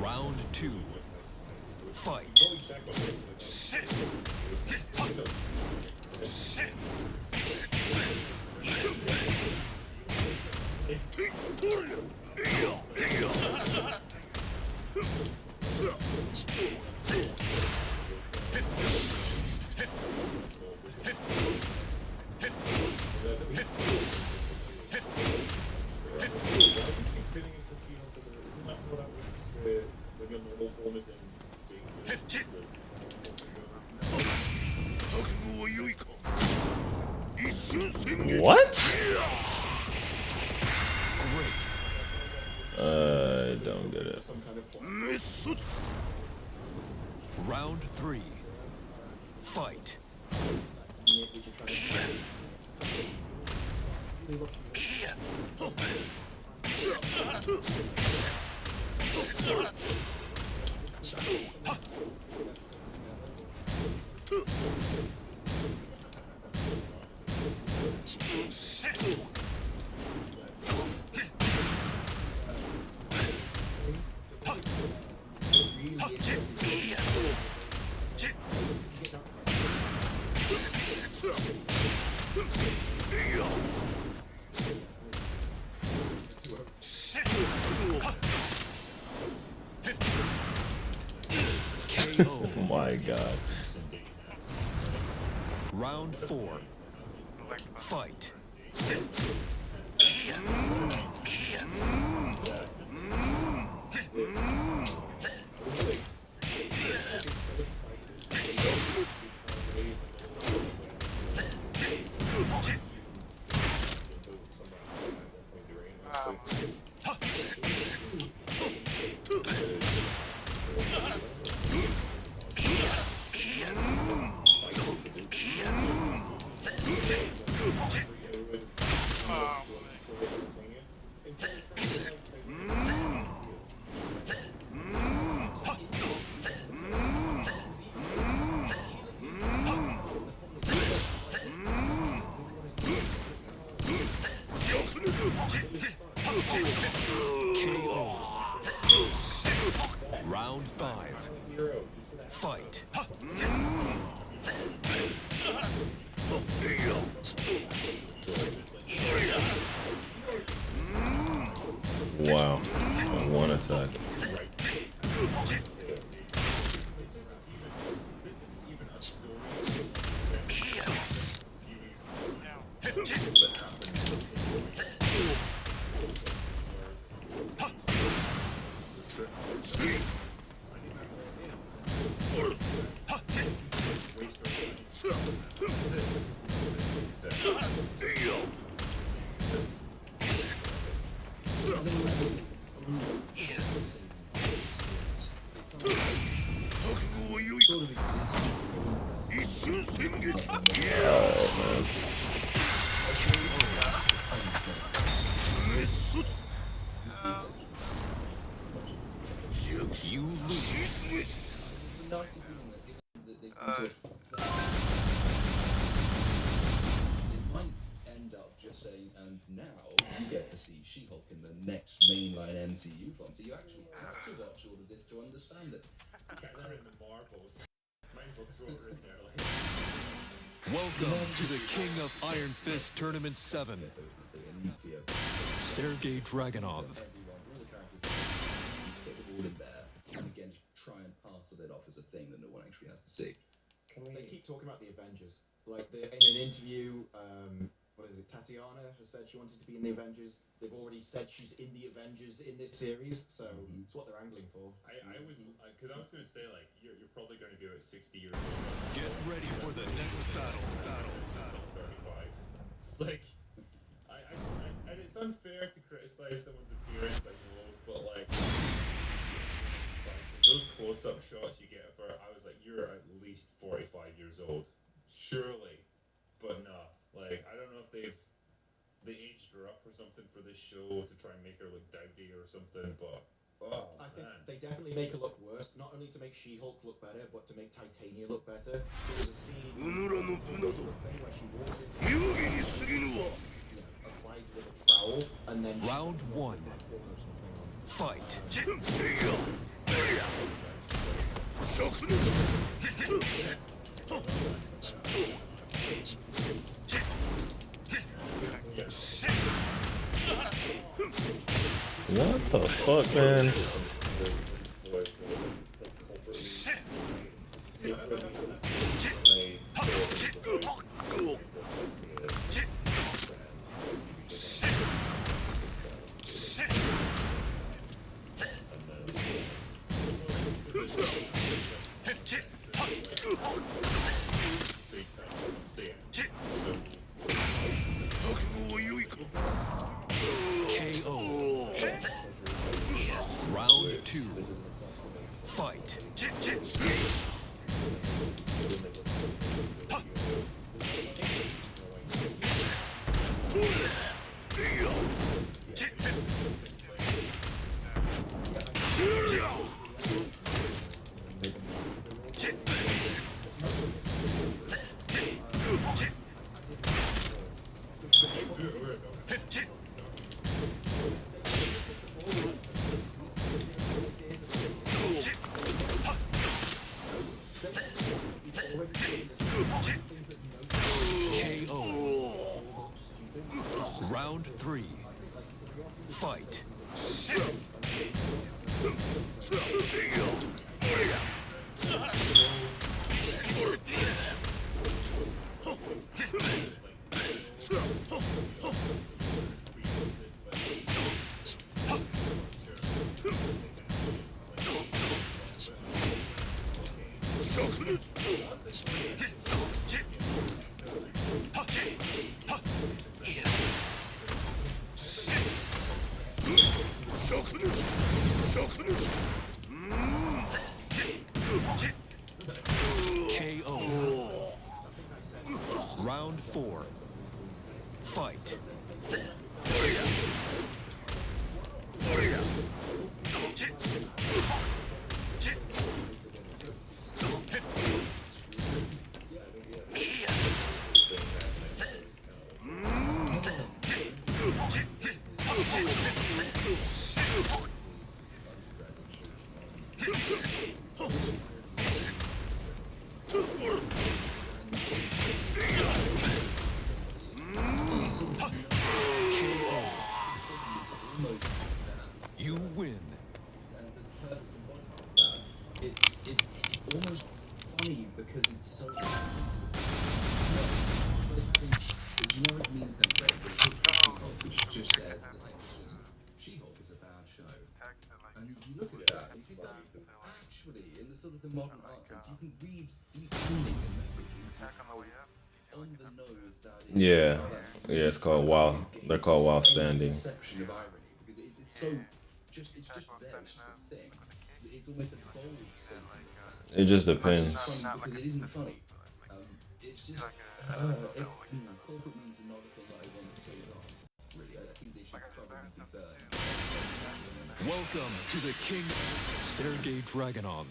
Round 2. Fight. form is in being What? I don't get it. Round 3. Fight. Oh my god. Round 4. Fight. Round 5. Fight. Wow. One attack. You lose. Nasty feeling that given that they can sort of it might end up just saying, and now you get to see She-Hulk in the next mainline MCU film. So you actually have to watch all of this to understand it. Her in the Marvels. Might as well throw her in there. Like. Welcome to the King of Iron Fist Tournament 7. Sergei Dragonov. All in there, and again, try and parcel it off as a thing that no one actually has to see. They keep talking about the Avengers. Like, in an interview, what is it, Tatiana has said she wanted to be in the Avengers. They've already said she's in the Avengers in this series, so it's what they're angling for. I was going to say, like, you're probably going to be about 60 years old. Get ready for the next battle. 35. It's like, and it's unfair to criticize someone's appearance, I know, but like, those close-up shots you get of her, I was like, you're at least 45 years old, surely, but no, like, I don't know if they aged her up or something for this show to try and make her look dowdy or something, but I think they definitely make her look worse, not only to make She-Hulk look better, but to make Titania look better. There was a scene where she walks into applied with a trowel, and then Round 1. Fight. What the fuck, man? 2. Fight. KO. Round 3. Fight. KO. Round 4. Fight. You win. It's almost funny because it's so. The generic meme template, the picture of She-Hulk, which just says the text is just She-Hulk is a bad show, and you look at that and you think that actually, in the sort of the modern art sense, you can read deep meaning and message into how on the nose that is. Yeah, yeah, it's called Wow. They're called Wow Standing. Conception of irony because it's so it's just there, it's just a thing. It's almost a bold thing. It just depends. It's funny because it isn't funny. It's just corporate memes are not a thing I want to take on. Really, I think they should probably be burned. Welcome to the King, Sergei Dragonov.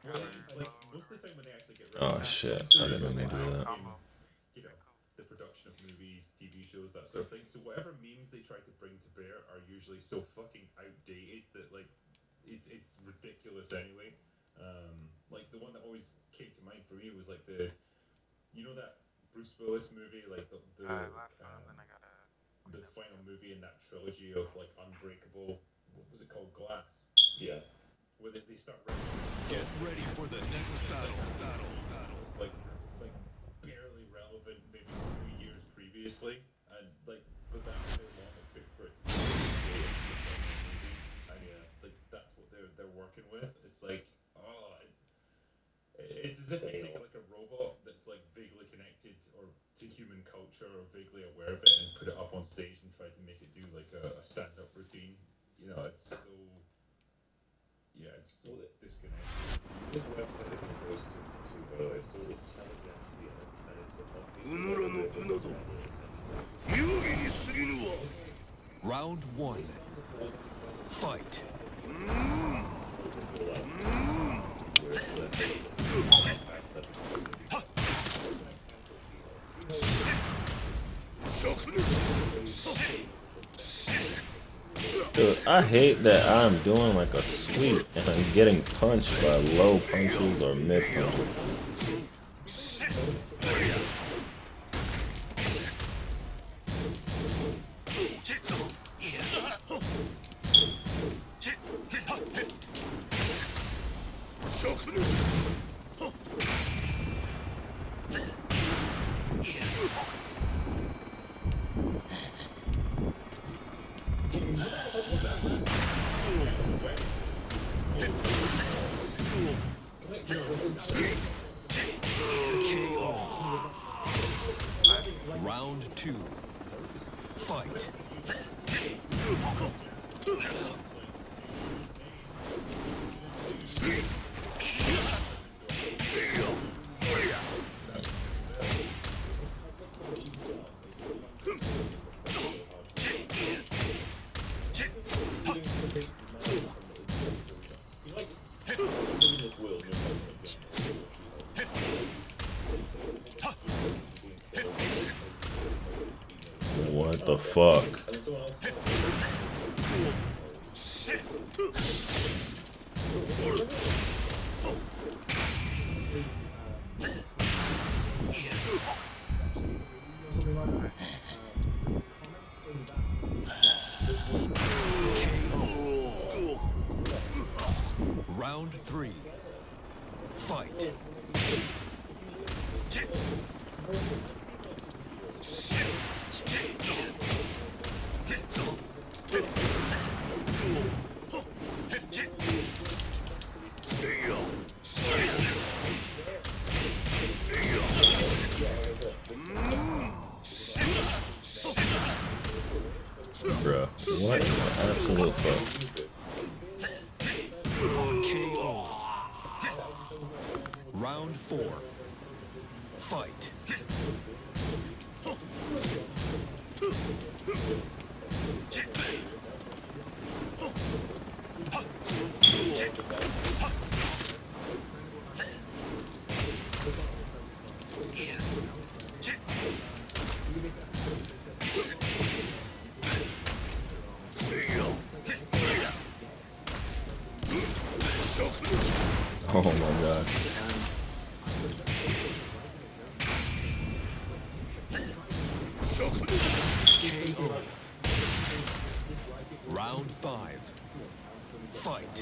Well, it's like most of the time when they actually get Oh shit! I didn't mean to do that. You know, the production of movies, TV shows, that sort of thing. So whatever memes they try to bring to bear are usually so fucking outdated that like it's ridiculous anyway. Like the one that always came to mind for me was like the, you know that Bruce Willis movie, like the final movie in that trilogy of like Unbreakable. What was it called? Glass. Yeah. Where they start. Get ready for the next battle. It's like barely relevant, maybe 2 years previously, and like, but that's how long it took for it to make its way into the final movie. And yeah, like that's what they're working with. It's like, it's as if they take like a robot that's like vaguely connected or to human culture or vaguely aware of it and put it up on stage and try to make it do like a stand-up routine. You know, it's so. Yeah, it's so disconnected. This website that it goes to by the way, it's called Intelligentsia, and it's a Round 1. Fight. Dude, I hate that I'm doing like a sweep and I'm getting punched by low punches or mid punches. Round 2. Fight. the fuck? And someone else. Something like that. The comments in that Round 3. Fight. Bruh, what in the absolute fuck? KO. Round 4. Fight. Oh my god. KO. Round 5. Fight.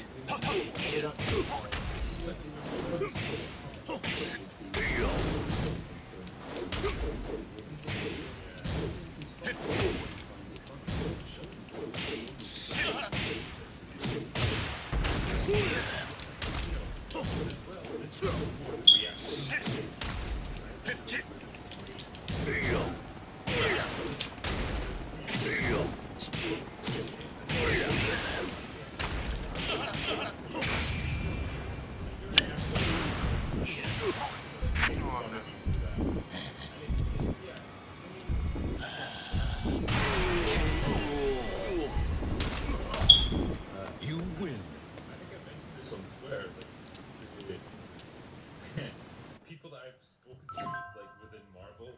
You win. I think I mentioned this on Twitter. People that I've spoken to, like within Marvel,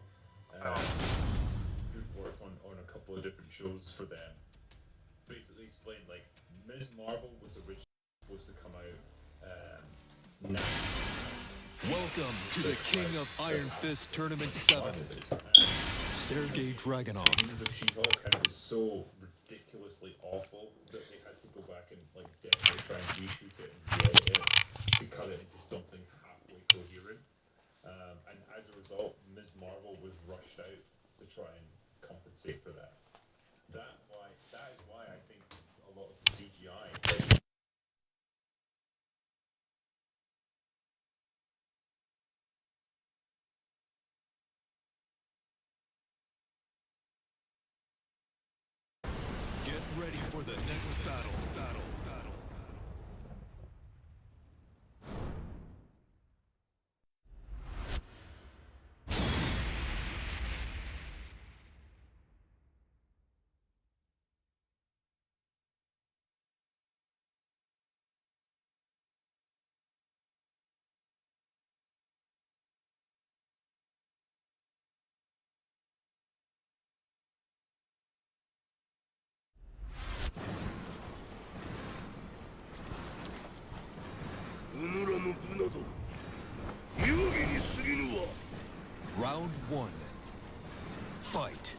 who've worked on a couple of different shows for them, basically explained like Ms. Marvel was originally supposed to come out now. Welcome to the King of Iron Fist Tournament 7. Sergei Dragonov. Seasons of She-Hulk, and it was so ridiculously awful that they had to go back and like definitely try and reshoot it and re-edit it to cut it into something halfway coherent. And as a result, Ms. Marvel was rushed out to try and compensate for that. That is why I think a lot of the CGI. Like, Get ready for the next battle. Round 1. Fight.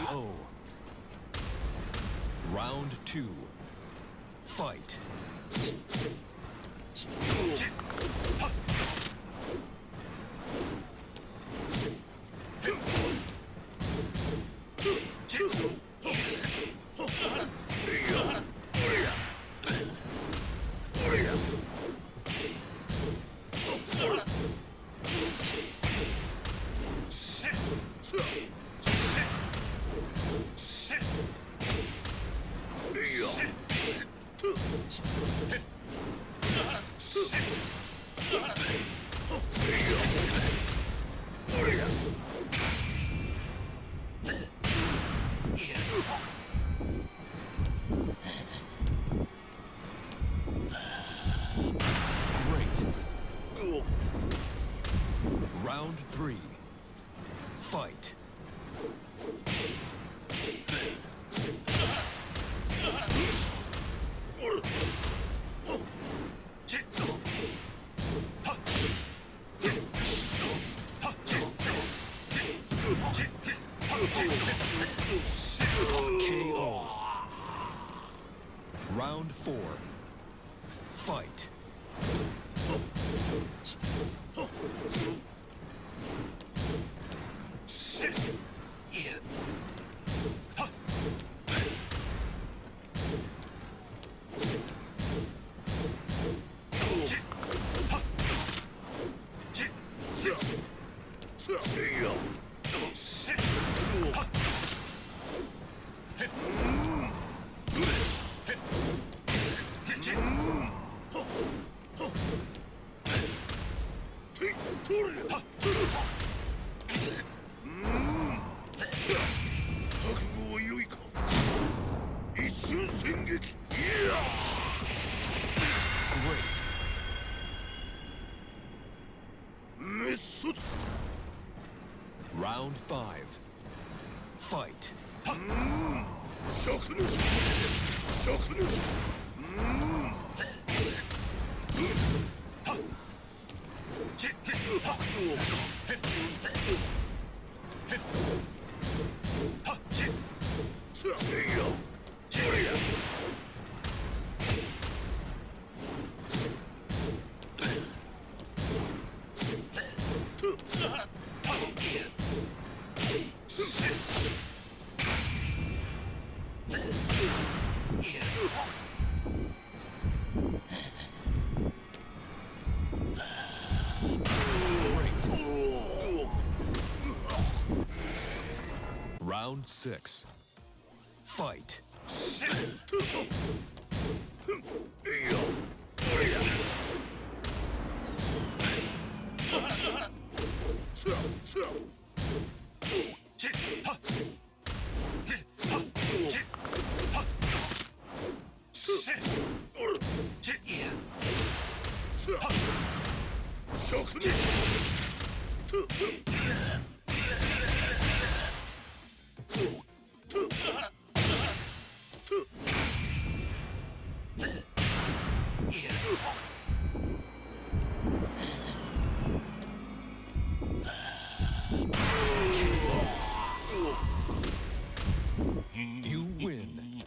KO. Fight. Great. Round 3. Fight. KO. Round 4. Fight. Great. Round 5. Fight. Great. Round 6. Fight. You win.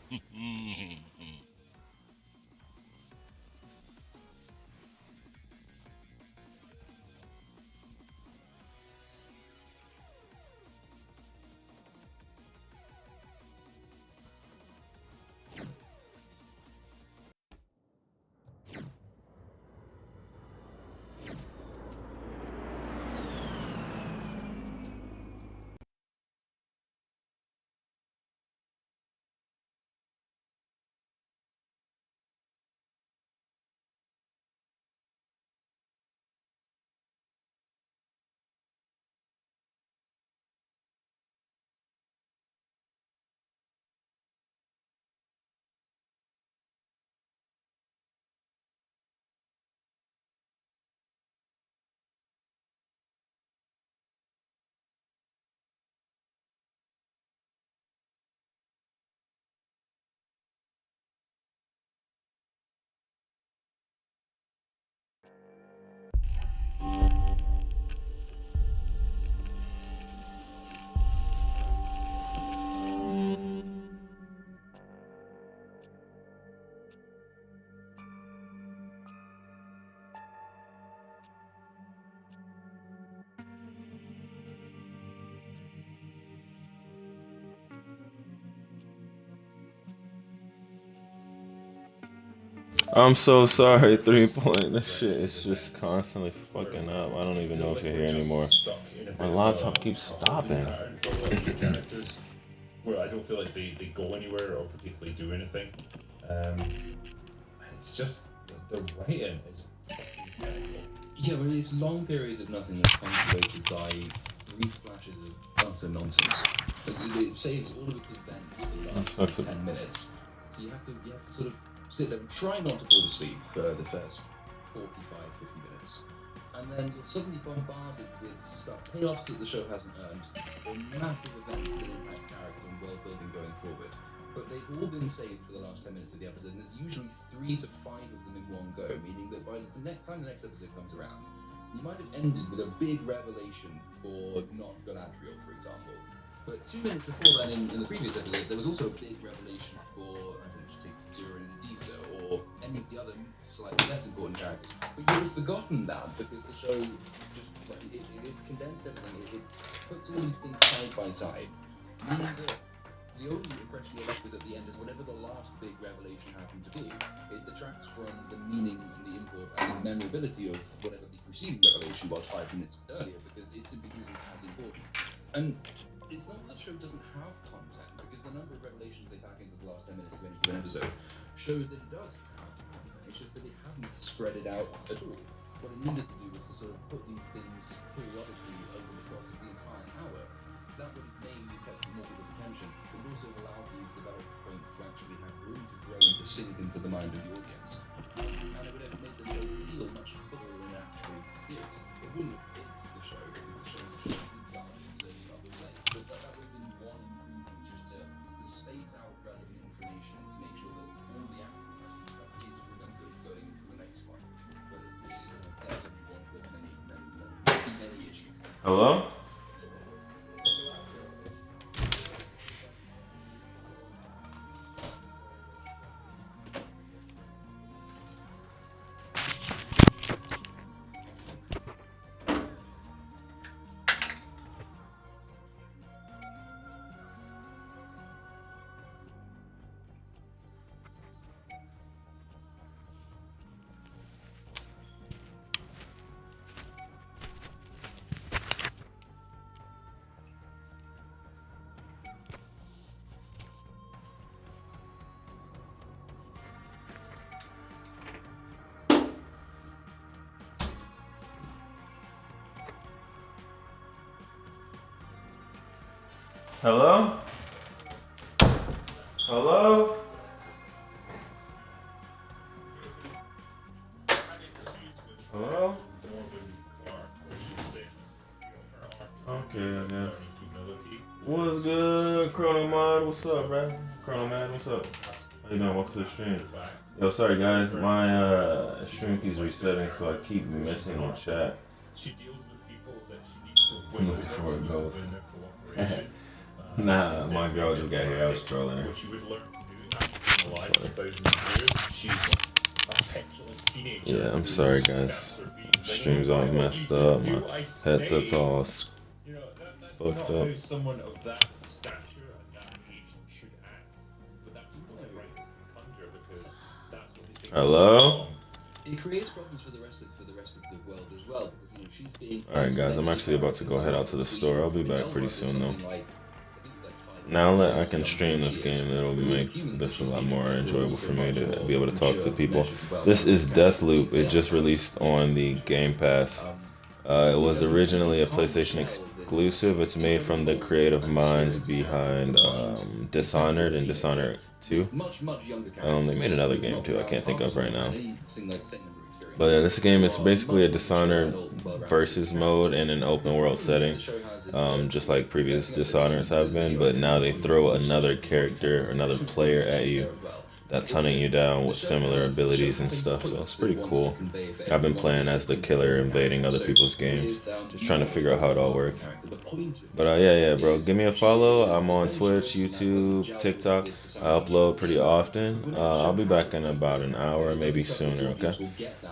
I'm so sorry, 3 point. This shit is just constantly fucking up. I don't even know if you're here anymore. My laptop keeps stopping. These characters, where I don't feel like they go anywhere or particularly do anything. It's just the writing is fucking terrible. Yeah, but it's long periods of nothing that's punctuated by brief flashes of utter nonsense. It saves all of its events for the last 10 minutes. So you have to sort of sit there and try not to fall asleep for the first 45, 50 minutes. And then you're suddenly bombarded with stuff, payoffs that the show hasn't earned, or massive events that impact character and world building going forward. But they've all been saved for the last 10 minutes of the episode, and there's usually 3 to 5 of them in one go, meaning that by the next time the next episode comes around, you might have ended with a big revelation for not Galadriel, for example. But 2 minutes before that, in the previous episode, there was also a big revelation for, I don't know, just take Tyrion and Disa, or any of the other slightly less important characters. But you would have forgotten that, because the show just, it's condensed everything, it puts all these things side by side, meaning that the only impression you're left with at the end is whatever the last big revelation happened to be. It detracts from the meaning and the import and the memorability of whatever the preceding revelation was 5 minutes earlier, because it simply isn't as important. And it's not that the show doesn't have content, because the number of revelations they pack into the last 10 minutes of any given episode shows that it does have content. It's just that it hasn't spread it out at all. What it needed to do was to sort of put these things periodically over the course of the entire hour. That would have maybe kept more people's attention, but would also allow these development points to actually have room to grow and to sink into the mind of the audience. And it would have made the show feel much fuller than it actually is. It wouldn't have fixed the show because the show's just done in certain other ways, but that would have been one improvement, just to space out relevant information to make sure that all the action stuff is remembered going into the next one. But that's only one of the many issues. Hello? Hello? Hello? Hello? Okay, I guess. What's good, Chrono Mod? What's up, bro? Chrono Man, what's up? How you doing? Welcome to the stream. Yo, sorry guys, my stream keeps resetting, so I keep missing the chat. She deals with people that she needs to win Before it goes. within their cooperation. Nah, my girl just got here. I was trolling her. What you would learn to do after being alive for thousands of years. She's a petulant teenager. Yeah, I'm sorry guys. Stream's all messed up. My headset's all fucked Not up. how someone of that stature and that age should act. But that's the only writers can conjure, because that's what they think. Hello? It creates problems for the rest of the world as well, because she's being. Alright guys, I'm actually about to go head out to the store. I'll be back pretty soon though. Now that I can stream this game, it'll make this a lot more enjoyable for me to be able to talk to people. This is Deathloop. It just released on the Game Pass. It was originally a PlayStation exclusive. It's made from the creative minds behind Dishonored and Dishonored 2. They made another game too, I can't think of right now. But yeah, this game is basically a Dishonored versus mode in an open world setting, just like previous Dishonors have been, but now they throw another character, another player at you that's hunting you down with similar abilities and stuff, so it's pretty cool. I've been playing as the killer invading other people's games, just trying to figure out how it all works. But yeah, bro, give me a follow. I'm on Twitch, YouTube, TikTok. I upload pretty often. I'll be back in about an hour, maybe sooner, okay?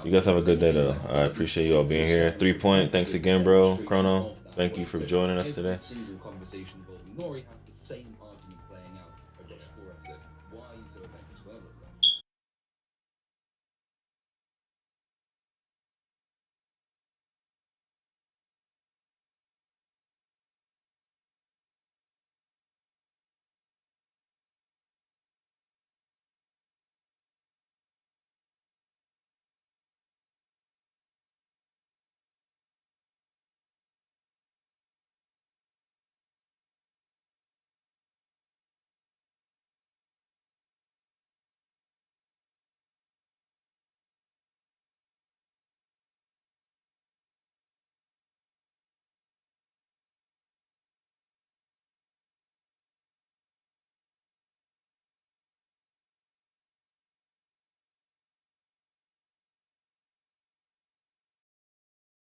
You guys have a good day though. I appreciate you all being here. 3 Point, thanks again, bro. Chrono, thank you for joining us today.